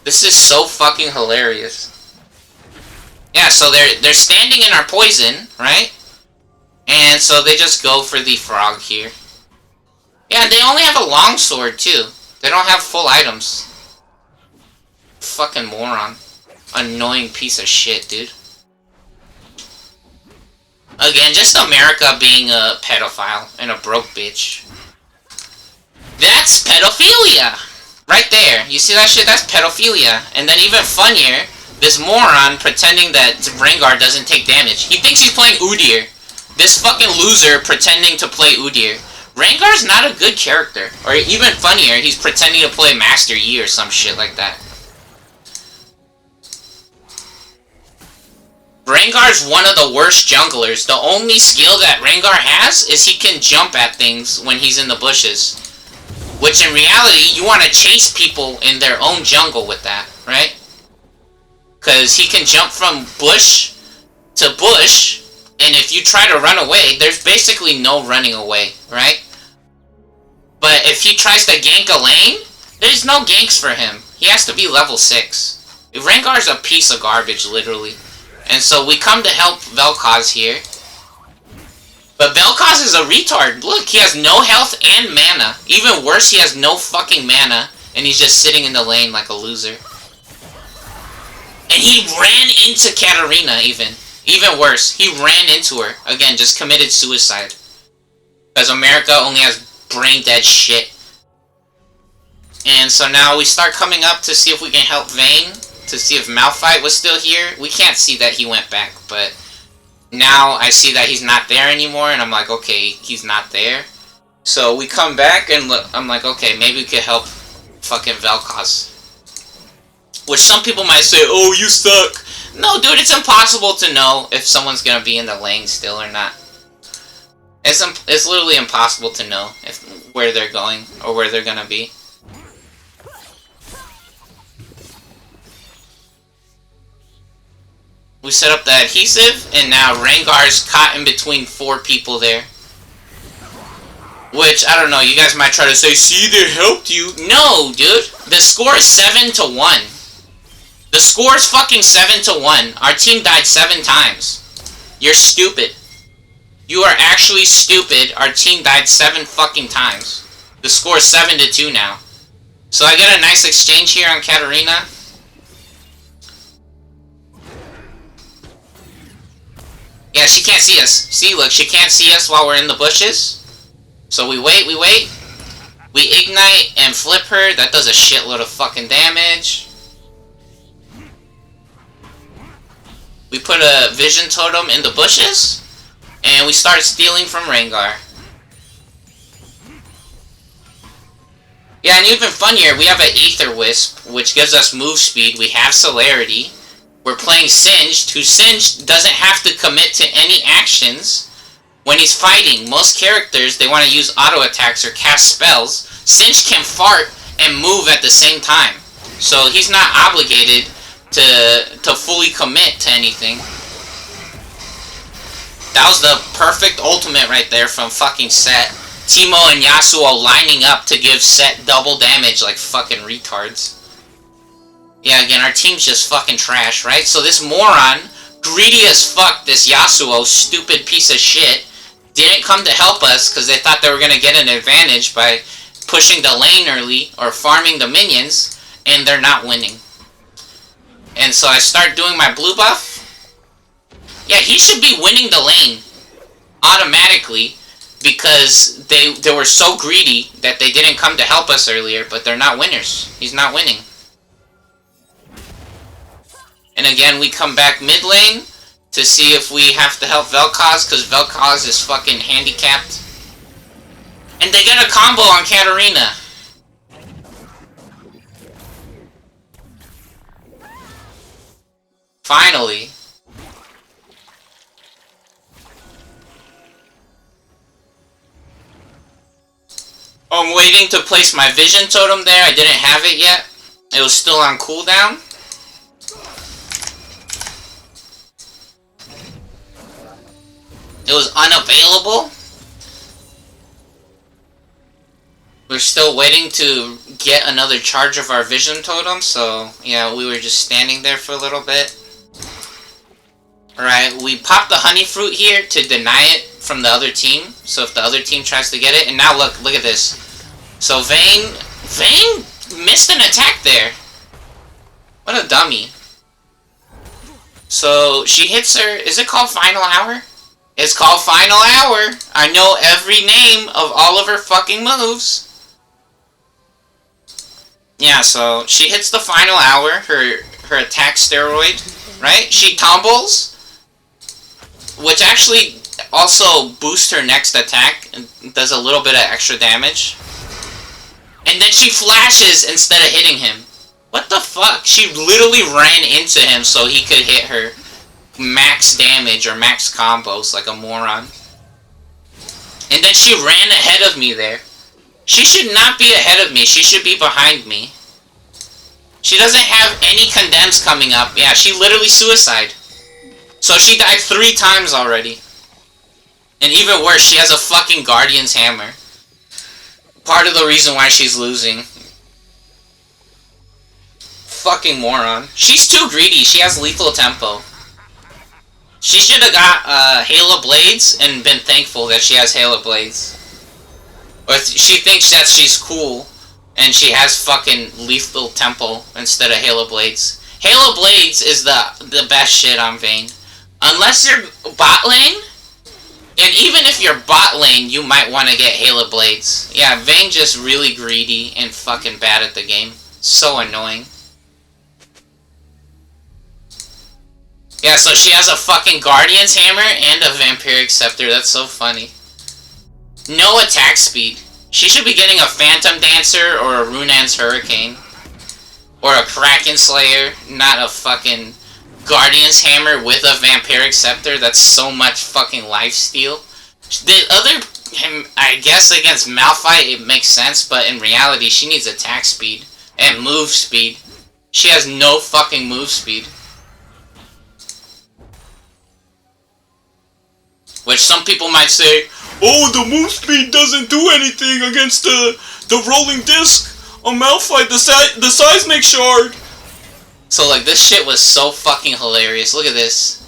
This is so fucking hilarious. Yeah, so they're standing in our poison, right? And so they just go for the frog here. Yeah, they only have a longsword too. They don't have full items. Fucking moron. Annoying piece of shit, dude. Again, just America being a pedophile and a broke bitch. That's pedophilia! Right there. You see that shit? That's pedophilia. And then even funnier, this moron pretending that Rengar doesn't take damage. He thinks he's playing Udyr. This fucking loser pretending to play Udyr. Rengar's not a good character. Or even funnier, he's pretending to play Master Yi or some shit like that. Rengar's one of the worst junglers. The only skill that Rengar has is he can jump at things when he's in the bushes. Which in reality, you want to chase people in their own jungle with that, right? Because he can jump from bush to bush, and if you try to run away, there's basically no running away, right? But if he tries to gank a lane, there's no ganks for him. He has to be level 6. Rengar's a piece of garbage, literally. And so we come to help Vel'Koz here. But Vel'Koz is a retard. Look, he has no health and mana. Even worse, he has no fucking mana, and he's just sitting in the lane like a loser. And he ran into Katarina, even. Even worse, he ran into her. Again, just committed suicide. Because America only has brain-dead shit. And so now we start coming up to see if we can help Vayne. To see if Malphite was still here. We can't see that he went back, but... Now I see that he's not there anymore, and I'm like, okay, he's not there. So we come back, and look, I'm like, okay, maybe we could help fucking Vel'Koz. Which some people might say, oh, you suck. No, dude, it's impossible to know if someone's gonna be in the lane still or not. It's literally impossible to know where they're going or where they're gonna be. We set up the adhesive, and now Rengar's caught in between 4 people there. Which, I don't know, you guys might try to say, see, they helped you. No, dude. The score is 7-1. The score is fucking 7-1. Our team died 7 times. You're stupid. You are actually stupid. Our team died 7 fucking times. The score is 7-2 now. So I get a nice exchange here on Katarina. Yeah, she can't see us. See, look, she can't see us while we're in the bushes. So we wait. We ignite and flip her. That does a shitload of fucking damage. We put a vision totem in the bushes. And we start stealing from Rengar. Yeah, and even funnier, we have an Aether Wisp, which gives us move speed. We have Celerity. We're playing Singed, who Singed doesn't have to commit to any actions when he's fighting. Most characters, they want to use auto attacks or cast spells. Singed can fart and move at the same time. So he's not obligated to fully commit to anything. That was the perfect ultimate right there from fucking Set. Teemo and Yasuo lining up to give Set double damage like fucking retards. Yeah, again, our team's just fucking trash, right? So this moron, greedy as fuck, this Yasuo, stupid piece of shit, didn't come to help us because they thought they were gonna get an advantage by pushing the lane early or farming the minions, and they're not winning. And so I start doing my blue buff. Yeah, he should be winning the lane automatically because they were so greedy that they didn't come to help us earlier, but they're not winners. He's not winning. And again, we come back mid lane to see if we have to help Vel'Koz, because Vel'Koz is fucking handicapped. And they get a combo on Katarina. Finally. I'm waiting to place my vision totem there. I didn't have it yet. It was still on cooldown. It was unavailable. We're still waiting to get another charge of our vision totem, so yeah, we were just standing there for a little bit. Alright, we popped the honey fruit here to deny it from the other team, so if the other team tries to get it, and now look at this. So Vayne missed an attack there. What a dummy. So she hits her, is it called Final Hour? It's called Final Hour. I know every name of all of her fucking moves. Yeah, so she hits the Final Hour, her attack steroid, right? She tumbles, which actually also boosts her next attack and does a little bit of extra damage. And then she flashes instead of hitting him. What the fuck? She literally ran into him so he could hit her max damage or max combos like a moron. And then she ran ahead of me there. She should not be ahead of me. She should be behind me. She doesn't have any condemns coming up. Yeah, she literally suicide. So she died 3 times already. And even worse, she has a fucking Guardian's Hammer. Part of the reason why she's losing. Fucking moron. She's too greedy. She has lethal tempo. She should have got Halo Blades and been thankful that she has Halo Blades. Or she thinks that she's cool and she has fucking lethal tempo instead of Halo Blades. Halo Blades is the best shit on Vayne. Unless you're bot lane, and even if you're bot lane, you might want to get Halo Blades. Yeah, Vayne just really greedy and fucking bad at the game. So annoying. Yeah, so she has a fucking Guardian's Hammer and a Vampiric Scepter. That's so funny. No attack speed. She should be getting a Phantom Dancer or a Runan's Hurricane. or a Kraken Slayer, not a fucking Guardian's Hammer with a Vampiric Scepter. That's so much fucking lifesteal. The other, I guess against Malphite it makes sense, but in reality she needs attack speed and move speed. She has no fucking move speed. Which some people might say, oh, the move speed doesn't do anything against the rolling disc on Malphite, the seismic shard. So like this shit was so fucking hilarious. Look at this.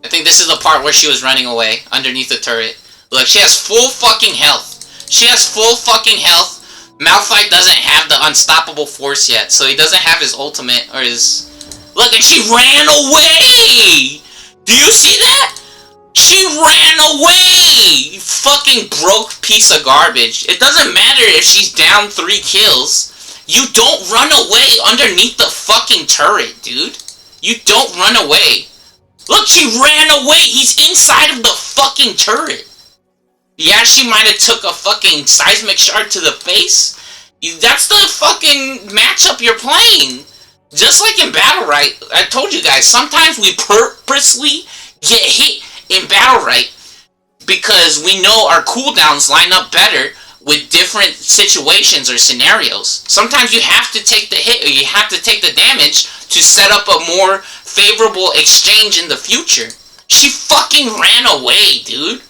I think this is the part where she was running away underneath the turret. Look, she has full fucking health. She has full fucking health. Malphite doesn't have the unstoppable force yet, so he doesn't have his ultimate or his... Look, and she ran away! Do you see that? She ran away! You fucking broke piece of garbage. It doesn't matter if she's down 3 kills. You don't run away underneath the fucking turret, dude. You don't run away. Look, she ran away! He's inside of the fucking turret. Yeah, she might have took a fucking seismic shard to the face. That's the fucking matchup you're playing. Just like in Battle Right, I told you guys, sometimes we purposely get hit in Battle Right because we know our cooldowns line up better with different situations or scenarios. Sometimes you have to take the hit or you have to take the damage to set up a more favorable exchange in the future. She fucking ran away, dude.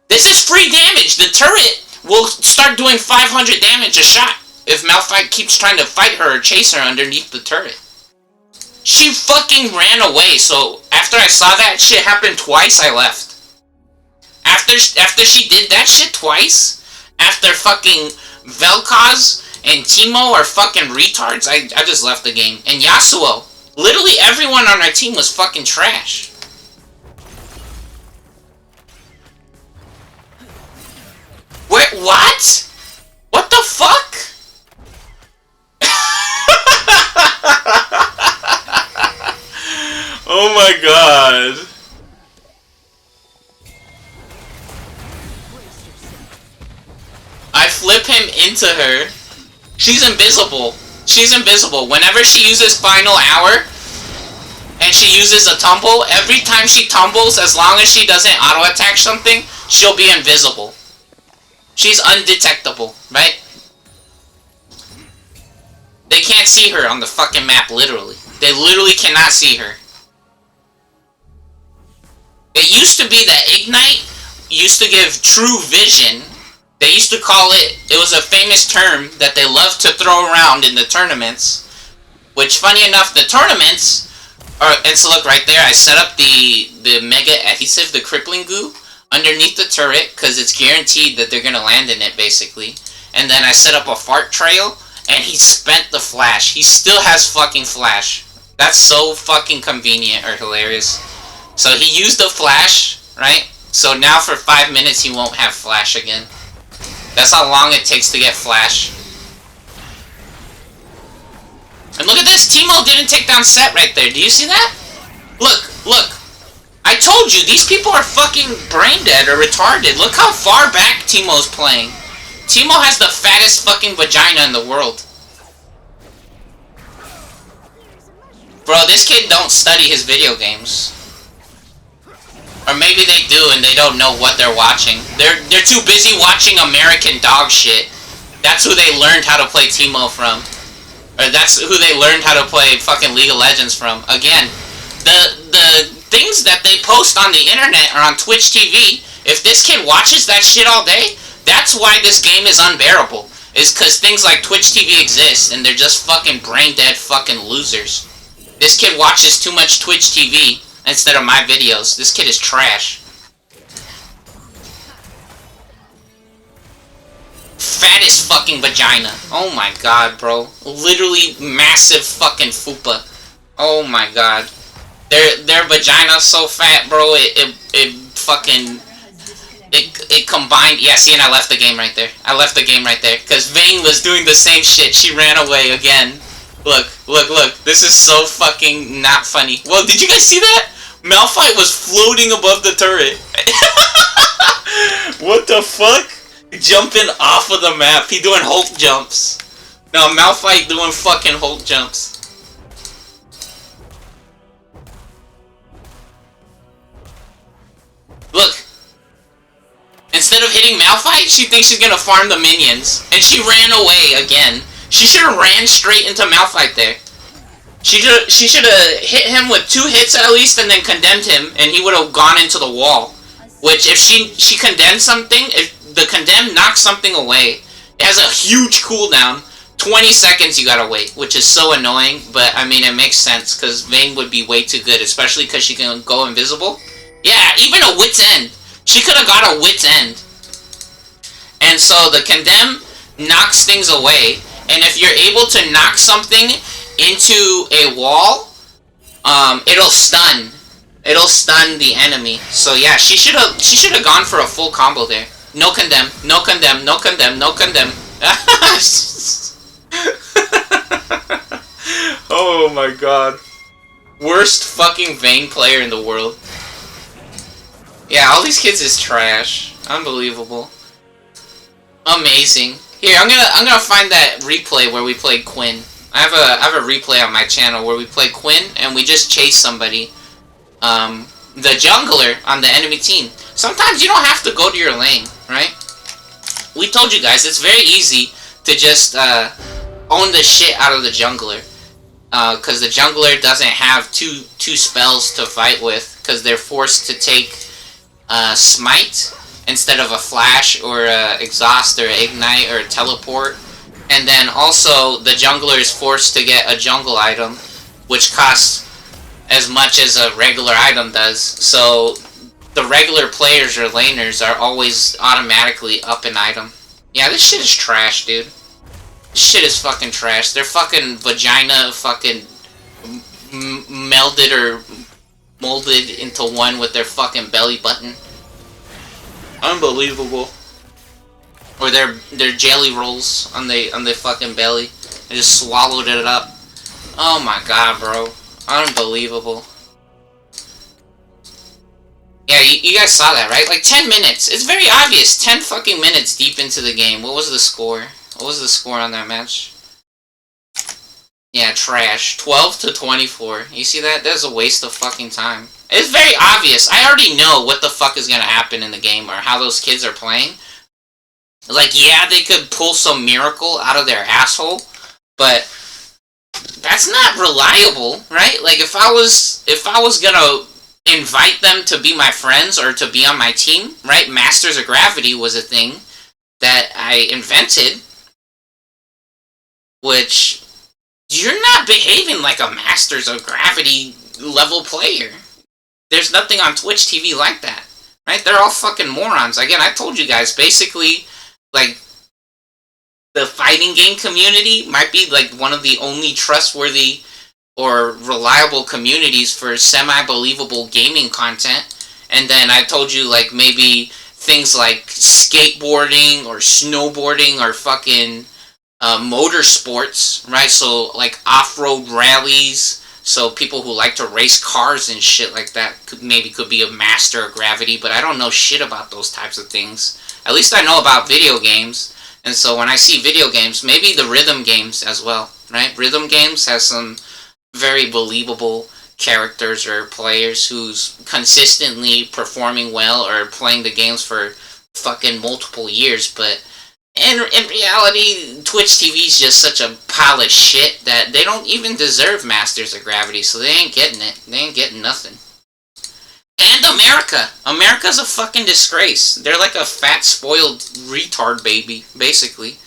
This is free damage. The turret will start doing 500 damage a shot if Malphite keeps trying to fight her or chase her underneath the turret. She fucking ran away, so after I saw that shit happen twice, I left. After she did that shit twice, after fucking Vel'Koz and Teemo are fucking retards, I just left the game. And Yasuo, literally everyone on our team was fucking trash. Wait, what? What the fuck? Oh my god. I flip him into her. She's invisible. She's invisible. Whenever she uses Final Hour and she uses a tumble, every time she tumbles, as long as she doesn't auto-attack something, she'll be invisible. She's undetectable, right? They can't see her on the fucking map, literally. They literally cannot see her. It used to be that Ignite used to give true vision. They used to call it was a famous term that they loved to throw around in the tournaments. Which, funny enough, the tournaments are, and so look right there, I set up the Mega Adhesive, the Crippling Goo, underneath the turret, because it's guaranteed that they're going to land in it, basically. And then I set up a fart trail, and he spent the flash. He still has fucking flash. That's so fucking convenient or hilarious. So he used the flash, right? So now for 5 minutes he won't have flash again. That's how long it takes to get flash. And look at this, Teemo didn't take down Set right there. Do you see that? Look, look. I told you, these people are fucking brain dead or retarded. Look how far back Teemo's playing. Teemo has the fattest fucking vagina in the world. Bro, this kid don't study his video games. Or maybe they do and they don't know what they're watching. They're too busy watching American dog shit. That's who they learned how to play Teemo from. Or that's who they learned how to play fucking League of Legends from. Again, the things that they post on the internet or on Twitch TV, if this kid watches that shit all day, that's why this game is unbearable. Is because things like Twitch TV exist and they're just fucking brain dead fucking losers. This kid watches too much Twitch TV instead of my videos. This kid is trash. Fattest fucking vagina. Oh my god, bro. Literally massive fucking fupa. Oh my god. Their vagina's so fat, bro, it fucking... It combined... Yeah, see, and I left the game right there. I left the game right there. Because Vayne was doing the same shit. She ran away again. Look, look, look. This is so fucking not funny. Well, did you guys see that? Malphite was floating above the turret. What the fuck? Jumping off of the map. He doing Hulk jumps. No, Malphite doing fucking Hulk jumps. Look. Instead of hitting Malphite, she thinks she's gonna farm the minions. And she ran away again. She should have ran straight into Malphite there. She should have hit him with 2 hits at least and then condemned him, and he would have gone into the wall. Which, if she condemned something, if the condemn knocks something away, it has a huge cooldown. 20 seconds you gotta wait, which is so annoying, but I mean, it makes sense, because Vayne would be way too good, especially because she can go invisible. Yeah, even a Wit's End. She could have got a Wit's End. And so the condemn knocks things away, and if you're able to knock something into a wall, it'll stun. It'll stun the enemy. So yeah, she should have gone for a full combo there. No condemn, no condemn, no condemn, no condemn. Oh my god. Worst fucking Vayne player in the world. Yeah, all these kids is trash. Unbelievable. Amazing. Here, I'm gonna find that replay where we played Quinn. I have a replay on my channel where we played Quinn and we just chased somebody. The jungler on the enemy team. Sometimes you don't have to go to your lane, right? We told you guys, it's very easy to just own the shit out of the jungler. Because the jungler doesn't have two spells to fight with, because they're forced to take smite instead of a flash or a exhaust or a ignite or a teleport. And then also the jungler is forced to get a jungle item, which costs as much as a regular item does. So the regular players or laners are always automatically up an item. Yeah, this shit is trash, dude. This shit is fucking trash. Their fucking vagina fucking melded or molded into one with their fucking belly button. Unbelievable. Or their jelly rolls on the fucking belly. They just swallowed it up. Oh my god, bro. Unbelievable. Yeah, you guys saw that, right? Like 10 minutes. It's very obvious. 10 fucking minutes deep into the game. What was the score? What was the score on that match? Yeah, trash. 12 to 24. You see that? That's a waste of fucking time. It's very obvious. I already know what the fuck is gonna happen in the game or how those kids are playing. Like, yeah, they could pull some miracle out of their asshole, but that's not reliable, right? Like, if I was gonna invite them to be my friends or to be on my team, right? Masters of Gravity was a thing that I invented, which you're not behaving like a Masters of Gravity level player. There's nothing on Twitch TV like that, right? They're all fucking morons. Again, I told you guys, basically, like, the fighting game community might be like one of the only trustworthy or reliable communities for semi-believable gaming content. And then I told you, like, maybe things like skateboarding or snowboarding or fucking motorsports, right? So, like, off-road rallies. So people who like to race cars and shit like that could be a master of gravity, but I don't know shit about those types of things. At least I know about video games. And so when I see video games, maybe the rhythm games as well, right? Rhythm games has some very believable characters or players who's consistently performing well or playing the games for fucking multiple years, but in reality, Twitch TV is just such a pile of shit that they don't even deserve Masters of Gravity, so they ain't getting it. They ain't getting nothing. And America. America's a fucking disgrace. They're like a fat, spoiled retard baby, basically.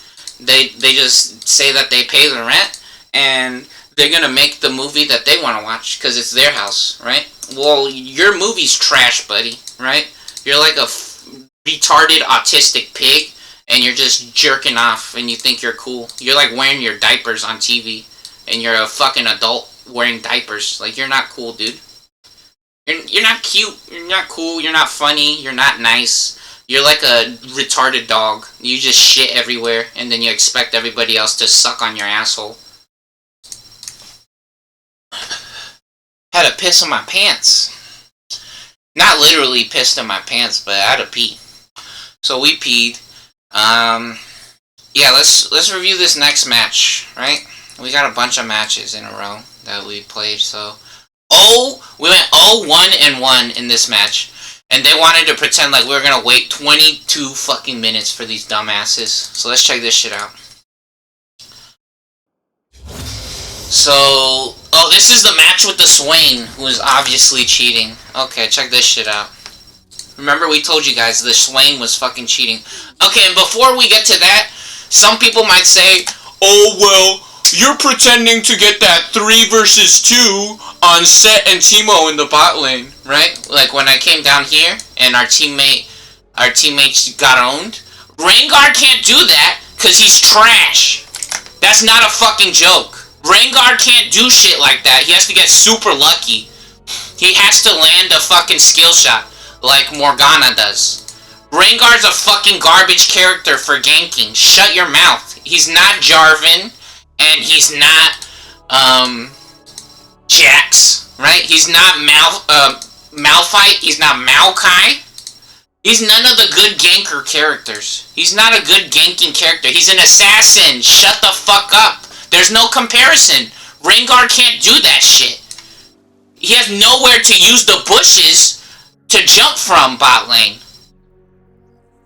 They just say that they pay the rent, and they're gonna make the movie that they want to watch, because it's their house, right? Well, your movie's trash, buddy, right? You're like a retarded, autistic pig, and you're just jerking off, and you think you're cool. You're like wearing your diapers on TV, and you're a fucking adult wearing diapers. Like, you're not cool, dude. You're not cute, you're not cool, you're not funny, you're not nice. You're like a retarded dog. You just shit everywhere, and then you expect everybody else to suck on your asshole. Had to piss in my pants. Not literally pissed in my pants, but I had to pee. So we peed. yeah, let's review this next match, right? We got a bunch of matches in a row that we played, so we went 0-1-1 in this match. And they wanted to pretend like we were gonna wait 22 fucking minutes for these dumbasses. So let's check this shit out. So, this is the match with the Swain, who is obviously cheating. Okay, check this shit out. Remember we told you guys the Swain was fucking cheating. Okay, and before we get to that, some people might say, oh well, you're pretending to get that 3 versus 2 on Set and Teemo in the bot lane, right? Like when I came down here and our teammates got owned. Rengar can't do that because he's trash. That's not a fucking joke. Rengar can't do shit like that. He has to get super lucky. He has to land a fucking skill shot like Morgana does. Rengar's a fucking garbage character for ganking. Shut your mouth. He's not Jarvan. And he's not, Jax, right? He's not Malphite. He's not Maokai. He's none of the good ganker characters. He's not a good ganking character. He's an assassin. Shut the fuck up. There's no comparison. Rengar can't do that shit. He has nowhere to use the bushes to jump from bot lane.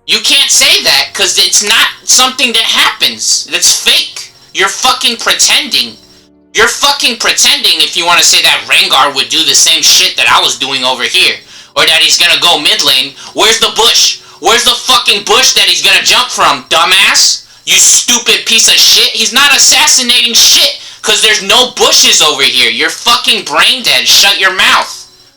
You can't say that, because it's not something that happens. That's fake. You're fucking pretending. You're fucking pretending if you want to say that Rengar would do the same shit that I was doing over here. Or that he's gonna go mid lane. Where's the bush? Where's the fucking bush that he's gonna jump from, dumbass? You stupid piece of shit. He's not assassinating shit, because there's no bushes over here. You're fucking brain dead. Shut your mouth.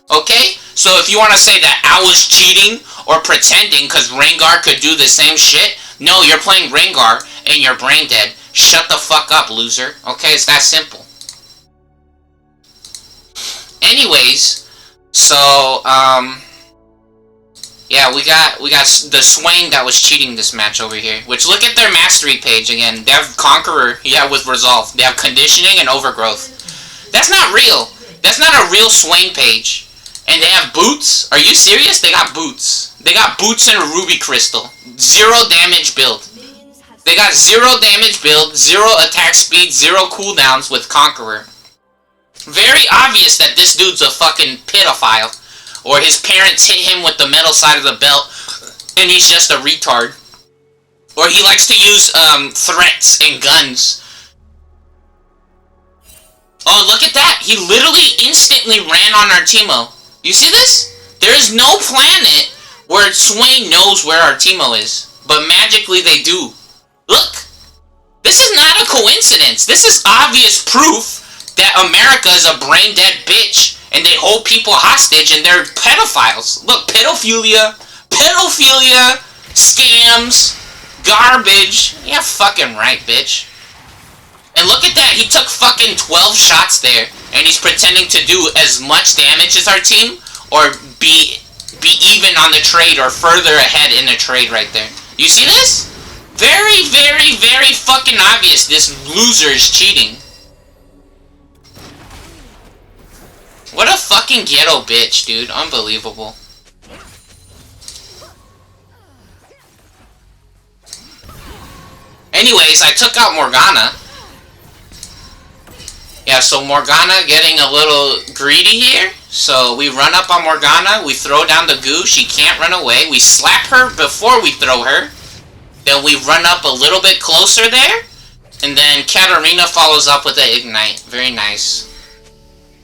Okay? So if you want to say that I was cheating or pretending because Rengar could do the same shit, no, you're playing Rengar and you're brain dead. Shut the fuck up, loser. Okay, it's that simple. Anyways, so, yeah, we got the Swain that was cheating this match over here. Which, look at their mastery page again. They have Conqueror, yeah, with Resolve. They have Conditioning and Overgrowth. That's not real. That's not a real Swain page. And they have Boots. Are you serious? They got Boots. They got Boots and a Ruby Crystal. 0 damage build. They got 0 damage build, 0 attack speed, 0 cooldowns with Conqueror. Very obvious that this dude's a fucking pedophile. Or his parents hit him with the metal side of the belt, and he's just a retard. Or he likes to use, threats and guns. Oh, look at that! He literally instantly ran on our Teemo. You see this? There is no planet where Swain knows where our Teemo is. But magically they do. Look! This is not a coincidence. This is obvious proof that America is a brain-dead bitch and they hold people hostage and they're pedophiles. Look, pedophilia, scams, garbage. Yeah, fucking right, bitch. And look at that, he took fucking 12 shots there, and he's pretending to do as much damage as our team, or be even on the trade, or further ahead in the trade right there. You see this? Very, very, very fucking obvious this loser is cheating. What a fucking ghetto bitch, dude. Unbelievable. Anyways, I took out Morgana. Yeah, so Morgana getting a little greedy here. So we run up on Morgana, we throw down the goo, she can't run away. We slap her before we throw her. Then we run up a little bit closer there. And then Katarina follows up with the Ignite. Very nice.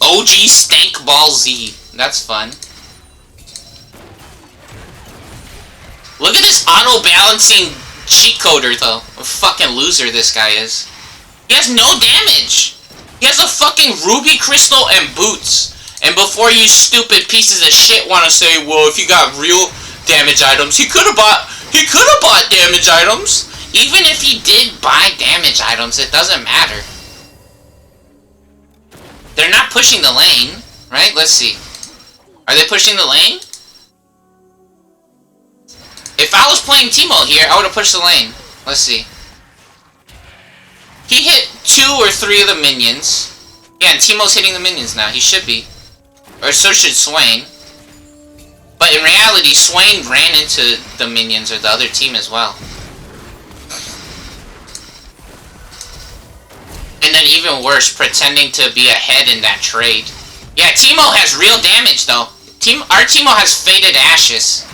OG Stank Ball Z. That's fun. Look at this auto-balancing cheat coder, though. What a fucking loser this guy is. He has no damage. He has a fucking Ruby Crystal and Boots. And before you stupid pieces of shit want to say, well, if you got real damage items, he could have bought damage items. Even if he did buy damage items, it doesn't matter. They're not pushing the lane, right? Let's see. Are they pushing the lane? If I was playing Teemo here, I would have pushed the lane. Let's see. He hit 2 or 3 of the minions. Yeah, and Teemo's hitting the minions now. He should be. Or so should Swain. But in reality, Swain ran into the minions or the other team as well. even worse, pretending to be ahead in that trade. Yeah, Teemo has real damage though. Our Teemo has Faded Ashes.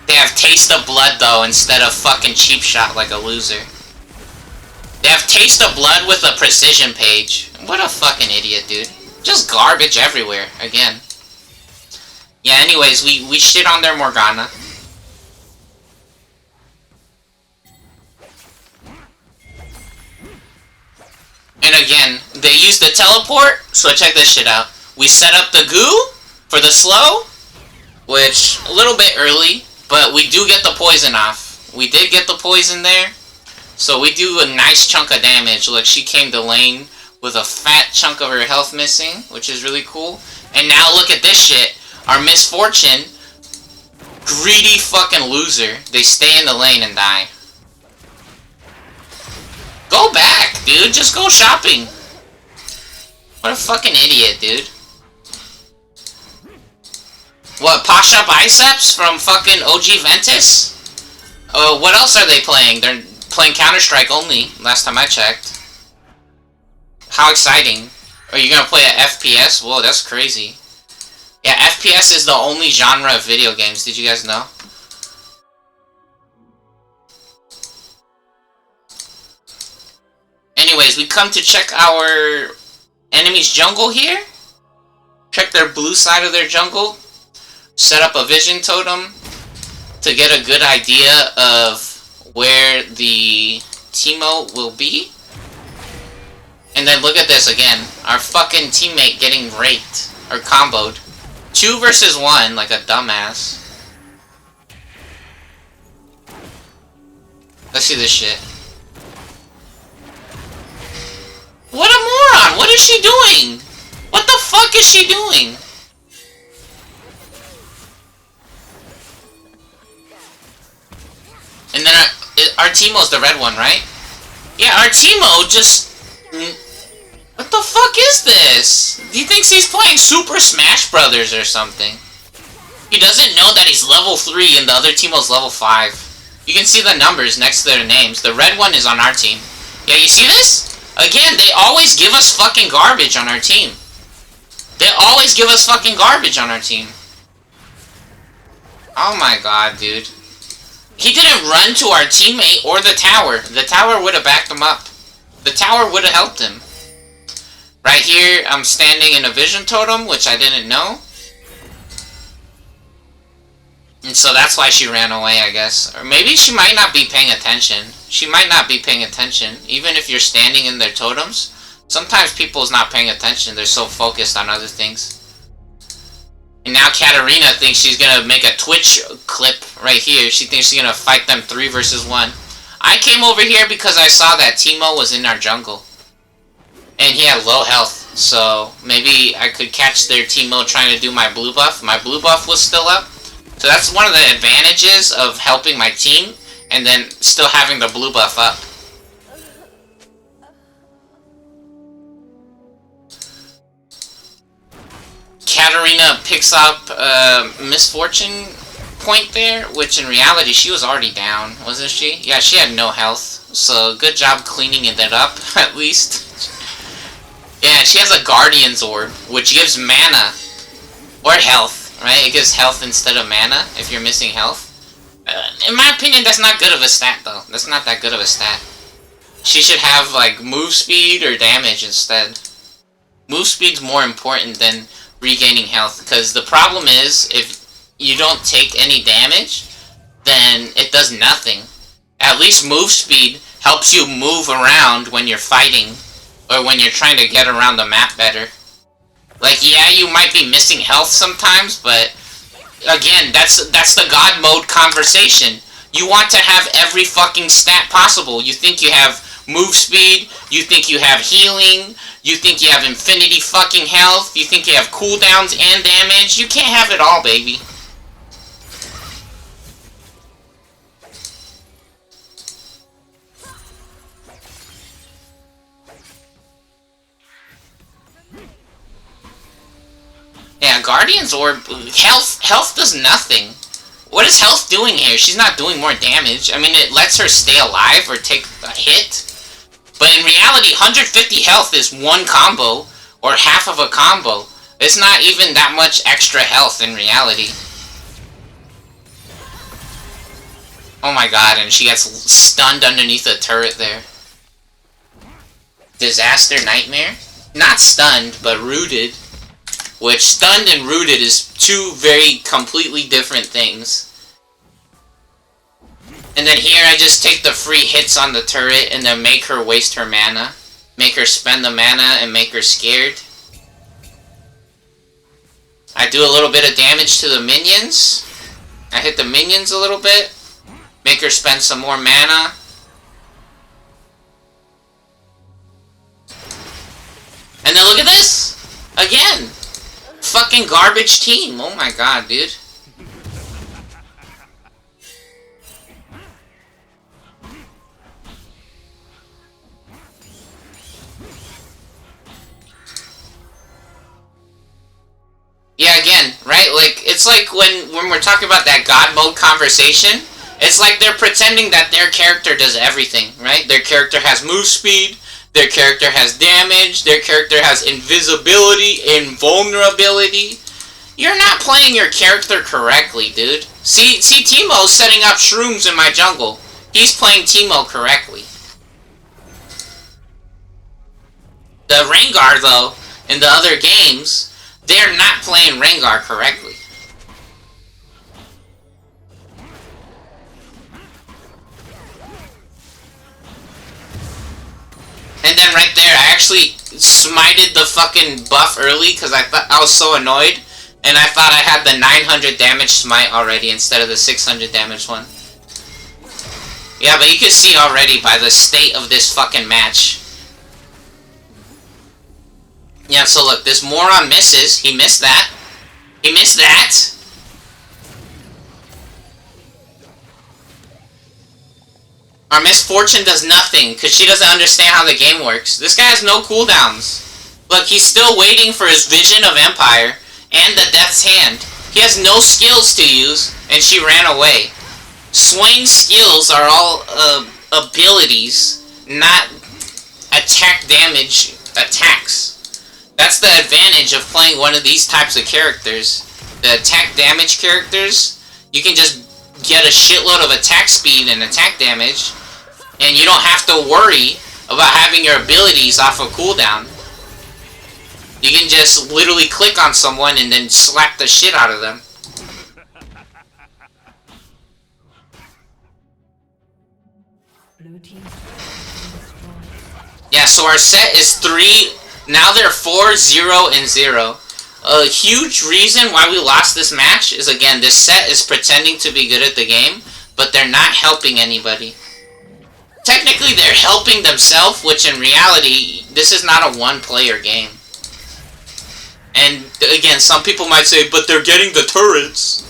They have Taste of Blood though, instead of fucking Cheap Shot like a loser. They have Taste of Blood with a Precision page. What a fucking idiot, dude. Just garbage everywhere, again. Yeah, anyways, we shit on their Morgana. And again, they use the teleport, so check this shit out. We set up the goo for the slow, which, a little bit early, but we do get the poison off. We did get the poison there, so we do a nice chunk of damage. Look, she came to lane with a fat chunk of her health missing, which is really cool. And now look at this shit. Our Misfortune, greedy fucking loser. They stay in the lane and die. Go back, dude. Just go shopping. What a fucking idiot, dude. What, Pasha Biceps from fucking OG Ventus? What else are they playing? They're playing Counter-Strike only, last time I checked. How exciting. Are you gonna play a FPS? Whoa, that's crazy. Yeah, FPS is the only genre of video games. Did you guys know? Anyways, we come to check our enemy's jungle here. Check their blue side of their jungle. Set up a vision totem to get a good idea of where the Teemo will be. And then look at this again. Our fucking teammate getting raped. Or comboed. 2 versus 1 like a dumbass. Let's see this shit. What a moron! What is she doing? What the fuck is she doing? And then our Teemo's the red one, right? Yeah, our Teemo just... What the fuck is this? He thinks he's playing Super Smash Brothers or something. He doesn't know that he's level 3 and the other Teemo's level 5. You can see the numbers next to their names. The red one is on our team. Yeah, you see this? Again, they always give us fucking garbage on our team. They always give us fucking garbage on our team. Oh my god, dude. He didn't run to our teammate or the tower. The tower would have backed him up. The tower would have helped him. Right here, I'm standing in a vision totem, which I didn't know. And so that's why she ran away, I guess. Or maybe she might not be paying attention. She might not be paying attention. Even if you're standing in their totems, sometimes people's not paying attention. They're so focused on other things. And now Katarina thinks she's gonna make a Twitch clip right here. She thinks she's gonna fight them 3 versus 1. I came over here because I saw that Teemo was in our jungle. And he had low health. So maybe I could catch their Teemo trying to do my blue buff. My blue buff was still up. So that's one of the advantages of helping my team and then still having the blue buff up. Katarina picks up Misfortune point there, which in reality she was already down, wasn't she? Yeah, she had no health. So good job cleaning it up, at least. Yeah, she has a Guardian's Orb, which gives mana. Or health, right? It gives health instead of mana, if you're missing health. In my opinion, that's not good of a stat, though. That's not that good of a stat. She should have, like, move speed or damage instead. Move speed's more important than regaining health, because the problem is, if you don't take any damage, then it does nothing. At least move speed helps you move around when you're fighting, or when you're trying to get around the map better. Like, yeah, you might be missing health sometimes, but again, that's the God mode conversation. You want to have every fucking stat possible. You think you have move speed, you think you have healing, you think you have infinity fucking health, you think you have cooldowns and damage. You can't have it all, baby. Yeah, Guardian's Orb, health does nothing. What is health doing here? She's not doing more damage. I mean, it lets her stay alive or take a hit. But in reality, 150 health is one combo, or half of a combo. It's not even that much extra health in reality. Oh my god, and she gets stunned underneath a turret there. Disaster Nightmare? Not stunned, but rooted. Which, stunned and rooted is two very completely different things. And then here I just take the free hits on the turret and then make her waste her mana. Make her spend the mana and make her scared. I do a little bit of damage to the minions. I hit the minions a little bit. Make her spend some more mana. And then look at this! Again! Fucking garbage team. Oh my god, dude. Yeah, again, right? Like, it's like when we're talking about that God mode conversation, it's like they're pretending that their character does everything, right? Their character has move speed, their character has damage, their character has invisibility, invulnerability. You're not playing your character correctly, dude. See Teemo's setting up shrooms in my jungle. He's playing Teemo correctly. The Rengar, though, in the other games, they're not playing Rengar correctly. And then right there, I actually smited the fucking buff early because I thought I was so annoyed. And I thought I had the 900 damage smite already instead of the 600 damage one. Yeah, but you can see already by the state of this fucking match. Yeah, so look, this moron misses. He missed that. He missed that. Our Misfortune does nothing, because she doesn't understand how the game works. This guy has no cooldowns. Look, he's still waiting for his Vision of Empire and the Death's Hand. He has no skills to use, and she ran away. Swain's skills are all abilities, not attack damage attacks. That's the advantage of playing one of these types of characters. The attack damage characters, you can just get a shitload of attack speed and attack damage, and you don't have to worry about having your abilities off of cooldown. You can just literally click on someone and then slap the shit out of them. Yeah, so our set is 3, now they're 4, 0, and 0. A huge reason why we lost this match is, again, this set is pretending to be good at the game, but they're not helping anybody. Technically, they're helping themselves, which in reality, this is not a one-player game. And, again, some people might say, but they're getting the turrets.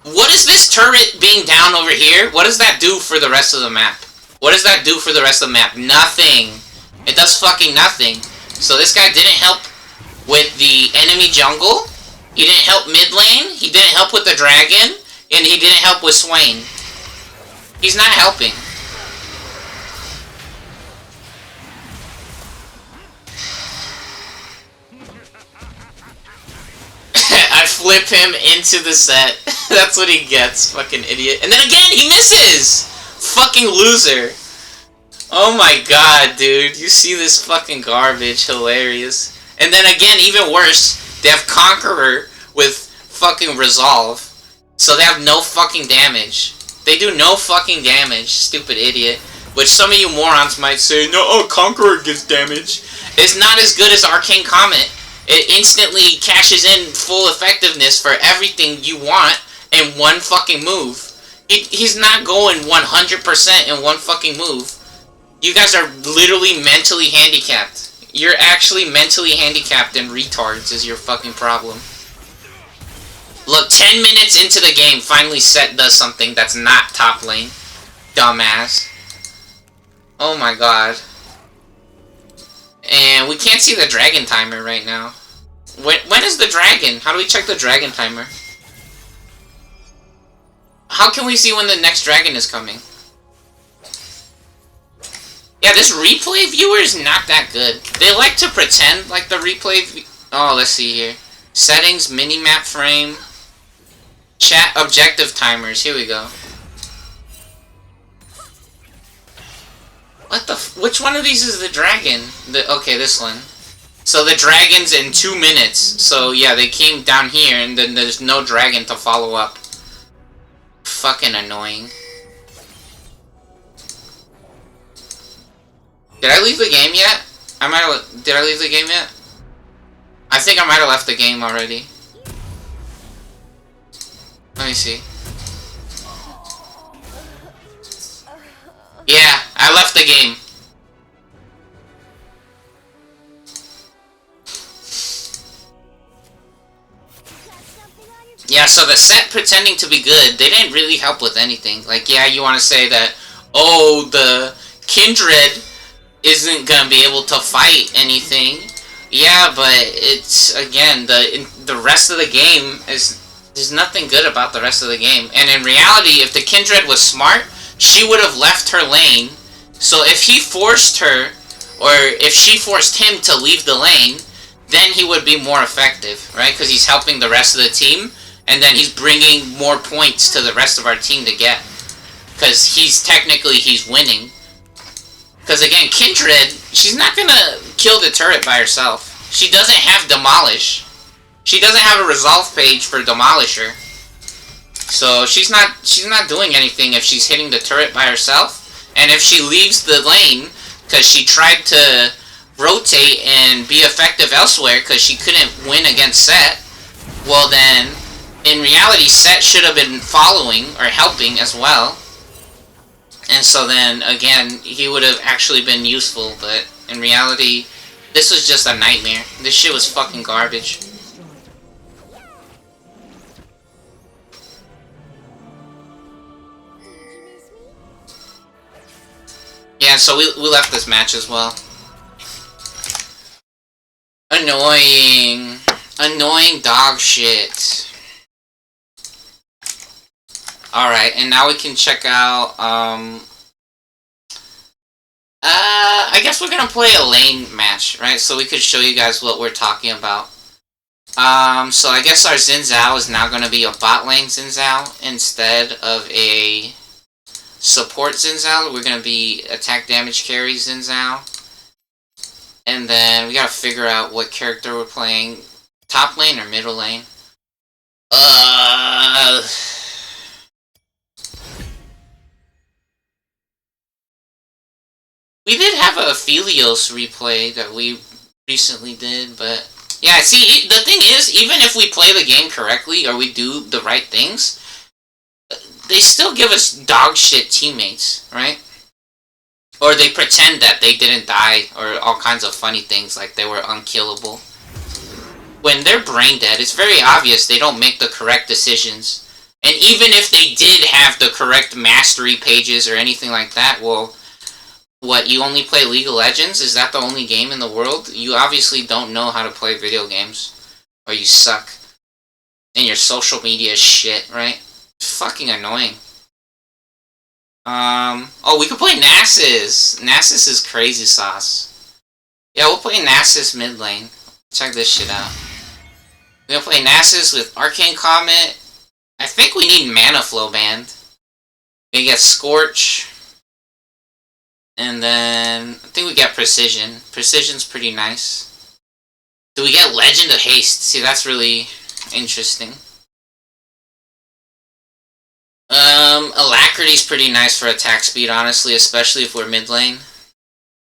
What is this turret being down over here? What does that do for the rest of the map? What does that do for the rest of the map? Nothing. It does fucking nothing. So this guy didn't help with the enemy jungle, he didn't help mid lane, he didn't help with the dragon, and he didn't help with Swain. He's not helping. I flip him into the set. That's what he gets, fucking idiot. And then again, he misses! Fucking loser. Oh my god, dude. You see this fucking garbage. Hilarious. And then again, even worse, they have Conqueror with fucking Resolve. So they have no fucking damage. They do no fucking damage, stupid idiot. Which some of you morons might say, no, oh, Conqueror gives damage. It's not as good as Arcane Comet. It instantly cashes in full effectiveness for everything you want in one fucking move. He's not going 100% in one fucking move. You guys are literally mentally handicapped. You're actually mentally handicapped and retards is your fucking problem. Look, 10 minutes into the game, finally Set does something that's not top lane. Dumbass. Oh my god. And we can't see the dragon timer right now. When is the dragon? How do we check the dragon timer? How can we see when the next dragon is coming? Yeah, this replay viewer is not that good. They like to pretend like the replay. Oh, let's see here. Settings, minimap frame, chat objective timers. Here we go. What the? Which one of these is the dragon? Okay, this one. So the dragon's in 2 minutes. So yeah, they came down here, and then there's no dragon to follow up. Fucking annoying. Did I leave the game yet? Did I leave the game yet? I think I might have left the game already. Let me see. Yeah, I left the game. Yeah, so the set pretending to be good, they didn't really help with anything. Like, yeah, you want to say that, oh, the Kindred isn't gonna be able to fight anything. Yeah, but it's, again, the rest of the game there's nothing good about the rest of the game. And in reality, if the Kindred was smart, she would have left her lane. So if he forced her, or if she forced him to leave the lane, then he would be more effective, right? Because he's helping the rest of the team, and then he's bringing more points to the rest of our team to get. Because he's winning. Because again, Kindred, she's not gonna kill the turret by herself. She doesn't have Demolish. She doesn't have a resolve page for Demolisher. So she's not doing anything if she's hitting the turret by herself. And if she leaves the lane because she tried to rotate and be effective elsewhere because she couldn't win against Set, well then, in reality, Set should have been following or helping as well. And so then, again, he would have actually been useful, but in reality, this was just a nightmare. This shit was fucking garbage. Yeah, so we left this match as well. Annoying. Annoying dog shit. Alright, and now we can check out, I guess we're gonna play a lane match, right? So we could show you guys what we're talking about. So I guess our Xin Zhao is now gonna be a bot lane Xin Zhao instead of a support Xin Zhao. We're gonna be attack damage carry Xin Zhao. And then we gotta figure out what character we're playing. Top lane or middle lane? We did have a Philios replay that we recently did, but yeah, see, the thing is, even if we play the game correctly or we do the right things, they still give us dog shit teammates, right? Or they pretend that they didn't die, or all kinds of funny things like they were unkillable. When they're brain dead, it's very obvious they don't make the correct decisions. And even if they did have the correct mastery pages or anything like that, well, what, you only play League of Legends? Is that the only game in the world? You obviously don't know how to play video games. Or you suck. And your social media is shit, right? It's fucking annoying. Oh, we could play Nasus. Nasus is crazy sauce. Yeah, we'll play Nasus mid lane. Check this shit out. We're gonna play Nasus with Arcane Comet. I think we need Mana Flow Band. We get Scorch. And then, I think we get Precision. Precision's pretty nice. Do we get Legend of Haste? See, that's really interesting. Alacrity's pretty nice for attack speed, honestly, especially if we're mid lane.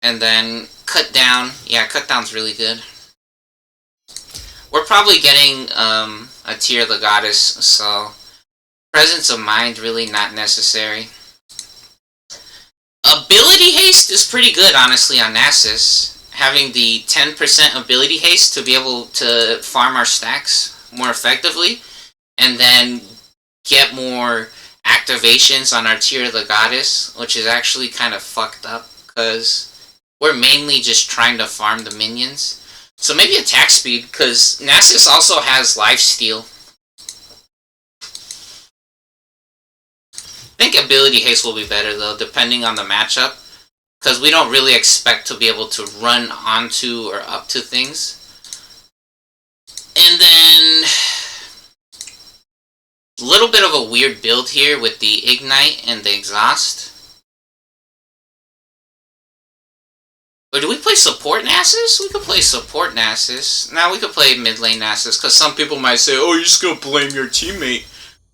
And then, Cut Down. Yeah, Cut Down's really good. We're probably getting, a Tear of the Goddess, so Presence of Mind really not necessary. Ability Haste is pretty good, honestly, on Nasus. Having the 10% Ability Haste to be able to farm our stacks more effectively, and then get more activations on our Tear of the Goddess, which is actually kind of fucked up, because we're mainly just trying to farm the minions. So maybe attack speed, because Nasus also has lifesteal. I think Ability Haste will be better, though, depending on the matchup. because we don't really expect to be able to run onto or up to things. And then a little bit of a weird build here with the ignite and the exhaust. Or do we play support Nasus? We could play support Nasus. Now we could play mid lane Nasus, because some people might say, oh, you're just gonna blame your teammate.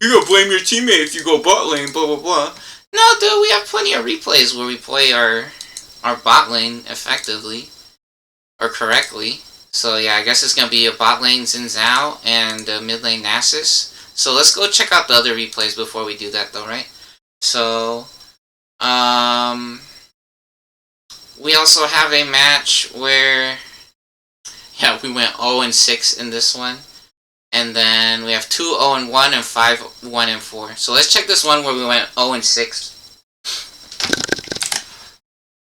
You're gonna blame your teammate if you go bot lane, blah blah blah. No, dude, we have plenty of replays where we play our bot lane effectively. Or correctly. So yeah, I guess it's gonna be a bot lane Xin Zhao and a mid lane Nasus. So let's go check out the other replays before we do that though, right? So, we also have a match where, yeah, we went 0-6 in this one. And then we have 2 0-1 and 5 1-4. So let's check this one where we went 0-6.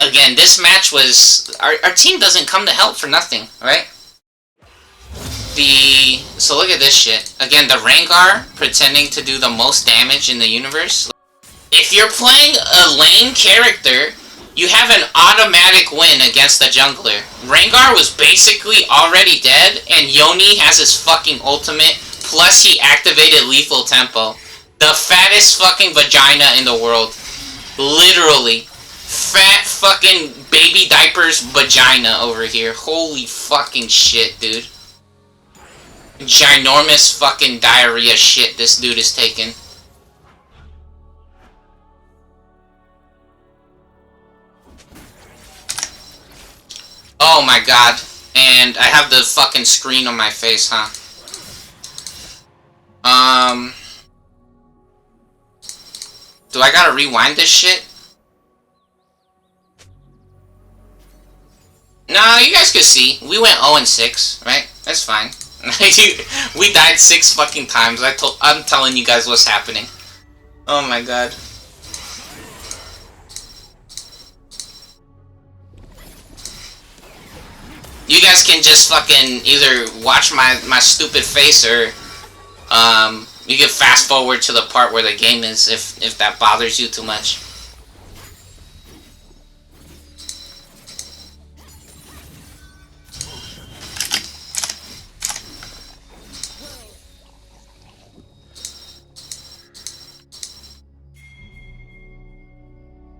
Again, this match was... Our team doesn't come to help for nothing, right? So look at this shit. Again, the Rengar pretending to do the most damage in the universe. If you're playing a lane character, you have an automatic win against the jungler. Rengar was basically already dead, and Yoni has his fucking ultimate, plus he activated lethal tempo. The fattest fucking vagina in the world. Literally. Fat fucking baby diapers vagina over here. Holy fucking shit, dude. Ginormous fucking diarrhea shit this dude is taking. Oh my god. And I have the fucking screen on my face, huh? Do I gotta rewind this shit? No, you guys could see. We went 0-6, right? That's fine. We died 6 fucking times. I'm telling you guys what's happening. Oh my god. You guys can just fucking either watch my stupid face or you can fast forward to the part where the game is if that bothers you too much.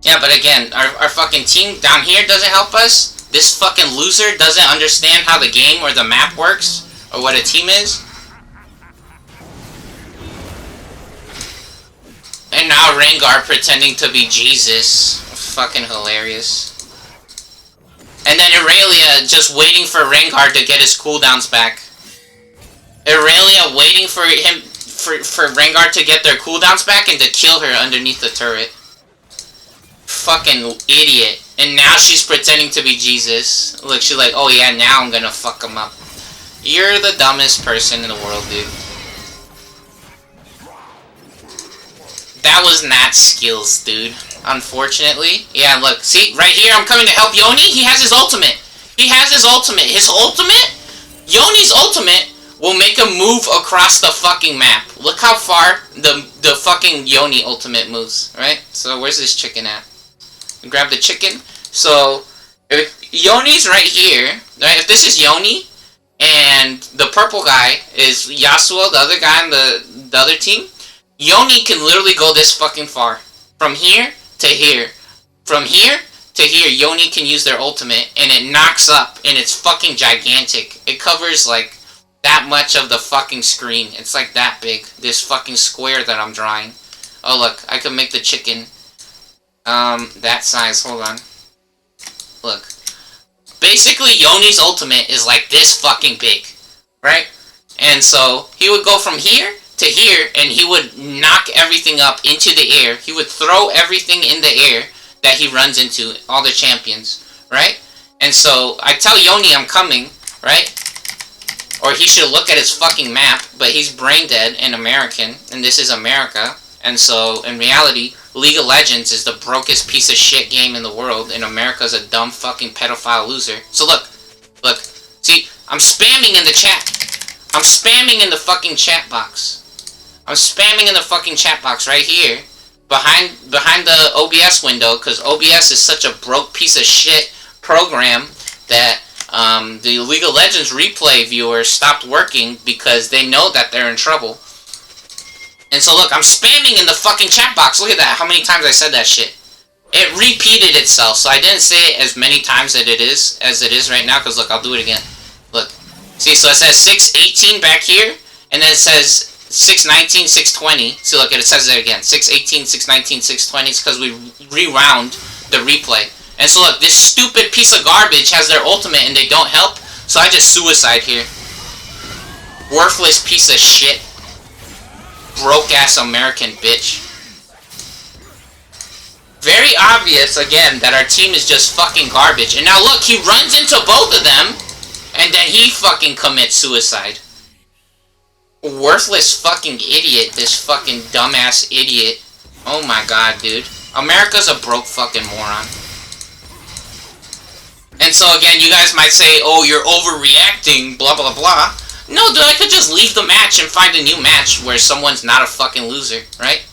Yeah, but again, our fucking team down here doesn't help us. This fucking loser doesn't understand how the game or the map works, or what a team is. And now Rengar pretending to be Jesus. Fucking hilarious. And then Irelia just waiting for Rengar to get his cooldowns back. Irelia waiting for him, for Rengar to get their cooldowns back and to kill her underneath the turret. Fucking idiot. And now she's pretending to be Jesus. Look, she's like, oh yeah, now I'm gonna fuck him up. You're the dumbest person in the world, dude. That was not skills, dude. Unfortunately. Yeah, look, see? Right here, I'm coming to help Yoni. He has his ultimate. He has his ultimate. His ultimate? Yoni's ultimate will make him move across the fucking map. Look how far the fucking Yoni ultimate moves, right? So where's this chicken at? Grab the chicken. So if Yoni's right here, right? If this is Yoni and the purple guy is Yasuo, the other guy on the other team, Yoni can literally go this fucking far. From here to here. From here to here, Yoni can use their ultimate and it knocks up and it's fucking gigantic. It covers like that much of the fucking screen. It's like that big. This fucking square that I'm drawing. Oh look, I can make the chicken that size. Hold on. Look. Basically, Yoni's ultimate is like this fucking big. Right? And so, he would go from here to here, and he would knock everything up into the air. He would throw everything in the air that he runs into, all the champions. Right? And so, I tell Yoni I'm coming, right? Or he should look at his fucking map, but he's brain dead and American, and this is America. And so, in reality, League of Legends is the brokest piece of shit game in the world, and America's a dumb fucking pedophile loser. So look, see, I'm spamming in the chat. I'm spamming in the fucking chat box. I'm spamming in the fucking chat box right here. behind the OBS window, because OBS is such a broke piece of shit program that the League of Legends replay viewers stopped working because they know that they're in trouble. And so look, I'm spamming in the fucking chat box. Look at that, how many times I said that shit. It repeated itself, so I didn't say it as many times as it is right now, because look, I'll do it again. Look. See, so it says 618 back here, and then it says 619, 620. See, look, it says it again. 618, 619, 620. It's because we rewound the replay. And so look, this stupid piece of garbage has their ultimate and they don't help, so I just suicide here. Worthless piece of shit. Broke-ass American bitch. Very obvious, again, that our team is just fucking garbage. And now look, he runs into both of them, and then he fucking commits suicide. Worthless fucking idiot, this fucking dumbass idiot. Oh my god, dude. America's a broke fucking moron. And so again, you guys might say, oh, you're overreacting, blah blah blah. No, dude, I could just leave the match and find a new match where someone's not a fucking loser, right?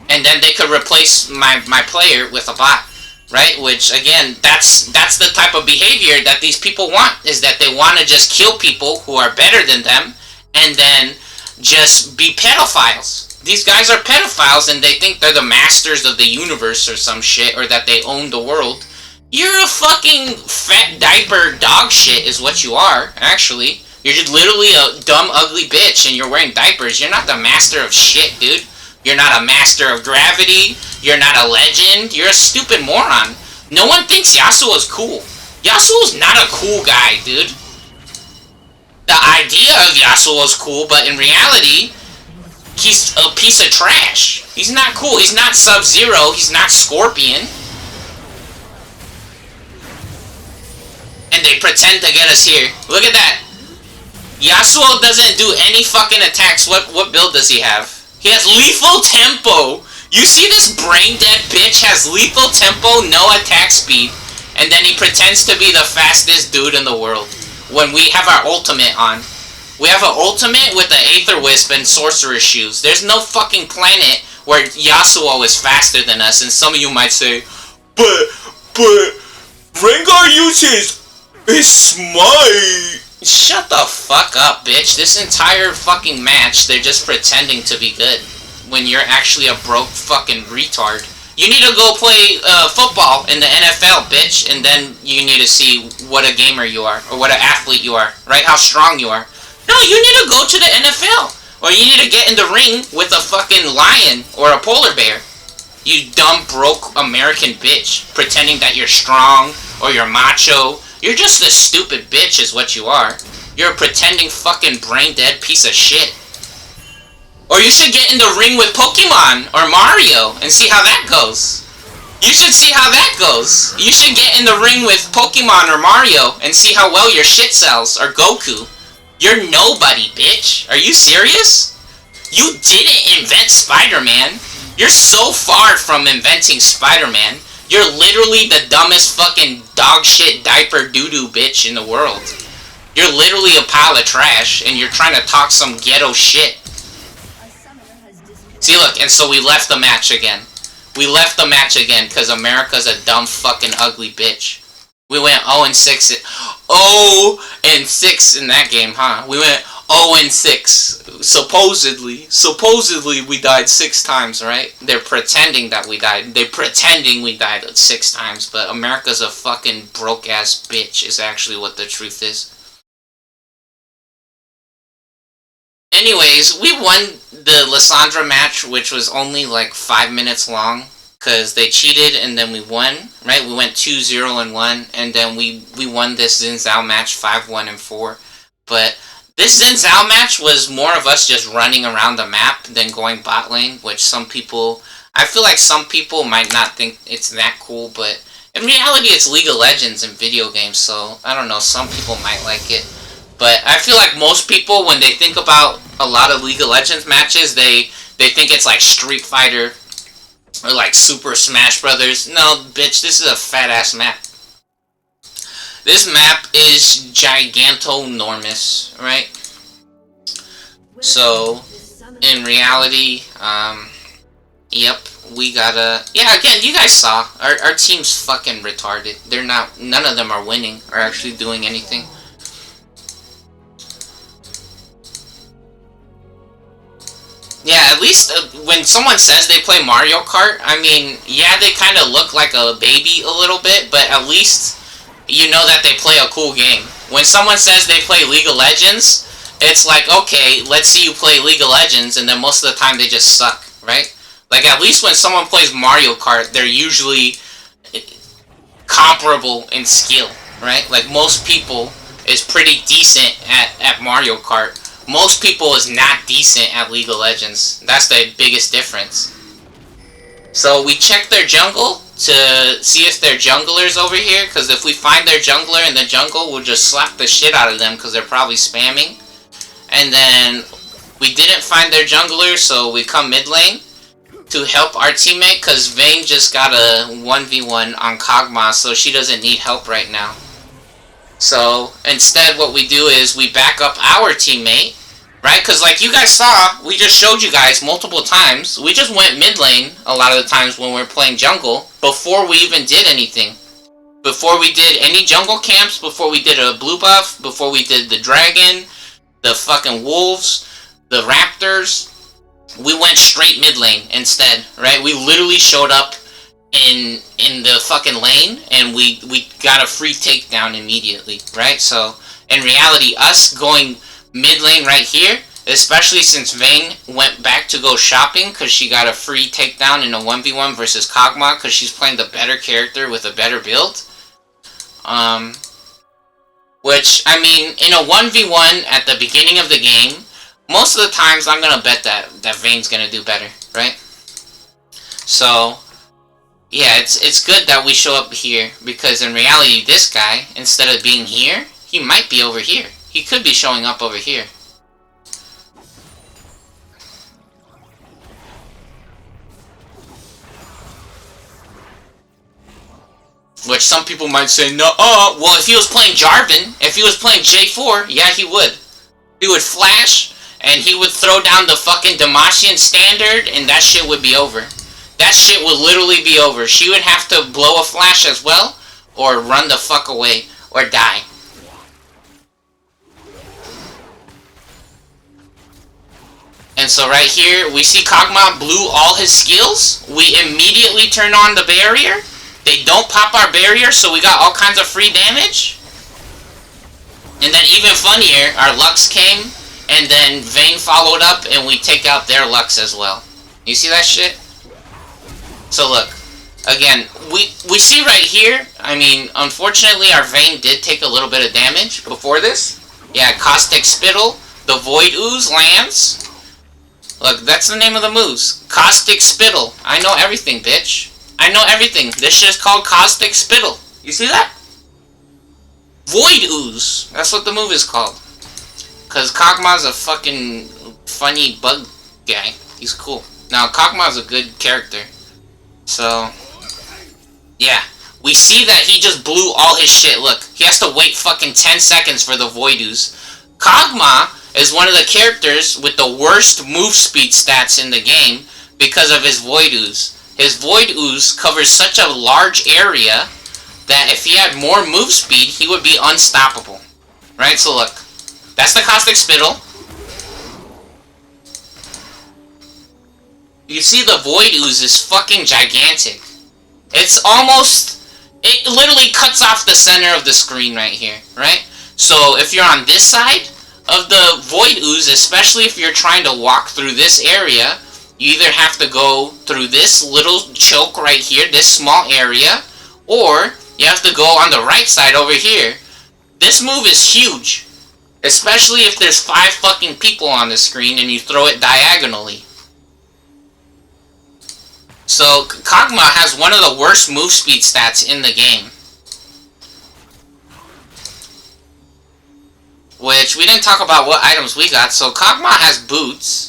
And then they could replace my player with a bot, right? Which, again, that's the type of behavior that these people want, is that they want to just kill people who are better than them, and then just be pedophiles. These guys are pedophiles, and they think they're the masters of the universe or some shit, or that they own the world. You're a fucking fat diaper dog shit is what you are, actually. You're just literally a dumb, ugly bitch, and you're wearing diapers. You're not the master of shit, dude. You're not a master of gravity. You're not a legend. You're a stupid moron. No one thinks Yasuo's cool. Yasuo's not a cool guy, dude. The idea of Yasuo's cool, but in reality, he's a piece of trash. He's not cool. He's not Sub-Zero. He's not Scorpion. And they pretend to get us here. Look at that. Yasuo doesn't do any fucking attacks. What build does he have? He has lethal tempo. You see this brain dead bitch has lethal tempo, no attack speed, and then he pretends to be the fastest dude in the world when we have our ultimate on. We have an ultimate with the Aether Wisp and Sorcerer's Shoes. There's no fucking planet where Yasuo is faster than us, and some of you might say, but Rengar uses his smite. Shut the fuck up, bitch. This entire fucking match, they're just pretending to be good when you're actually a broke fucking retard. You need to go play football in the NFL, bitch, and then you need to see what a gamer you are, or what an athlete you are, right? How strong you are. No, you need to go to the NFL, or you need to get in the ring with a fucking lion or a polar bear. You dumb, broke American bitch, pretending that you're strong, or you're macho. You're just a stupid bitch is what you are. You're a pretending fucking brain-dead piece of shit. Or you should get in the ring with Pokemon or Mario and see how that goes. You should see how that goes. You should get in the ring with Pokemon or Mario and see how well your shit sells, or Goku. You're nobody, bitch. Are you serious? You didn't invent Spider-Man. You're so far from inventing Spider-Man. You're literally the dumbest fucking dog shit diaper doo-doo bitch in the world. You're literally a pile of trash, and you're trying to talk some ghetto shit. See, look, and so we left the match again. We left the match again, because America's a dumb fucking ugly bitch. We went 0-6. 0-6 in that game, huh? We went 0-6. Supposedly we died 6 times, right? They're pretending that we died. They're pretending we died 6 times, but America's a fucking broke-ass bitch is actually what the truth is. Anyways, we won the Lissandra match, which was only like 5 minutes long, because they cheated and then we won, right? We went 2-0-1, and then we won this Xin Zhao match 5-1-4. But this Xin Zhao match was more of us just running around the map than going bot lane, which some people, I feel like some people might not think it's that cool, but in reality it's League of Legends and video games, so I don't know, some people might like it. But I feel like most people, when they think about a lot of League of Legends matches, they think it's like Street Fighter or like Super Smash Brothers. No, bitch, this is a fat-ass map. This map is gigantonormous, right? So, in reality, yep, we gotta... Yeah, again, you guys saw. Our team's fucking retarded. They're not... None of them are winning or actually doing anything. Yeah, at least when someone says they play Mario Kart, I mean, yeah, they kind of look like a baby a little bit, but at least you know that they play a cool game. When someone says they play League of Legends, it's like, okay, let's see you play League of Legends, and then most of the time they just suck, right? Like, at least when someone plays Mario Kart, they're usually comparable in skill, right? Like, most people is pretty decent at Mario Kart. Most people is not decent at League of Legends. That's the biggest difference. So we check their jungle to see if their jungler's over here, because if we find their jungler in the jungle, we'll just slap the shit out of them because they're probably spamming. And then we didn't find their jungler, so we come mid lane to help our teammate, because Vayne just got a 1v1 on Kog'Maw, so she doesn't need help right now. So instead what we do is we back up our teammate, right? Because like you guys saw, we just showed you guys multiple times, we just went mid lane a lot of the times when we were playing jungle before we even did anything. Before we did any jungle camps, before we did a blue buff, before we did the dragon, the fucking wolves, the raptors, we went straight mid lane instead, right? We literally showed up in the fucking lane and we got a free takedown immediately, right? So in reality, us going mid lane right here, especially since Vayne went back to go shopping because she got a free takedown in a 1v1 versus Kog'Maw because she's playing the better character with a better build. Which, I mean, in a 1v1 at the beginning of the game, most of the times I'm gonna bet that Vayne's gonna do better, right? So yeah, it's good that we show up here, because in reality, this guy, instead of being here, he might be over here. He could be showing up over here. Which some people might say, no, well, if he was playing Jarvan, if he was playing J4, yeah, he would. He would flash, and he would throw down the fucking Damashian standard, and that shit would be over. That shit would literally be over. She would have to blow a flash as well, or run the fuck away, or die. And so right here, we see Kog'Maw blew all his skills. We immediately turn on the barrier. They don't pop our barrier, so we got all kinds of free damage. And then even funnier, our Lux came, and then Vayne followed up, and we take out their Lux as well. You see that shit? So look, again, we see right here, I mean, unfortunately our Vayne did take a little bit of damage before this. Yeah, Caustic Spittle, the Void Ooze lands. Look, that's the name of the moves. Caustic Spittle. I know everything, bitch. I know everything. This shit's called Caustic Spittle. You see that? Void Ooze. That's what the move is called. Because Kog'Maw's a fucking funny bug guy. He's cool. Now, Kog'Maw's a good character. So, yeah. We see that he just blew all his shit. Look, he has to wait fucking 10 seconds for the Void Ooze. Kog'Maw is one of the characters with the worst move speed stats in the game because of his Void Ooze. His Void Ooze covers such a large area that if he had more move speed, he would be unstoppable. Right, so look. That's the Caustic Spittle. You see the Void Ooze is fucking gigantic. It's almost... It literally cuts off the center of the screen right here, right? So if you're on this side of the Void Ooze, especially if you're trying to walk through this area, you either have to go through this little choke right here, this small area, or you have to go on the right side over here. This move is huge, especially if there's 5 fucking people on the screen and you throw it diagonally. So Kog'Maw has one of the worst move speed stats in the game. Which, we didn't talk about what items we got. So Kog'Maw has boots.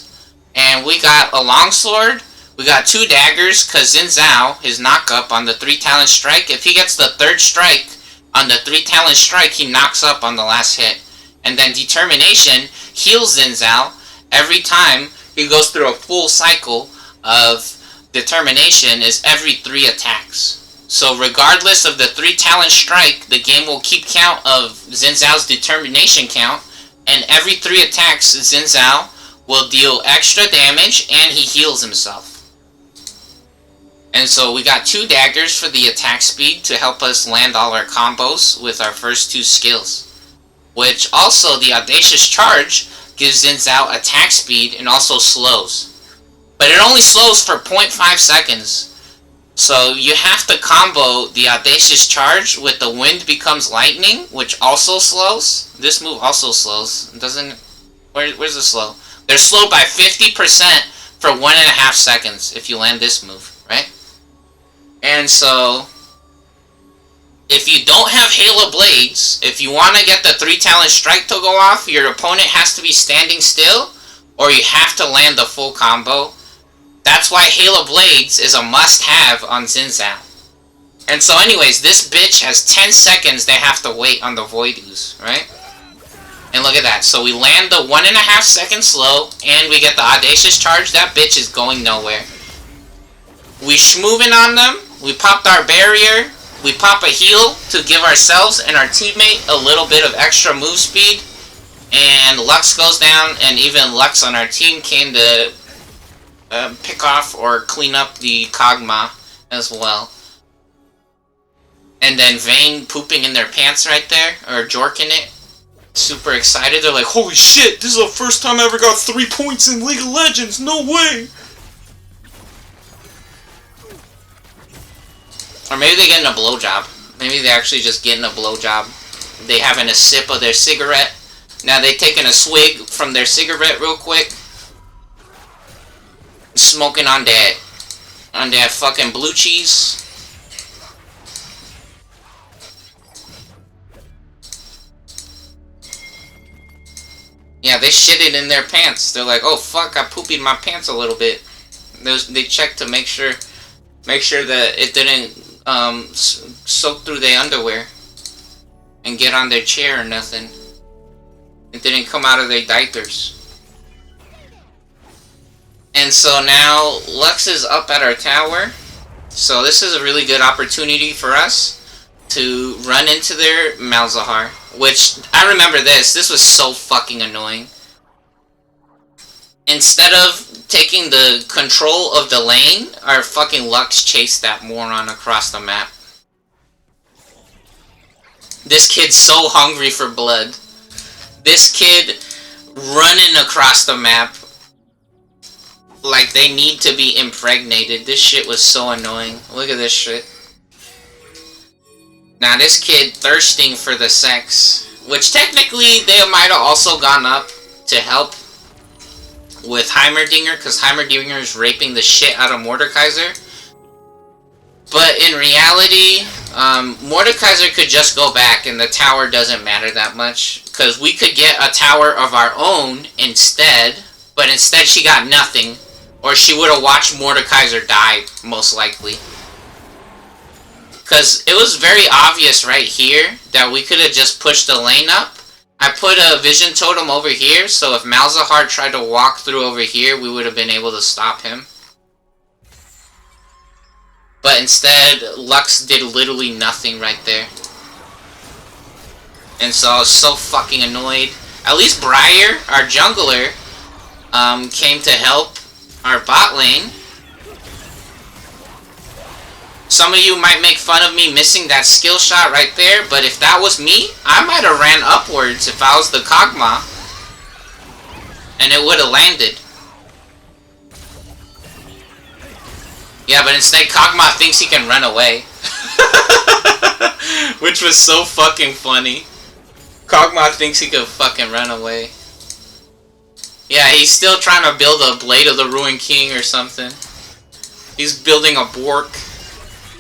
And we got a longsword. We got 2 daggers. Because Xin Zhao, his knock-up on the 3-talent strike. If he gets the 3rd strike on the 3-talent strike, he knocks up on the last hit. And then Determination heals Xin Zhao every time he goes through a full cycle of determination is every 3 attacks. So regardless of the 3 talent strike, the game will keep count of Xin Zhao's determination count, and every 3 attacks Xin Zhao will deal extra damage and he heals himself. And so we got 2 daggers for the attack speed to help us land all our combos with our first 2 skills. Which also, the Audacious Charge gives Xin Zhao attack speed and also slows. But it only slows for 0.5 seconds. So you have to combo the Audacious Charge with the Wind Becomes Lightning, which also slows. This move also slows. Doesn't... Where's the slow? They're slowed by 50% for 1.5 seconds if you land this move, right? And so, if you don't have Hail of Blades, if you want to get the 3 talent strike to go off, your opponent has to be standing still, or you have to land the full combo. That's why Hail of Blades is a must-have on Xin Zhao. And so anyways, this bitch has 10 seconds they have to wait on the Void Ooze, right? And look at that. So we land the 1.5 second slow, and we get the Audacious Charge. That bitch is going nowhere. We schmoovin' on them. We popped our barrier. We pop a heal to give ourselves and our teammate a little bit of extra move speed. And Lux goes down, and even Lux on our team came to pick off or clean up the Kog'Maw as well. And then Vayne pooping in their pants right there, or jorking it. Super excited. They're like, holy shit, this is the first time I ever got 3 points in League of Legends. No way. Or maybe they're getting a blowjob. Maybe they're actually just getting a blowjob. They having a sip of their cigarette. Now they taking a swig from their cigarette real quick. Smoking on that fucking blue cheese. Yeah, they shitted in their pants. They're like, oh fuck, I pooped in my pants a little bit. They checked to make sure that it didn't soak through their underwear and get on their chair or nothing. It didn't come out of their diapers. And so now Lux is up at our tower. So this is a really good opportunity for us to run into their Malzahar. Which, I remember this. This was so fucking annoying. Instead of taking the control of the lane, our fucking Lux chased that moron across the map. This kid's so hungry for blood. This kid running across the map like they need to be impregnated. This shit was so annoying. Look at this shit. Now this kid thirsting for the sex, which technically they might have also gone up to help with Heimerdinger, because Heimerdinger is raping the shit out of Mordekaiser. But in reality, Mordekaiser could just go back and the tower doesn't matter that much, because we could get a tower of our own instead, but instead she got nothing, or she would have watched Mordekaiser die, most likely. Because it was very obvious right here that we could have just pushed the lane up. I put a vision totem over here, so if Malzahar tried to walk through over here, we would have been able to stop him. But instead, Lux did literally nothing right there. And so I was so fucking annoyed. At least Briar, our jungler, came to help our bot lane. Some of you might make fun of me missing that skill shot right there, but if that was me, I might have ran upwards if I was the Kog'Maw. And it would have landed. Yeah, but instead Kog'Maw thinks he can run away. Which was so fucking funny. Kog'Maw thinks he could fucking run away. Yeah, he's still trying to build a Blade of the Ruined King or something. He's building a Bork.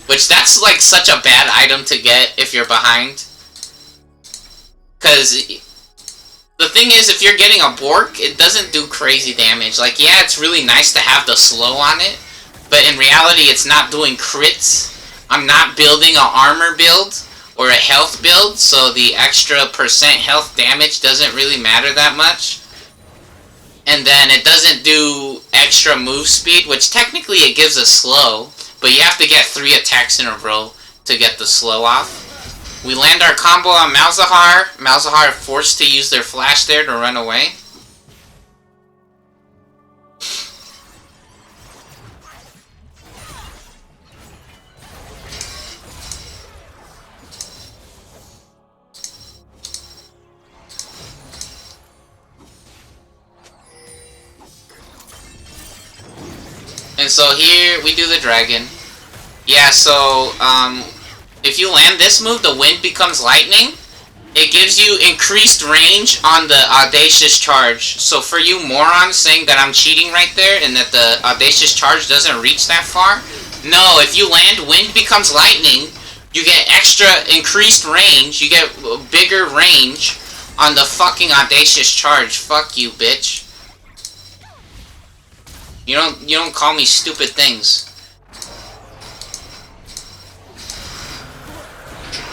Which, that's like such a bad item to get if you're behind. Because the thing is, if you're getting a Bork, it doesn't do crazy damage. Like, yeah, it's really nice to have the slow on it, but in reality, it's not doing crits. I'm not building an armor build or a health build, so the extra % health damage doesn't really matter that much. and then it doesn't do extra move speed, which technically it gives a slow, but you have to get 3 attacks in a row to get the slow off. We land our combo on Malzahar. Malzahar forced to use their flash there to run away. And so here we do the dragon. Yeah, so if you land this move, the wind becomes lightning. It gives you increased range on the audacious charge. So for you morons saying that I'm cheating right there and that the audacious charge doesn't reach that far, no, if you land wind becomes lightning, you get extra increased range, you get bigger range on the fucking audacious charge. Fuck you, bitch. You don't call me stupid things.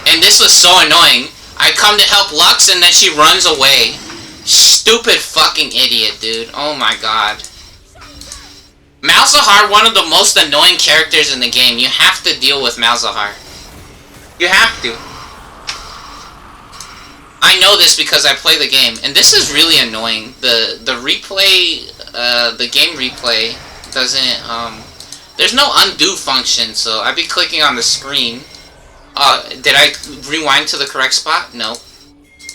And this was so annoying. I come to help Lux and then she runs away. Stupid fucking idiot, dude. Oh my god. Malzahar, one of the most annoying characters in the game. You have to deal with Malzahar. You have to. I know this because I play the game, and this is really annoying. The replay, the game replay doesn't, there's no undo function, so I'd be clicking on the screen. Did I rewind to the correct spot? No.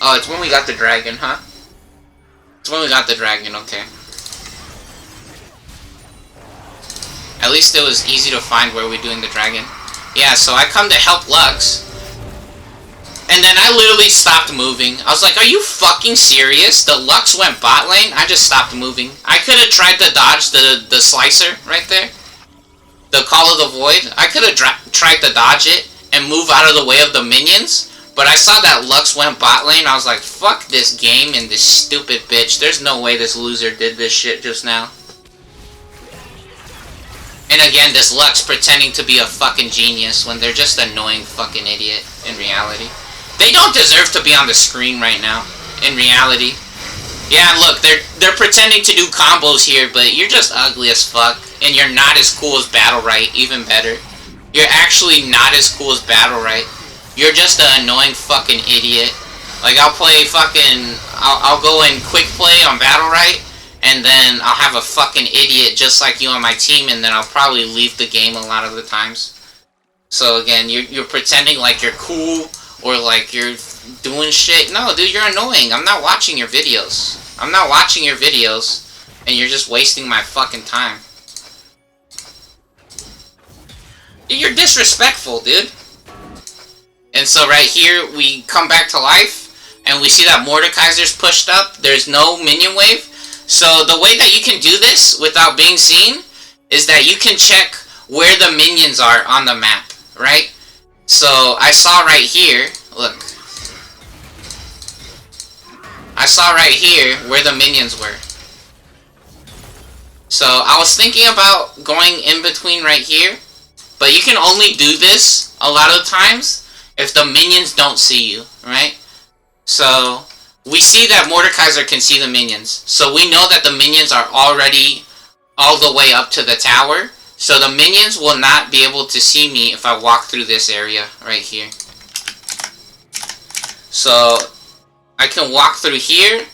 Oh, it's when we got the dragon, huh? It's when we got the dragon, okay. At least it was easy to find where we're doing the dragon. Yeah, so I come to help Lux. And then I literally stopped moving. I was like, are you fucking serious? The Lux went bot lane? I just stopped moving. I could have tried to dodge the slicer right there. The Call of the Void. I could have tried to dodge it and move out of the way of the minions. But I saw that Lux went bot lane. I was like, fuck this game and this stupid bitch. There's no way this loser did this shit just now. And again, this Lux pretending to be a fucking genius when they're just annoying fucking idiot in reality. They don't deserve to be on the screen right now, in reality. Yeah, look, they're pretending to do combos here, but you're just ugly as fuck. And you're not as cool as Battlerite, even better. You're actually not as cool as Battlerite. You're just an annoying fucking idiot. Like, I'll play fucking... I'll go in quick play on Battlerite, and then I'll have a fucking idiot just like you on my team, and then I'll probably leave the game a lot of the times. So again, you're pretending like you're cool, or like you're doing shit. No, dude, you're annoying. I'm not watching your videos. I'm not watching your videos, and you're just wasting my fucking time. You're disrespectful, dude. And so right here, we come back to life, and we see that Mordekaiser's pushed up. There's no minion wave. So the way that you can do this without being seen is that you can check where the minions are on the map, right? So I saw right here, look. I saw right here where the minions were. So I was thinking about going in between right here, but you can only do this a lot of times if the minions don't see you, right? So we see that Mordekaiser can see the minions. So we know that the minions are already all the way up to the tower. So the minions will not be able to see me if I walk through this area right here. So I can walk through here,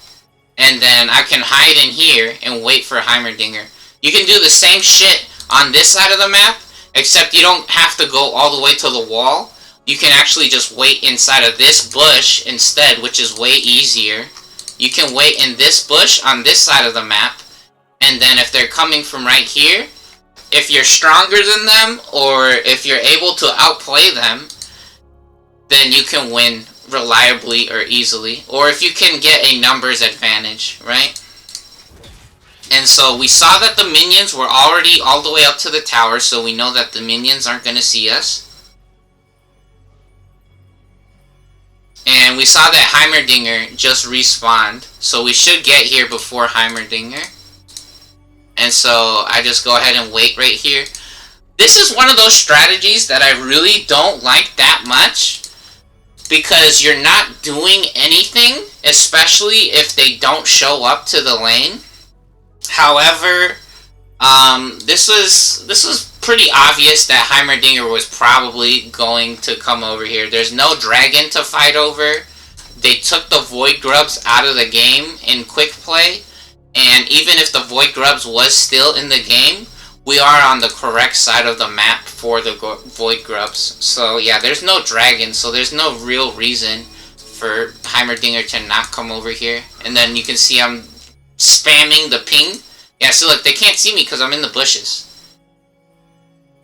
and then I can hide in here and wait for Heimerdinger. You can do the same shit on this side of the map, except you don't have to go all the way to the wall. You can actually just wait inside of this bush instead, which is way easier. You can wait in this bush on this side of the map, and then if they're coming from right here, if you're stronger than them, or if you're able to outplay them, then you can win reliably or easily. Or if you can get a numbers advantage, right? And so we saw that the minions were already all the way up to the tower, so we know that the minions aren't going to see us. And we saw that Heimerdinger just respawned, so we should get here before Heimerdinger. And so I just go ahead and wait right here. This is one of those strategies that I really don't like that much, because you're not doing anything, especially if they don't show up to the lane. However, this was pretty obvious that Heimerdinger was probably going to come over here. There's no dragon to fight over. They took the Void Grubs out of the game in quick play, and even if the Void Grubs was still in the game, we are on the correct side of the map for the Void Grubs. So yeah, there's no dragon, so there's no real reason for Heimerdinger to not come over here. And then you can see I'm spamming the ping. Yeah, so look, they can't see me because I'm in the bushes.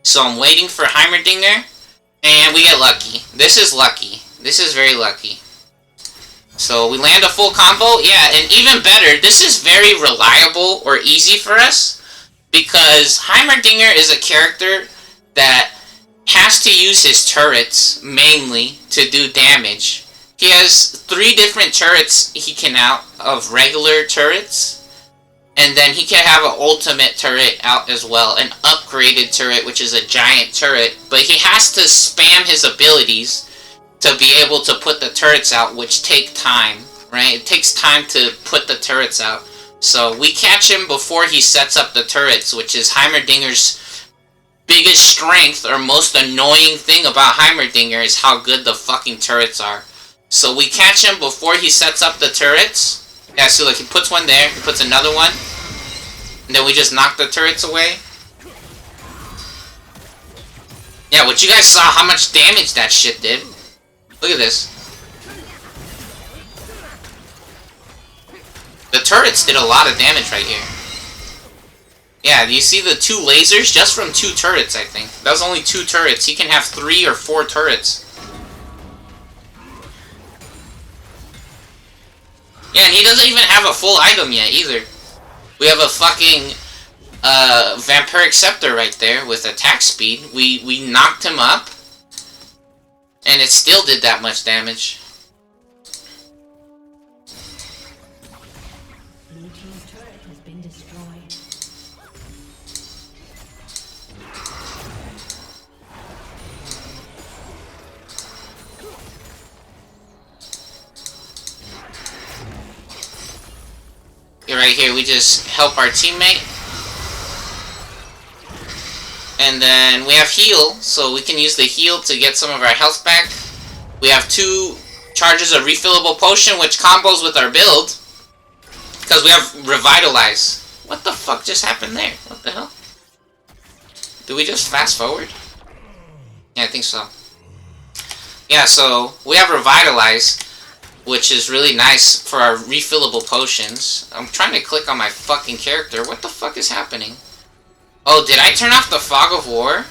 So I'm waiting for Heimerdinger, and we get lucky. This is lucky. This is very lucky. So we land a full combo. Yeah, and even better, this is very reliable or easy for us, because Heimerdinger is a character that has to use his turrets mainly to do damage. He has 3 different turrets he can out of regular turrets. And then he can have an ultimate turret out as well. An upgraded turret, which is a giant turret. But he has to spam his abilities to be able to put the turrets out, which take time, right? It takes time to put the turrets out. So we catch him before he sets up the turrets, which is Heimerdinger's biggest strength, or most annoying thing about Heimerdinger is how good the fucking turrets are. So we catch him before he sets up the turrets. Yeah, so look, he puts one there, he puts another one, and then we just knock the turrets away. Yeah, what you guys saw how much damage that shit did. Look at this. The turrets did a lot of damage right here. Yeah, do you see the 2 lasers? Just from 2 turrets, I think. That was only 2 turrets. He can have 3 or 4 turrets. Yeah, and he doesn't even have a full item yet, either. We have a fucking, Vampiric Scepter right there with attack speed. We knocked him up, and it still did that much damage. Blue team's turret has been destroyed. Right here, we just help our teammate. And then we have heal, so we can use the heal to get some of our health back. We have 2 charges of refillable potion, which combos with our build. Because we have revitalize. What the fuck just happened there? What the hell? Did we just fast forward? Yeah, I think so. Yeah, so we have revitalize, which is really nice for our refillable potions. I'm trying to click on my fucking character. What the fuck is happening? Oh, did I turn off the Fog of War?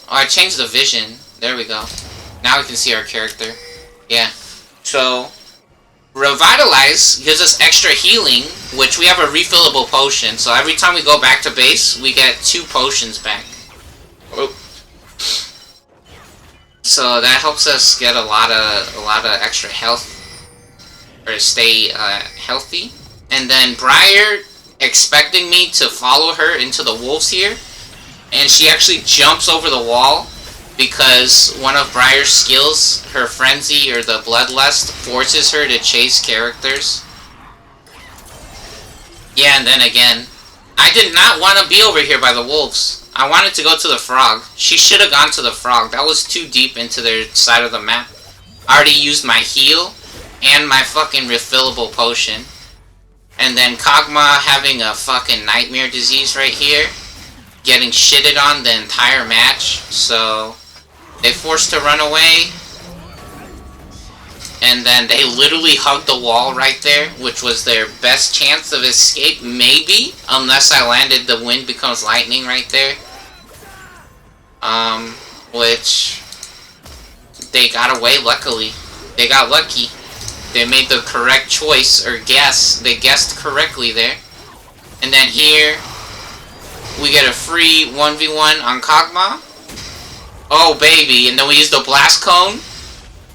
Oh, I changed the vision. There we go. Now we can see our character. Yeah. So, Revitalize gives us extra healing, which we have a refillable potion. So every time we go back to base, we get 2 potions back. Oh. So that helps us get a lot of extra health, or stay healthy. And then Briar expecting me to follow her into the wolves here, and she actually jumps over the wall because one of Briar's skills, her frenzy or the bloodlust, forces her to chase characters. Yeah, and then again, I did not want to be over here by the wolves. I wanted to go to the frog. She should have gone to the frog. That was too deep into their side of the map. I already used my heal and my fucking refillable potion. And then Kog'Maw having a fucking nightmare disease right here. Getting shitted on the entire match. So they forced to run away. And then they literally hugged the wall right there, which was their best chance of escape, maybe. Unless I landed the wind becomes lightning right there. Which they got away, luckily. They got lucky. They made the correct choice, or guess. They guessed correctly there. And then here, we get a free 1v1 on Kog'Maw. Oh, baby. And then we use the Blast Cone,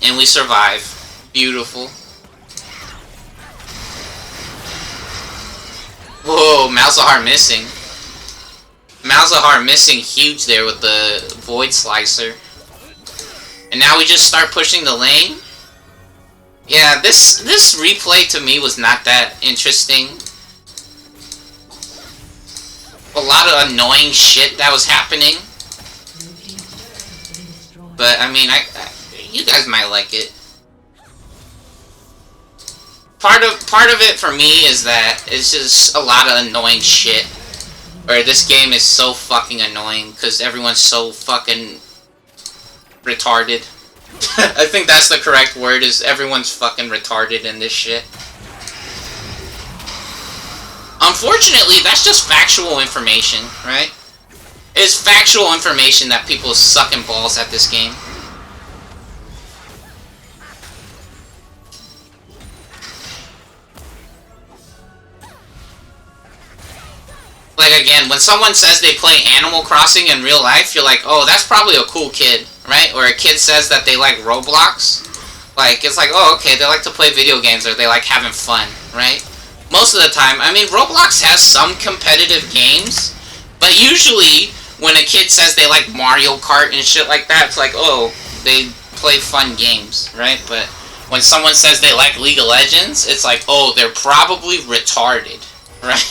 and we survive. Beautiful. Whoa, Malzahar missing. Malzahar missing huge there with the Void Slicer. And now we just start pushing the lane. Yeah, this replay to me was not that interesting. a lot of annoying shit that was happening. But I mean, you guys might like it. Part of it for me is that it's just a lot of annoying shit. Or this game is so fucking annoying because everyone's so fucking retarded. I think that's the correct word, is everyone's fucking retarded in this shit. Unfortunately, that's just factual information, right? It's factual information that people sucking balls at this game. Like, again, when someone says they play Animal Crossing in real life, you're like, oh, that's probably a cool kid, right? Or a kid says that they like Roblox. Like, it's like, oh, okay, they like to play video games, or they like having fun, right? Most of the time, I mean, Roblox has some competitive games, but usually, when a kid says they like Mario Kart and shit like that, it's like, oh, they play fun games, right? But when someone says they like League of Legends, it's like, oh, they're probably retarded, right?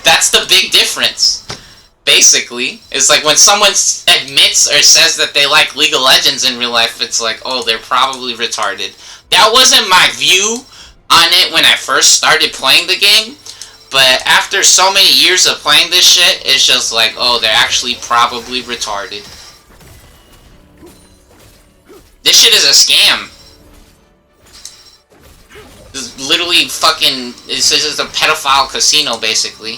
That's the big difference, basically. It's like when someone admits or says that they like League of Legends in real life, it's like, oh, they're probably retarded. That wasn't my view on it when I first started playing the game, but after so many years of playing this shit, it's just like, oh, they're actually probably retarded. This shit is a scam. This is literally fucking... This is a pedophile casino, basically.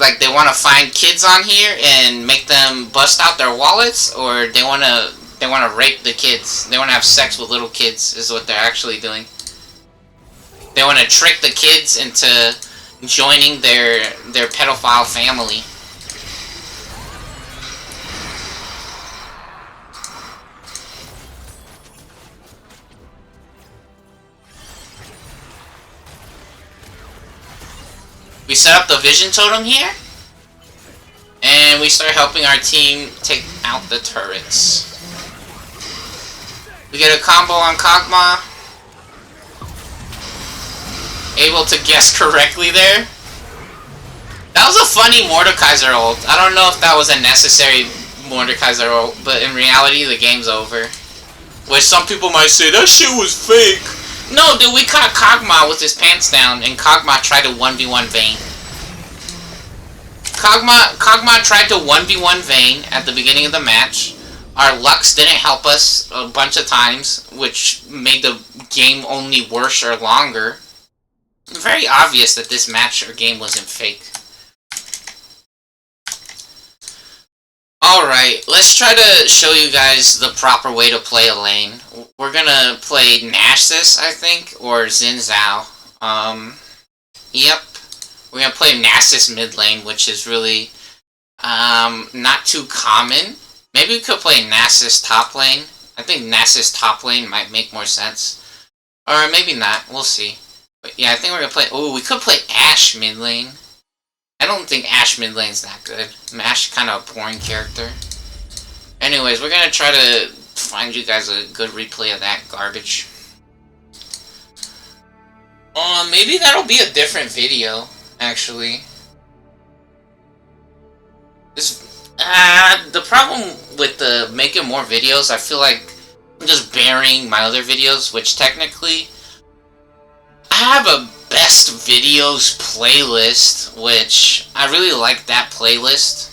Like, they want to find kids on here and make them bust out their wallets, or they want to rape the kids. They want to have sex with little kids, is what they're actually doing. They want to trick the kids into joining their pedophile family. We set up the vision totem here, and we start helping our team take out the turrets. We get a combo on Kog'Maw. Able to guess correctly there. That was a funny Mordekaiser ult. I don't know if that was a necessary Mordekaiser ult, but in reality, the game's over. Which some people might say, that shit was fake. No, dude, we caught Kog'Maw with his pants down, and Kog'Maw tried to 1v1 Vayne. Kog'Maw tried to 1v1 Vayne at the beginning of the match. Our Lux didn't help us a bunch of times, which made the game only worse or longer. Very obvious that this match or game wasn't fake. Alright, let's try to show you guys the proper way to play a lane. We're gonna play Nasus, I think, or Xin Zhao. Yep. We're gonna play Nasus mid lane, which is really, not too common. Maybe we could play Nasus top lane. I think Nasus top lane might make more sense. Or maybe not, we'll see. But yeah, I think we're gonna play, oh, we could play Ashe mid lane. I don't think Ashe mid lane's that good. Ashe kind of a boring character. Anyways, we're gonna try to find you guys a good replay of that garbage. Maybe that'll be a different video, actually. The problem with the making more videos, I feel like I'm just burying my other videos, which technically I have a best videos playlist, which I really like that playlist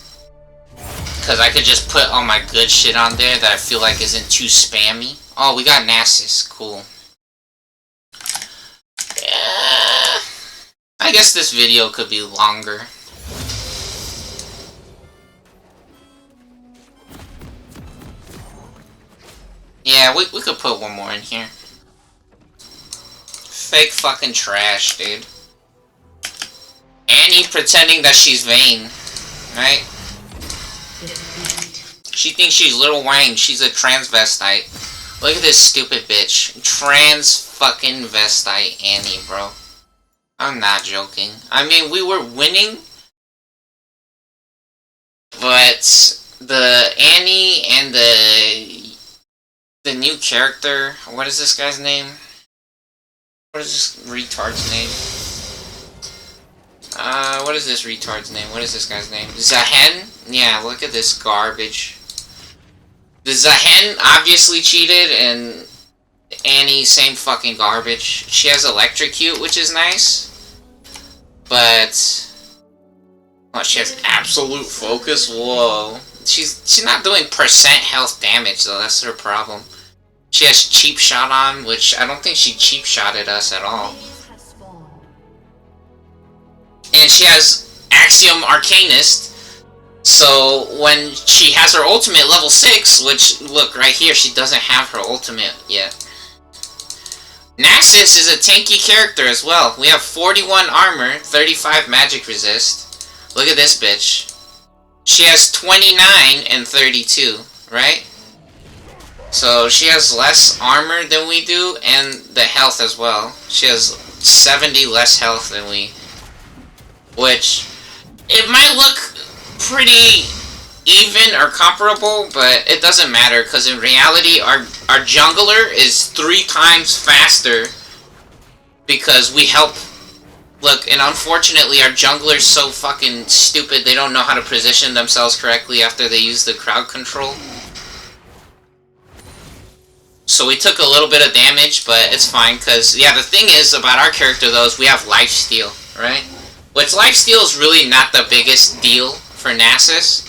because I could just put all my good shit on there that I feel like isn't too spammy. Oh, we got Nasus, cool. Yeah, I guess this video could be longer. Yeah, we could put one more in here. Fake fucking trash, dude. Annie pretending that she's Vayne, right? She thinks she's Lil Wayne. She's a transvestite. Look at this stupid bitch. Trans fucking vestite Annie, bro. I'm not joking. I mean, we were winning, but the Annie and the new character, what is this guy's name? What is this retard's name? What is this retard's name? What is this guy's name? Zahen? Yeah, look at this garbage. The Zahen obviously cheated, and Annie, same fucking garbage. She has Electrocute, which is nice. But... oh, she has Absolute Focus? Whoa. She's not doing percent health damage, though. That's her problem. She has Cheap Shot on, which I don't think she cheap shotted us at all. And she has Axiom Arcanist. So when she has her ultimate level 6, which, look, right here, she doesn't have her ultimate yet. Nasus is a tanky character as well. We have 41 armor, 35 magic resist. Look at this bitch. She has 29 and 32, right? So she has less armor than we do, and the health as well. She has 70 less health than we. Which, it might look pretty even or comparable, but it doesn't matter, because in reality, our jungler is 3 times faster because we help. Look, and unfortunately, our jungler's so fucking stupid, they don't know how to position themselves correctly after they use the crowd control. So we took a little bit of damage, but it's fine, because, yeah, the thing is about our character, though, is we have lifesteal, right? Which lifesteal is really not the biggest deal for Nasus.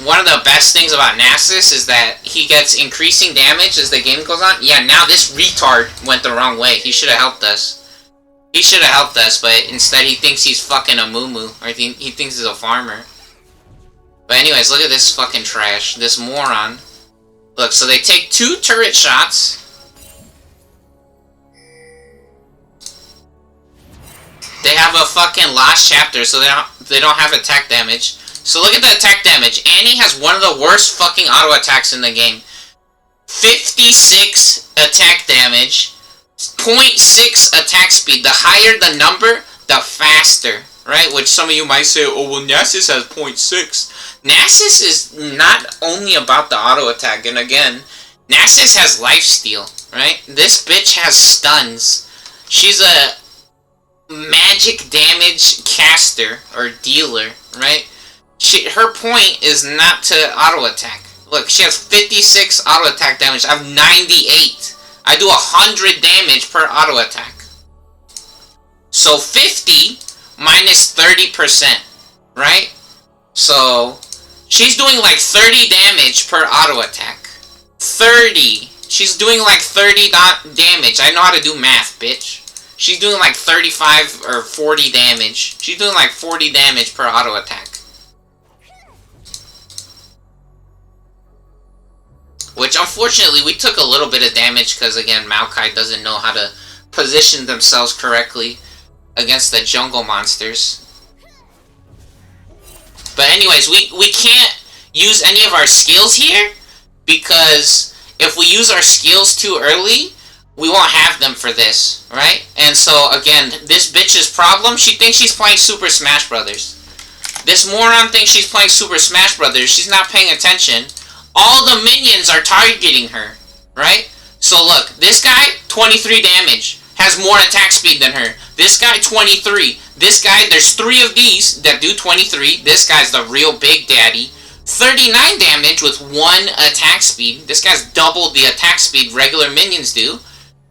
One of the best things about Nasus is that he gets increasing damage as the game goes on. Yeah, now this retard went the wrong way. He should have helped us. He should have helped us, but instead he thinks he's fucking a moo-moo. Or he thinks he's a farmer. But anyways, look at this fucking trash. This moron. Look, so they take 2 turret shots. They have a fucking lost chapter, so they don't have attack damage. So look at the attack damage. Annie has one of the worst fucking auto attacks in the game. 56 attack damage, 0.6 attack speed. The higher the number, the faster, right? Which some of you might say, oh, well, Nasus has 0.6. Nasus is not only about the auto attack, and again, Nasus has lifesteal, right? This bitch has stuns. She's a magic damage caster, or dealer, right? Her point is not to auto attack. Look, she has 56 auto attack damage. I have 98. I do 100 damage per auto attack. So 50 minus 30%, right? So she's doing like 30 damage per auto attack. 30. She's doing like 30 damage. I know how to do math, bitch. She's doing like 35 or 40 damage. She's doing like 40 damage per auto attack. Which, unfortunately, we took a little bit of damage because, again, Maokai doesn't know how to position themselves correctly against the jungle monsters. But anyways, we can't use any of our skills here because if we use our skills too early, we won't have them for this, right? And so, again, this bitch's problem, she thinks she's playing Super Smash Brothers. This moron thinks she's playing Super Smash Brothers. She's not paying attention. All the minions are targeting her, right? So look, this guy, 23 damage, has more attack speed than her. This guy, 23. This guy, there's 3 of these that do 23. This guy's the real big daddy. 39 damage with 1 attack speed. This guy's double the attack speed regular minions do.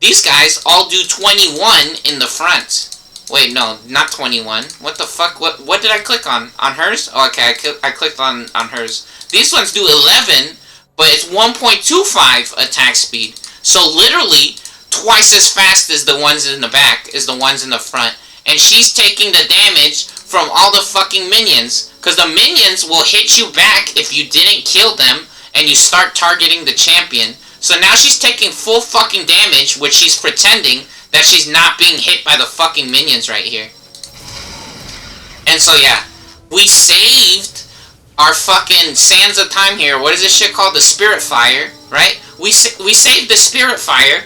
These guys all do 21 in the front. Wait, no, not 21. What the fuck? What did I click on? On hers? Oh, okay, I clicked on hers. These ones do 11, but it's 1.25 attack speed. So literally, twice as fast as the ones in the back is the ones in the front. And she's taking the damage from all the fucking minions. Because the minions will hit you back if you didn't kill them and you start targeting the champion. So now she's taking full fucking damage, which she's pretending that she's not being hit by the fucking minions right here. And so yeah, we saved our fucking sands of time here. What is this shit called? The Spirit Fire, right? We saved the Spirit Fire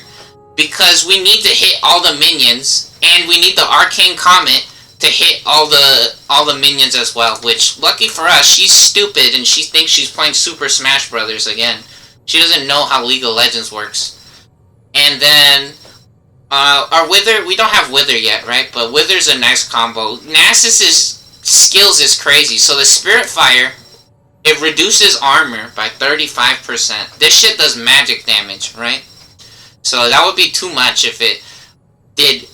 because we need to hit all the minions, and we need the Arcane Comet to hit all the minions as well. Which, lucky for us, she's stupid and she thinks she's playing Super Smash Brothers again. She doesn't know how League of Legends works. And then Our Wither, we don't have Wither yet, right? But Wither's a nice combo. Nasus's skills is crazy. So the Spirit Fire, it reduces armor by 35%. This shit does magic damage, right? So that would be too much if it did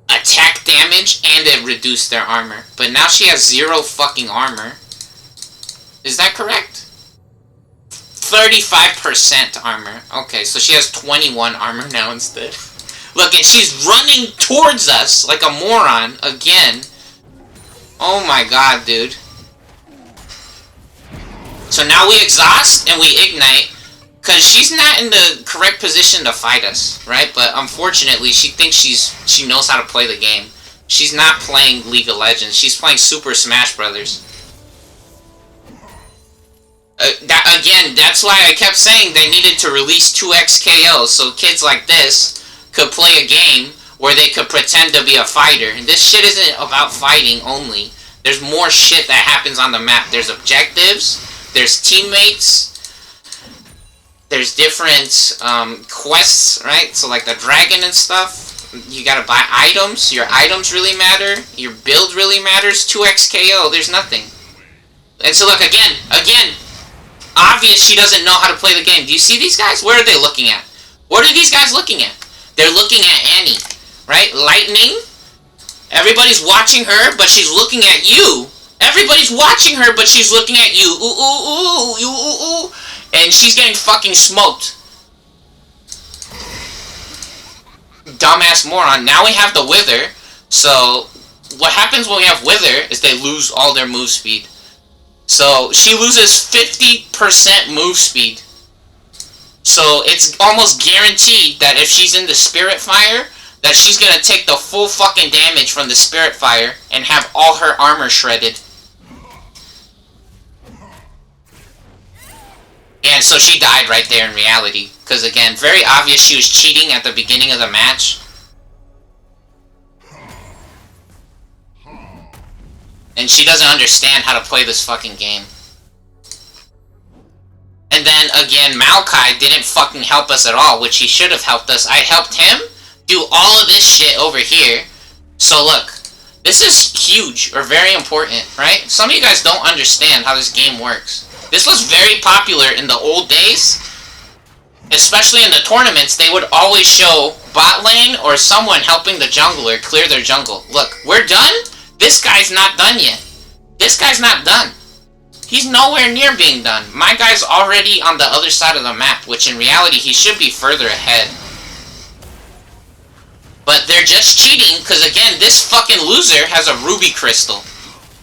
attack damage and it reduced their armor. But now she has 0 fucking armor. Is that correct? 35% armor. Okay, so she has 21 armor now instead. Look, and she's running towards us like a moron again. Oh my god, dude. So now we exhaust and we ignite. Because she's not in the correct position to fight us, right? But unfortunately, she thinks she knows how to play the game. She's not playing League of Legends. She's playing Super Smash Brothers. That's why I kept saying they needed to release 2x KO so kids like this could play a game where they could pretend to be a fighter. And this shit isn't about fighting only. There's more shit that happens on the map. There's objectives, there's teammates, there's different quests, right? So like the dragon and stuff, you gotta buy items. Your items really matter. Your build really matters. 2x KO, there's nothing. And so look, again, obvious she doesn't know how to play the game. Do you see these guys? Where are they looking at? What are these guys looking at? They're looking at Annie, right? Lightning. Everybody's watching her, but she's looking at you. Everybody's watching her, but she's looking at you. Ooh, ooh, ooh, you, ooh, ooh. And she's getting fucking smoked. Dumbass moron. Now we have the Wither. So, what happens when we have Wither is they lose all their move speed. So, she loses 50% move speed. So, it's almost guaranteed that if she's in the Spirit Fire, that she's gonna take the full fucking damage from the Spirit Fire and have all her armor shredded. And so she died right there in reality. Because again, very obvious she was cheating at the beginning of the match. And she doesn't understand how to play this fucking game. And then again, Maokai didn't fucking help us at all, which he should have helped us. I helped him do all of this shit over here. So look, this is huge, or very important, right? Some of you guys don't understand how this game works. This was very popular in the old days. Especially in the tournaments, they would always show bot lane or someone helping the jungler clear their jungle. Look, we're done? This guy's not done yet. This guy's not done. He's nowhere near being done. My guy's already on the other side of the map, which in reality, he should be further ahead. But they're just cheating, because again, this fucking loser has a ruby crystal.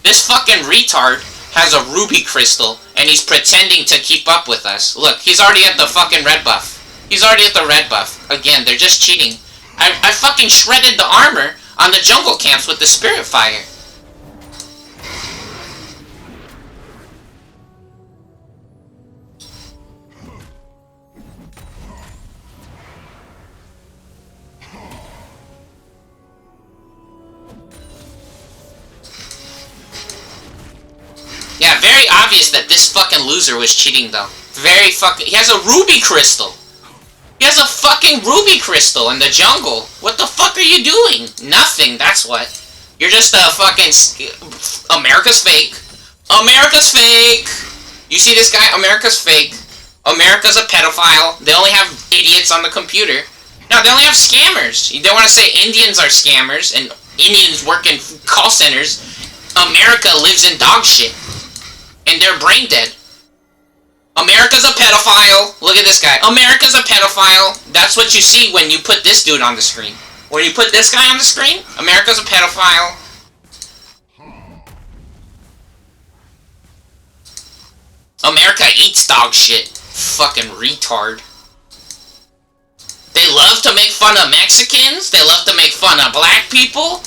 This fucking retard has a ruby crystal, and he's pretending to keep up with us. Look, he's already at the fucking red buff. He's already at the red buff. Again, they're just cheating. I fucking shredded the armor on the jungle camps with the Spirit Fire. Yeah, very obvious that this fucking loser was cheating, though. Very fucking... He has a ruby crystal! He has a fucking ruby crystal in the jungle! What the fuck are you doing? Nothing, that's what. You're just a fucking... America's fake. America's fake! You see this guy? America's fake. America's a pedophile. They only have idiots on the computer. No, they only have scammers. They want to say Indians are scammers, and Indians work in call centers. America lives in dog shit. And they're brain dead. America's a pedophile. Look at this guy. America's a pedophile. That's what you see when you put this dude on the screen. When you put this guy on the screen, America's a pedophile. America eats dog shit. Fucking retard. They love to make fun of Mexicans. They love to make fun of black people.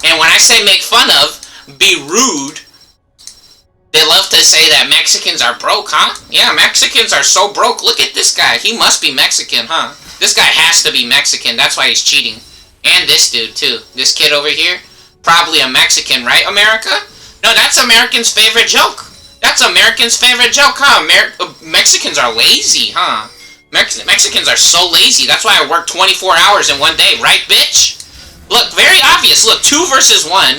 And when I say make fun of, be rude. They love to say that Mexicans are broke, huh? Yeah, Mexicans are so broke. Look at this guy. He must be Mexican, huh? This guy has to be Mexican. That's why he's cheating. And this dude, too. This kid over here. Probably a Mexican, right, America? No, that's Americans' favorite joke. That's Americans' favorite joke, huh? Mexicans are lazy, huh? Mexicans are so lazy. That's why I work 24 hours in one day, right, bitch? Look, very obvious. Look, 2 versus 1.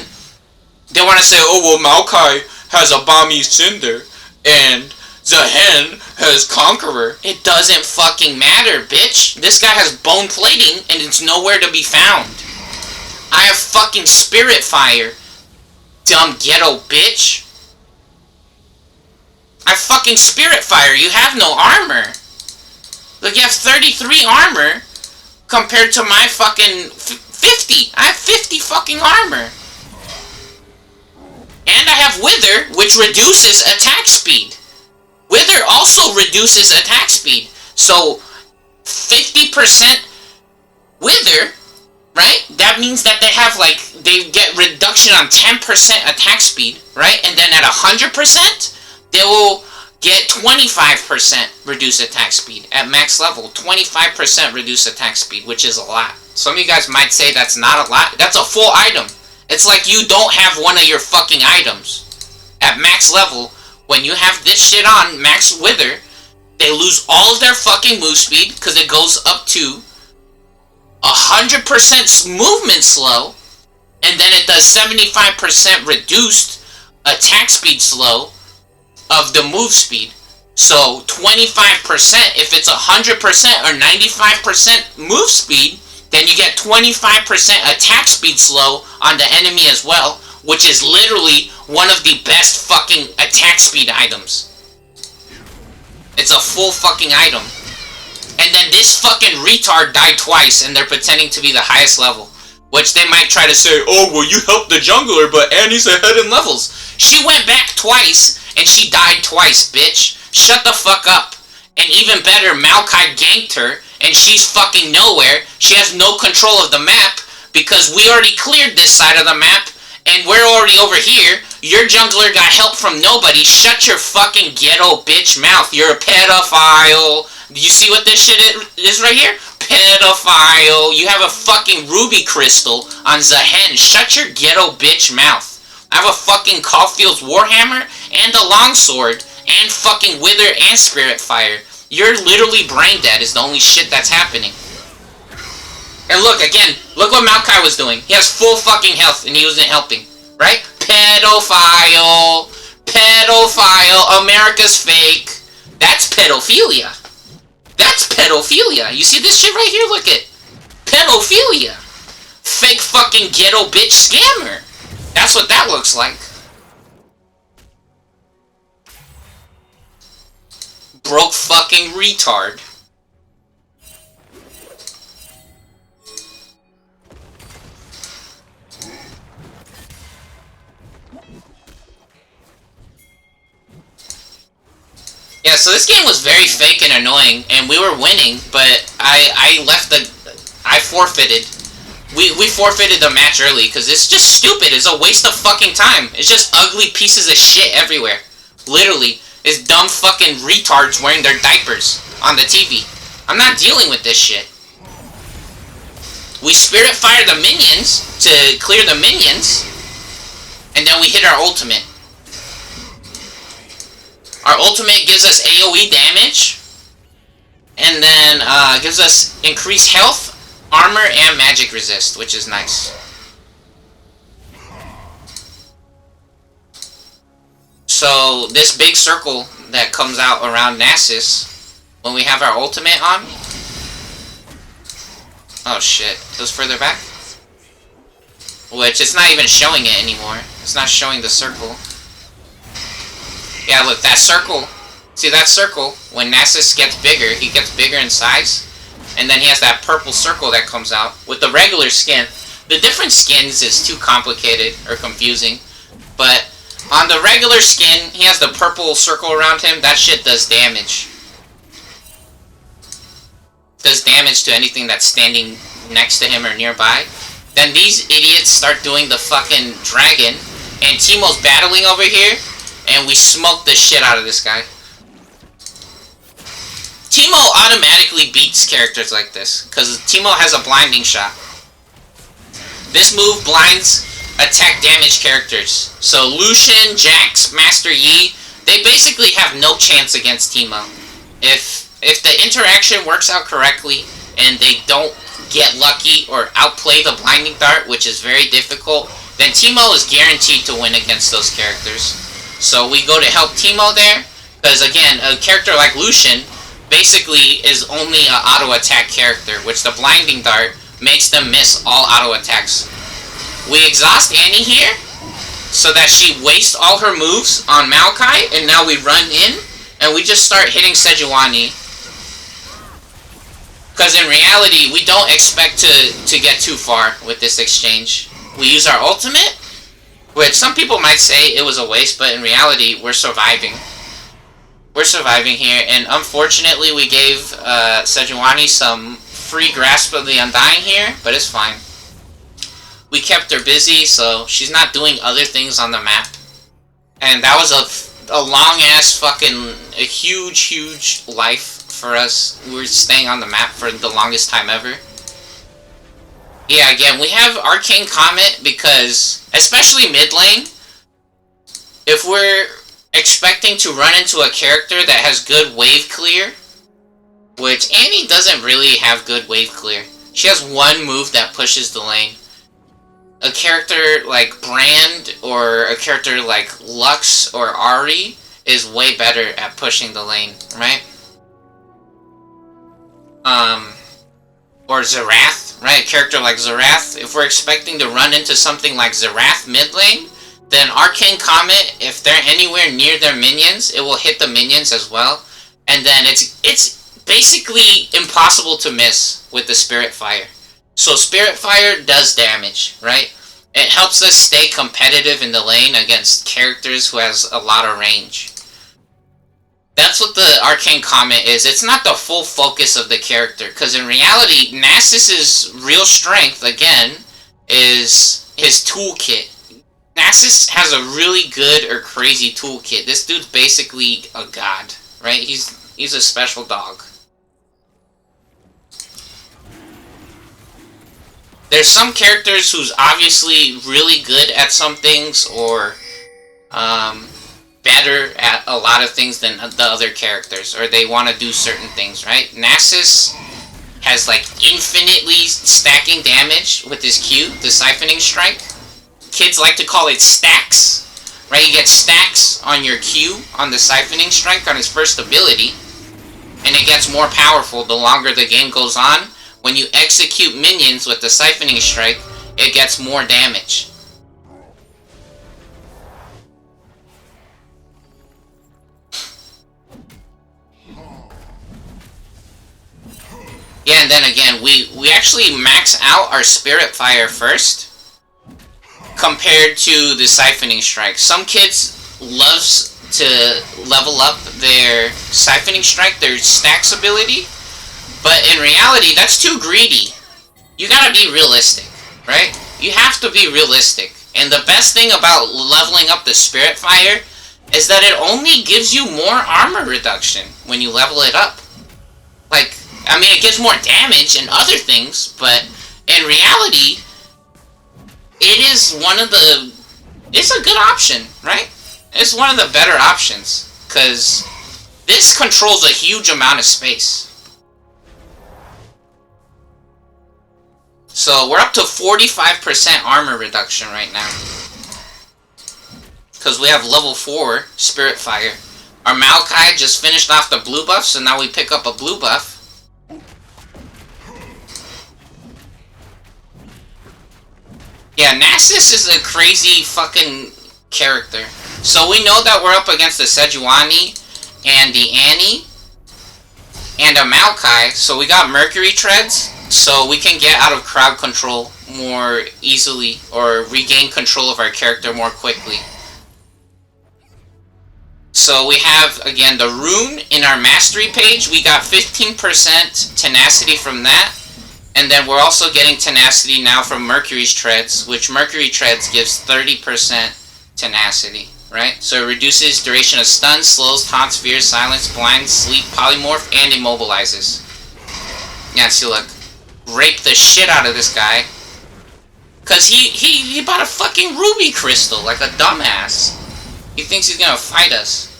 They want to say, oh, well, Maokai has a Bami Cinder, and Zahen has Conqueror. It doesn't fucking matter, bitch. This guy has bone plating, and it's nowhere to be found. I have fucking Spirit Fire, dumb ghetto bitch. I have fucking Spirit Fire. You have no armor. Look, you have 33 armor compared to my fucking 50. I have 50 fucking armor. And I have Wither, which reduces attack speed. Wither also reduces attack speed. So, 50% Wither, right? That means that they have, like, they get reduction on 10% attack speed, right? And then at 100%, they will get 25% reduced attack speed. At max level, 25% reduced attack speed, which is a lot. Some of you guys might say that's not a lot. That's a full item. It's like you don't have one of your fucking items. At max level, when you have this shit on, max Wither, they lose all of their fucking move speed, because it goes up to 100% movement slow, and then it does 75% reduced attack speed slow of the move speed. So 25%, if it's 100% or 95% move speed, then you get 25% attack speed slow on the enemy as well, which is literally one of the best fucking attack speed items. It's a full fucking item. And then this fucking retard died twice, and they're pretending to be the highest level. Which they might try to say, oh, well, you helped the jungler, but Annie's ahead in levels. She went back twice, and she died twice, bitch. Shut the fuck up. And even better, Maokai ganked her, and she's fucking nowhere. She has no control of the map, because we already cleared this side of the map, and we're already over here. Your jungler got help from nobody. Shut your fucking ghetto bitch mouth. You're a pedophile. Do you see what this shit is right here? Pedophile. You have a fucking ruby crystal on Zahen. Shut your ghetto bitch mouth. I have a fucking Caulfield's Warhammer and a longsword and fucking Wither and Spirit Fire. You're literally brain dead is the only shit that's happening. And look, again, look what Maokai was doing. He has full fucking health and he wasn't helping. Right? Pedophile. Pedophile. America's fake. That's pedophilia. That's pedophilia. You see this shit right here? Look at pedophilia. Fake fucking ghetto bitch scammer. That's what that looks like. Broke fucking retard. Yeah, so this game was very fake and annoying, and we were winning, but I forfeited. We forfeited the match early, because it's just stupid. It's a waste of fucking time. It's just ugly pieces of shit everywhere. Literally. It's dumb fucking retards wearing their diapers on the TV. I'm not dealing with this shit. We Spirit Fire the minions to clear the minions, and then we hit our ultimate. Our ultimate gives us AoE damage, and then gives us increased health, armor, and magic resist, which is nice. So, this big circle that comes out around Nasus, when we have our ultimate on... Oh shit, it goes further back? Which, it's not even showing it anymore. It's not showing the circle. Yeah, look, that circle. See that circle? When Nasus gets bigger, he gets bigger in size. And then he has that purple circle that comes out. With the regular skin, the different skins is too complicated or confusing. But on the regular skin, he has the purple circle around him. That shit does damage. Does damage to anything that's standing next to him or nearby. Then these idiots start doing the fucking dragon. And Teemo's battling over here. And we smoke the shit out of this guy. Teemo automatically beats characters like this, because Teemo has a blinding shot. This move blinds attack damage characters. So Lucian, Jax, Master Yi, they basically have no chance against Teemo. If if the interaction works out correctly and they don't get lucky or outplay the blinding dart, which is very difficult, then Teemo is guaranteed to win against those characters. So we go to help Teemo there, because again, a character like Lucian basically is only an auto attack character, which the blinding dart makes them miss all auto attacks. We exhaust Annie here, so that she wastes all her moves on Maokai, and now we run in, and we just start hitting Sejuani. Because in reality, we don't expect to get too far with this exchange. We use our ultimate, which some people might say it was a waste, but in reality, we're surviving. We're surviving here, and unfortunately, we gave Sejuani some free grasp of the Undying here, but it's fine. We kept her busy, so she's not doing other things on the map. And that was a long-ass fucking, a huge life for us. We were staying on the map for the longest time ever. Yeah, again, we have Arcane Comet because, especially mid lane, if we're expecting to run into a character that has good wave clear, which Annie doesn't really have good wave clear. She has one move that pushes the lane. A character like Brand or a character like Lux or Ahri is way better at pushing the lane, right? Or Xerath, right? A character like Xerath, if we're expecting to run into something like Xerath mid lane, then Arcane Comet, if they're anywhere near their minions, it will hit the minions as well. And then it's basically impossible to miss with the Spirit Fire. So Spirit Fire does damage, right? It helps us stay competitive in the lane against characters who has a lot of range. That's what the Arcane Comet is. It's not the full focus of the character, because in reality, Nasus's real strength, again, is his toolkit. Nasus has a really good or crazy toolkit. This dude's basically a god, right? He's a special dog. There's some characters who's obviously really good at some things, or better at a lot of things than the other characters, or they want to do certain things, right? Nasus has like infinitely stacking damage with his Q, the Siphoning Strike. Kids like to call it stacks, right? You get stacks on your Q on the Siphoning Strike on his first ability, and it gets more powerful the longer the game goes on. When you execute minions with the Siphoning Strike, it gets more damage. Yeah, and then again, we actually max out our Spirit Fire first, compared to the Siphoning Strike. Some kids loves to level up their Siphoning Strike, their stacks ability, but in reality, that's too greedy. You gotta be realistic, right? You have to be realistic. And the best thing about leveling up the Spirit Fire is that it only gives you more armor reduction when you level it up. Like, I mean, it gives more damage and other things, but in reality, it is one of the... It's a good option, right? It's one of the better options, because this controls a huge amount of space. So we're up to 45% armor reduction right now, because we have level 4 Spirit Fire. Our Maokai just finished off the blue buff, so now we pick up a blue buff. Yeah, Nasus is a crazy fucking character. So we know that we're up against the Sejuani and the Annie and a Maokai, so we got Mercury Treads, so we can get out of crowd control more easily, or regain control of our character more quickly. So we have, again, the rune in our mastery page. We got 15% tenacity from that. And then we're also getting tenacity now from Mercury's Treads, which Mercury Treads gives 30% tenacity, right? So it reduces duration of stun, slows, taunts, fears, silence, blinds, sleep, polymorph, and immobilizes. Yeah, see, look. Rape the shit out of this guy. Because he bought a fucking ruby crystal, like a dumbass. He thinks he's gonna fight us.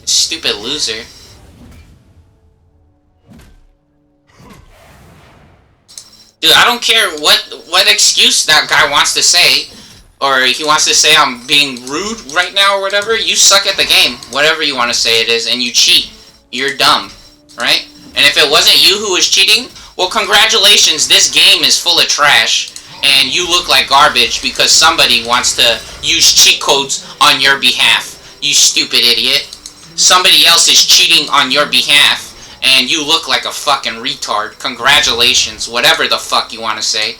Stupid loser. Dude, I don't care what excuse that guy wants to say, or he wants to say I'm being rude right now or whatever. You suck at the game, whatever you want to say it is, and you cheat. You're dumb, right? And if it wasn't you who was cheating, well, congratulations, this game is full of trash, and you look like garbage because somebody wants to use cheat codes on your behalf. You stupid idiot. Somebody else is cheating on your behalf, and you look like a fucking retard. Congratulations, whatever the fuck you want to say.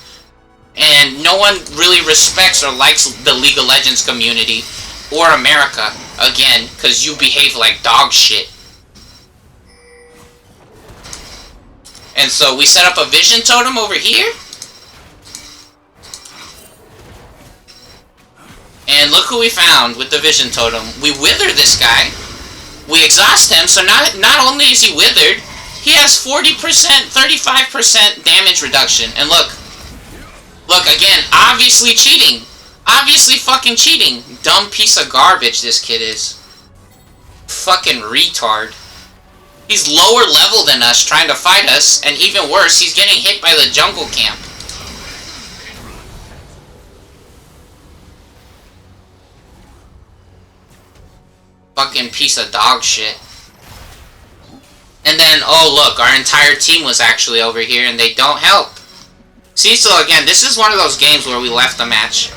And no one really respects or likes the League of Legends community or America, again, because you behave like dog shit. And so we set up a vision totem over here. And look who we found with the vision totem. We wither this guy. We exhaust him, so not only is he withered, he has 40%, 35% damage reduction. And look, again, obviously cheating. Obviously fucking cheating. Dumb piece of garbage this kid is. Fucking retard. He's lower level than us trying to fight us, and even worse, he's getting hit by the jungle camp. Fucking piece of dog shit. And then, oh look, our entire team was actually over here and they don't help. See, so again, this is one of those games where we left the match.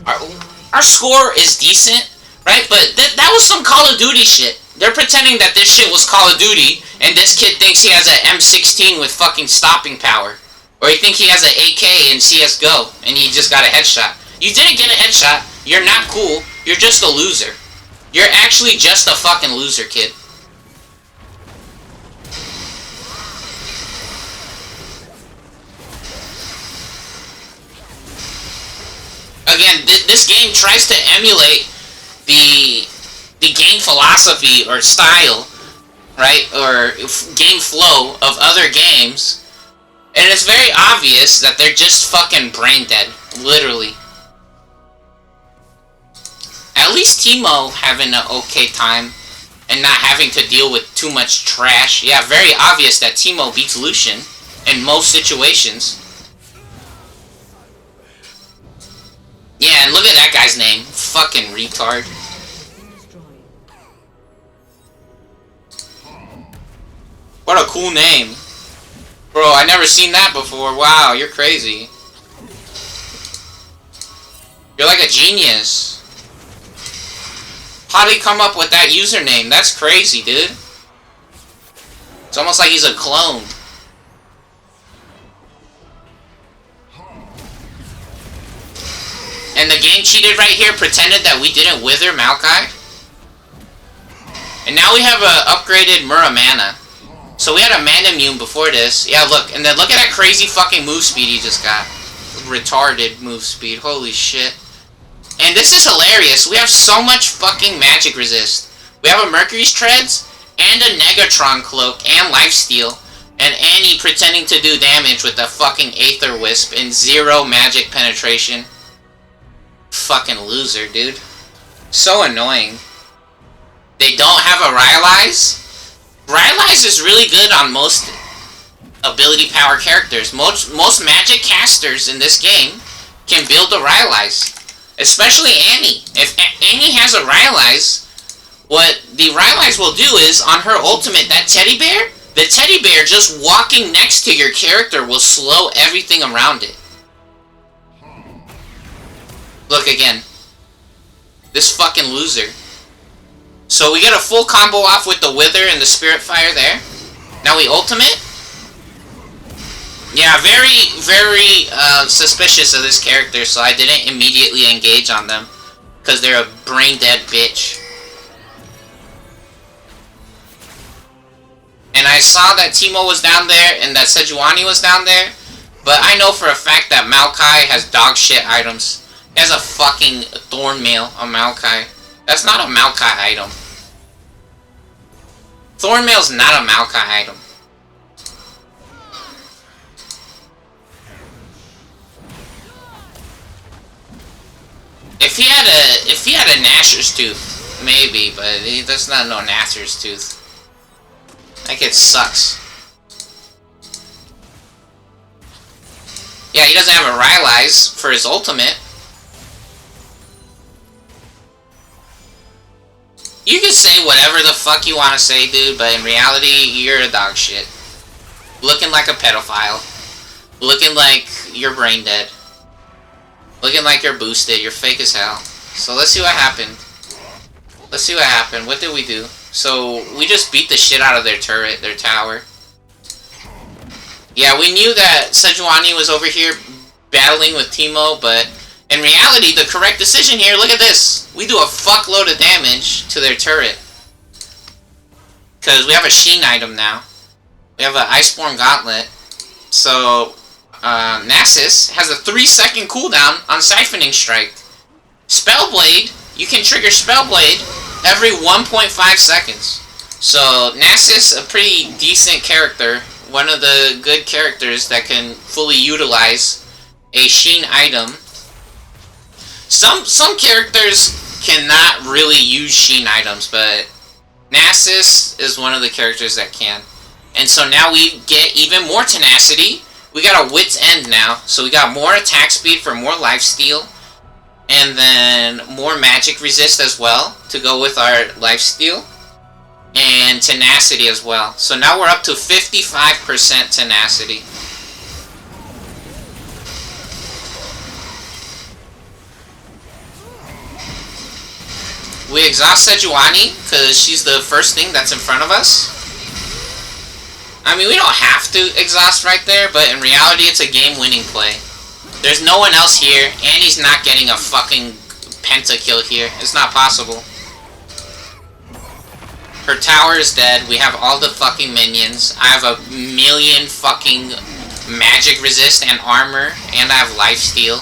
Our score is decent, right? But that was some Call of Duty shit. They're pretending that this shit was Call of Duty, and this kid thinks he has an M16 with fucking stopping power. Or he thinks he has an AK in CSGO, and he just got a headshot. You didn't get a headshot. You're not cool. You're just a loser. You're actually just a fucking loser, kid. Again, this game tries to emulate the game philosophy or style, right, or game flow of other games, and it's very obvious that they're just fucking brain dead, literally. At least Teemo having an okay time and not having to deal with too much trash. Yeah, very obvious that Teemo beats Lucian in most situations. Yeah, and look at that guy's name. Fucking retard. What a cool name. Bro, I never seen that before. Wow, you're crazy. You're like a genius. How did he come up with that username? That's crazy, dude. It's almost like he's a clone. And the game cheated right here, pretended that we didn't wither Maokai. And now we have a upgraded Muramana. So we had a mana immune before this. Yeah, look. And then look at that crazy fucking move speed he just got. Retarded move speed. Holy shit. And this is hilarious. We have so much fucking magic resist. We have a Mercury's Treads, and a Negatron Cloak, and Lifesteal. And Annie pretending to do damage with a fucking Aether Wisp and 0 magic penetration. Fucking loser, dude. So annoying. They don't have a Rylai's? Rylai's is really good on most ability power characters. Most magic casters in this game can build a Rylai's. Especially Annie. If Annie has a Rylai's, what the Rylai's will do is, on her ultimate, that teddy bear, the teddy bear just walking next to your character will slow everything around it. Look again. This fucking loser. So we get a full combo off with the Wither and the Spirit Fire there. Now we ultimate. Yeah, very, very suspicious of this character, so I didn't immediately engage on them. Because they're a brain-dead bitch. And I saw that Teemo was down there, and that Sejuani was down there. But I know for a fact that Maokai has dog shit items. He has a fucking Thornmail on Maokai. That's not a Maokai item. Thornmail's not a Maokai item. If he had a Nashor's Tooth, maybe, but that's not no Nashor's Tooth. That kid sucks. Yeah, he doesn't have a Rylai's for his ultimate. You can say whatever the fuck you want to say, dude, but in reality, you're a dog shit. Looking like a pedophile. Looking like you're brain dead. Looking like you're boosted. You're fake as hell. So let's see what happened. Let's see what happened. What did we do? So we just beat the shit out of their turret, their tower. Yeah, we knew that Sejuani was over here battling with Teemo, but in reality, the correct decision here, look at this. We do a fuckload of damage to their turret. Because we have a Sheen item now. We have an Iceborne Gauntlet. So, Nasus has a 3-second cooldown on Siphoning Strike. Spellblade, you can trigger Spellblade every 1.5 seconds. So, Nasus, a pretty decent character. One of the good characters that can fully utilize a Sheen item. Some characters cannot really use Sheen items, but Nasus is one of the characters that can. And so now we get even more tenacity. We got a Wit's End now, so we got more attack speed for more lifesteal. And then more magic resist as well to go with our lifesteal. And tenacity as well. So now we're up to 55% tenacity. We exhaust Sejuani because she's the first thing that's in front of us. I mean, we don't have to exhaust right there, but in reality, it's a game-winning play. There's no one else here, and he's not getting a fucking pentakill here. It's not possible. Her tower is dead. We have all the fucking minions. I have a million fucking magic resist and armor, and I have lifesteal.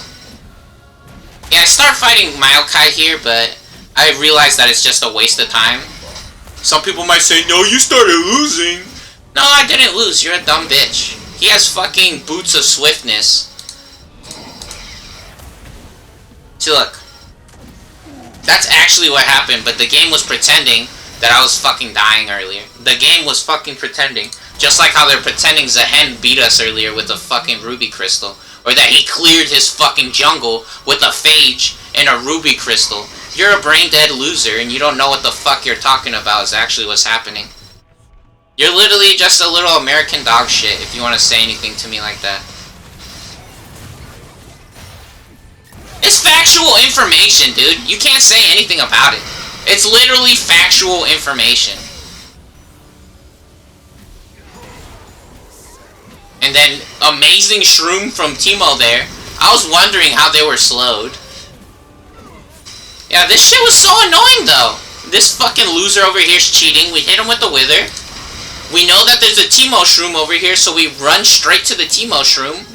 Yeah, I start fighting Maokai here, but I realize that it's just a waste of time. Some people might say, no, you started losing. No, I didn't lose. You're a dumb bitch. He has fucking boots of swiftness. See, look. That's actually what happened, but the game was pretending that I was fucking dying earlier. The game was fucking pretending. Just like how they're pretending Zehen beat us earlier with a fucking ruby crystal. Or that he cleared his fucking jungle with a phage and a ruby crystal. You're a brain-dead loser and you don't know what the fuck you're talking about is actually what's happening. You're literally just a little American dog shit if you want to say anything to me like that. It's factual information, dude. You can't say anything about it. It's literally factual information. And then, amazing shroom from Teemo there. I was wondering how they were slowed. Yeah, this shit was so annoying, though. This fucking loser over here is cheating. We hit him with the Wither. We know that there's a Teemo shroom over here, so we run straight to the Teemo shroom.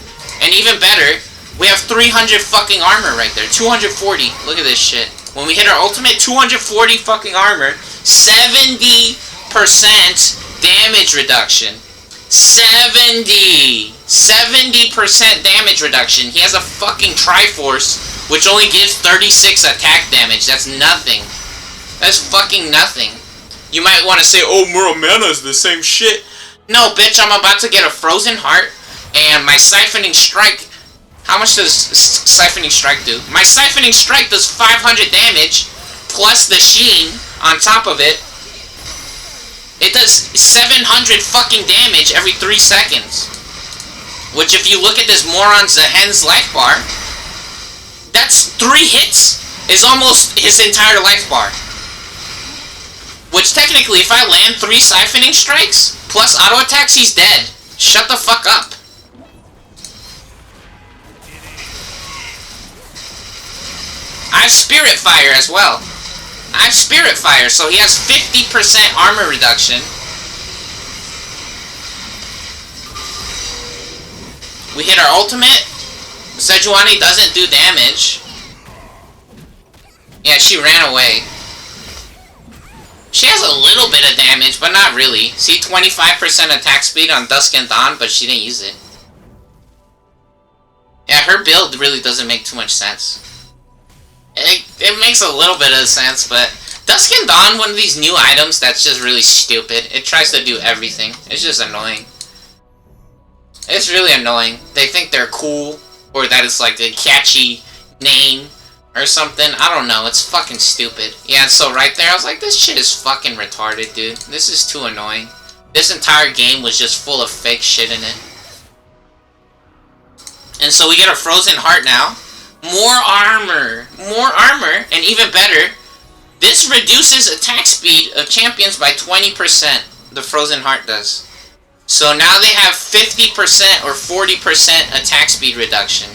And even better, we have 300 fucking armor right there. 240. Look at this shit. When we hit our ultimate, 240 fucking armor. 70% damage reduction. 70% damage reduction. He has a fucking Triforce, which only gives 36 attack damage. That's nothing. That's fucking nothing. You might want to say, oh, Muramana is the same shit. No, bitch, I'm about to get a Frozen Heart, and my Siphoning Strike. How much does Siphoning Strike do? My Siphoning Strike does 500 damage, plus the Sheen on top of it. It does 700 fucking damage every 3 seconds. Which, if you look at this moron Zehen's life bar, that's 3 hits is almost his entire life bar. Which, technically, if I land 3 Siphoning Strikes, plus auto attacks, he's dead. Shut the fuck up. I have Spirit Fire as well. I have Spirit Fire, so he has 50% armor reduction. We hit our ultimate. Sejuani doesn't do damage. Yeah, she ran away. She has a little bit of damage, but not really. See, 25% attack speed on Dusk and Dawn, but she didn't use it. Yeah, her build really doesn't make too much sense. It makes a little bit of sense, but Dusk and Dawn, one of these new items that's just really stupid. It tries to do everything. It's just annoying. It's really annoying. They think they're cool. or that it's like a catchy name or something. I don't know. It's fucking stupid. Yeah, so right there, I was like, this shit is fucking retarded, dude. This is too annoying. This entire game was just full of fake shit in it. And so we get a frozen heart now. More armor. More armor, and even better, this reduces attack speed of champions by 20%. The frozen heart does. So now they have 50% or 40% attack speed reduction.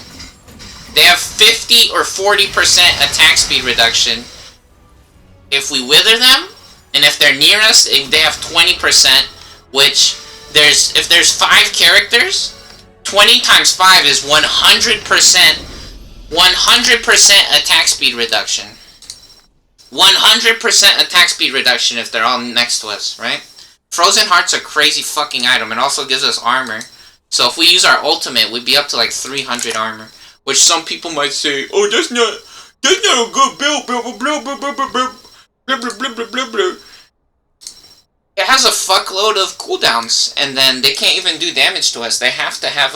They have 50 or 40% attack speed reduction. If we wither them, and if they're near us, they have 20%, which if there's 5 characters, 20 times 5 is 100%. 100% attack speed reduction. 100% attack speed reduction if they're all next to us, right? Frozen Heart's a crazy fucking item. It also gives us armor. So if we use our ultimate, we'd be up to like 300 armor. Which some people might say, oh, that's not a good build, blah, blah, blah, blah, blah, blah, blah, blah, blah, blah, blah, blah. It has a fuckload of cooldowns, and then they can't even do damage to us. They have to have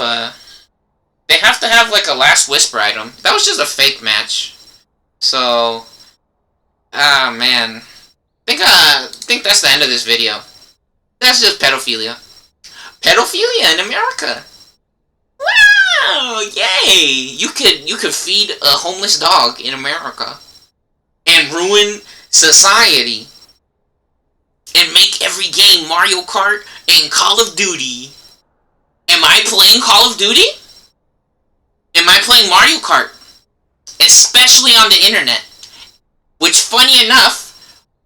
like a last whisper item. That was just a fake match. So, man. I think that's the end of this video. That's just pedophilia. Pedophilia in America. Wow! Yay! You could feed a homeless dog in America and ruin society and make every game Mario Kart and Call of Duty. Am I playing Call of Duty? Am I playing Mario Kart? Especially on the internet. Which, funny enough,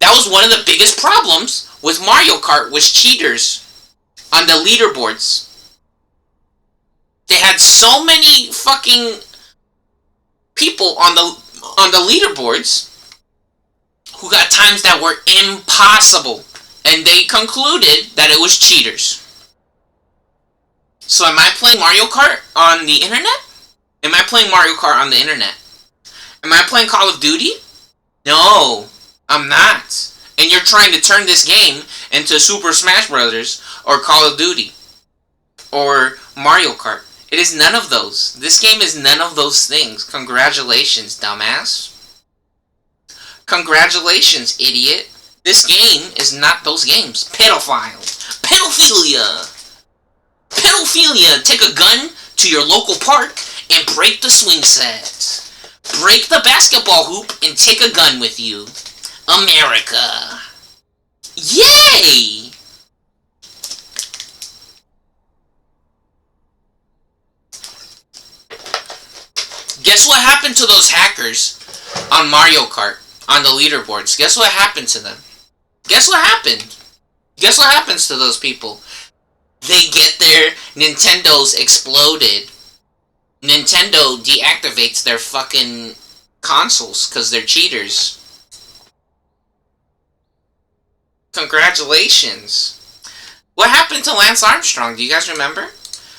that was one of the biggest problems with Mario Kart was cheaters on the leaderboards. They had so many fucking people on the leaderboards who got times that were impossible, and they concluded that it was cheaters. So am I playing Mario Kart on the internet? Am I playing Mario Kart on the internet? Am I playing Call of Duty? No, I'm not. And you're trying to turn this game into Super Smash Brothers or Call of Duty or Mario Kart. It is none of those. This game is none of those things. Congratulations, dumbass. Congratulations, idiot. This game is not those games. Pedophiles. Pedophilia. Pedophilia. Take a gun to your local park and break the swing set. Break the basketball hoop and take a gun with you. America. Yay! Guess what happened to those hackers on Mario Kart, on the leaderboards? Guess what happened to them? Guess what happened? Guess what happens to those people? They get their Nintendos exploded. Nintendo deactivates their fucking consoles because they're cheaters. Congratulations. What happened to Lance Armstrong? Do you guys remember?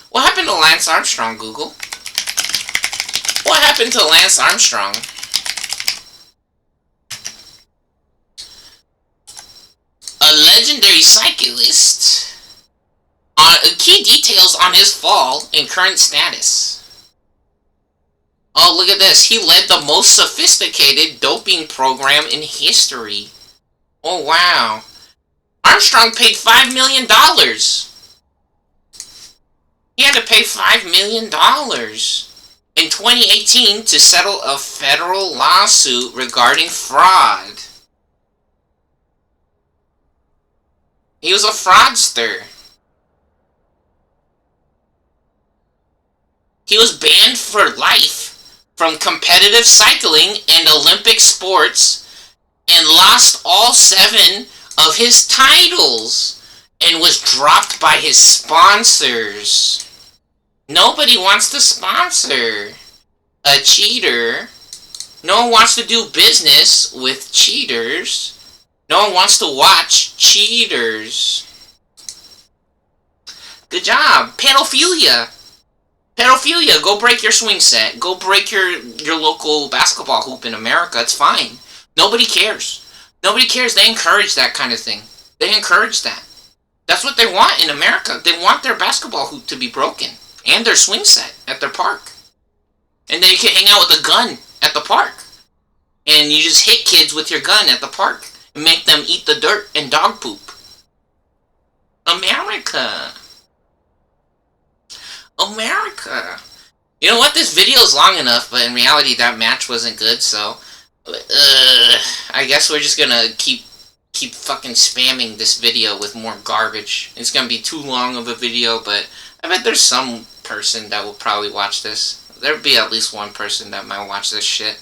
What happened to Lance Armstrong, Google? What happened to Lance Armstrong? A legendary cyclist. Key details on his fall and current status. Oh, look at this. He led the most sophisticated doping program in history. Oh, wow. Armstrong paid $5 million. He had to pay $5 million in 2018 to settle a federal lawsuit regarding fraud. He was a fraudster. He was banned for life from competitive cycling and Olympic sports and lost all 7 of his titles and was dropped by his sponsors. Nobody wants to sponsor a cheater. No one wants to do business with cheaters. No one wants to watch cheaters. Good job. Pedophilia. Pedophilia. Go break your swing set. Go break your local basketball hoop in America. It's fine. Nobody cares. Nobody cares. They encourage that kind of thing. They encourage that. That's what they want in America. They want their basketball hoop to be broken. And their swing set at their park. And then you can hang out with a gun at the park. And you just hit kids with your gun at the park. And make them eat the dirt and dog poop. America. America. You know what? This video is long enough, but in reality that match wasn't good, so... I guess we're just gonna keep fucking spamming this video with more garbage. It's gonna be too long of a video, but I bet there's some person that will probably watch this. There'll be at least one person that might watch this shit.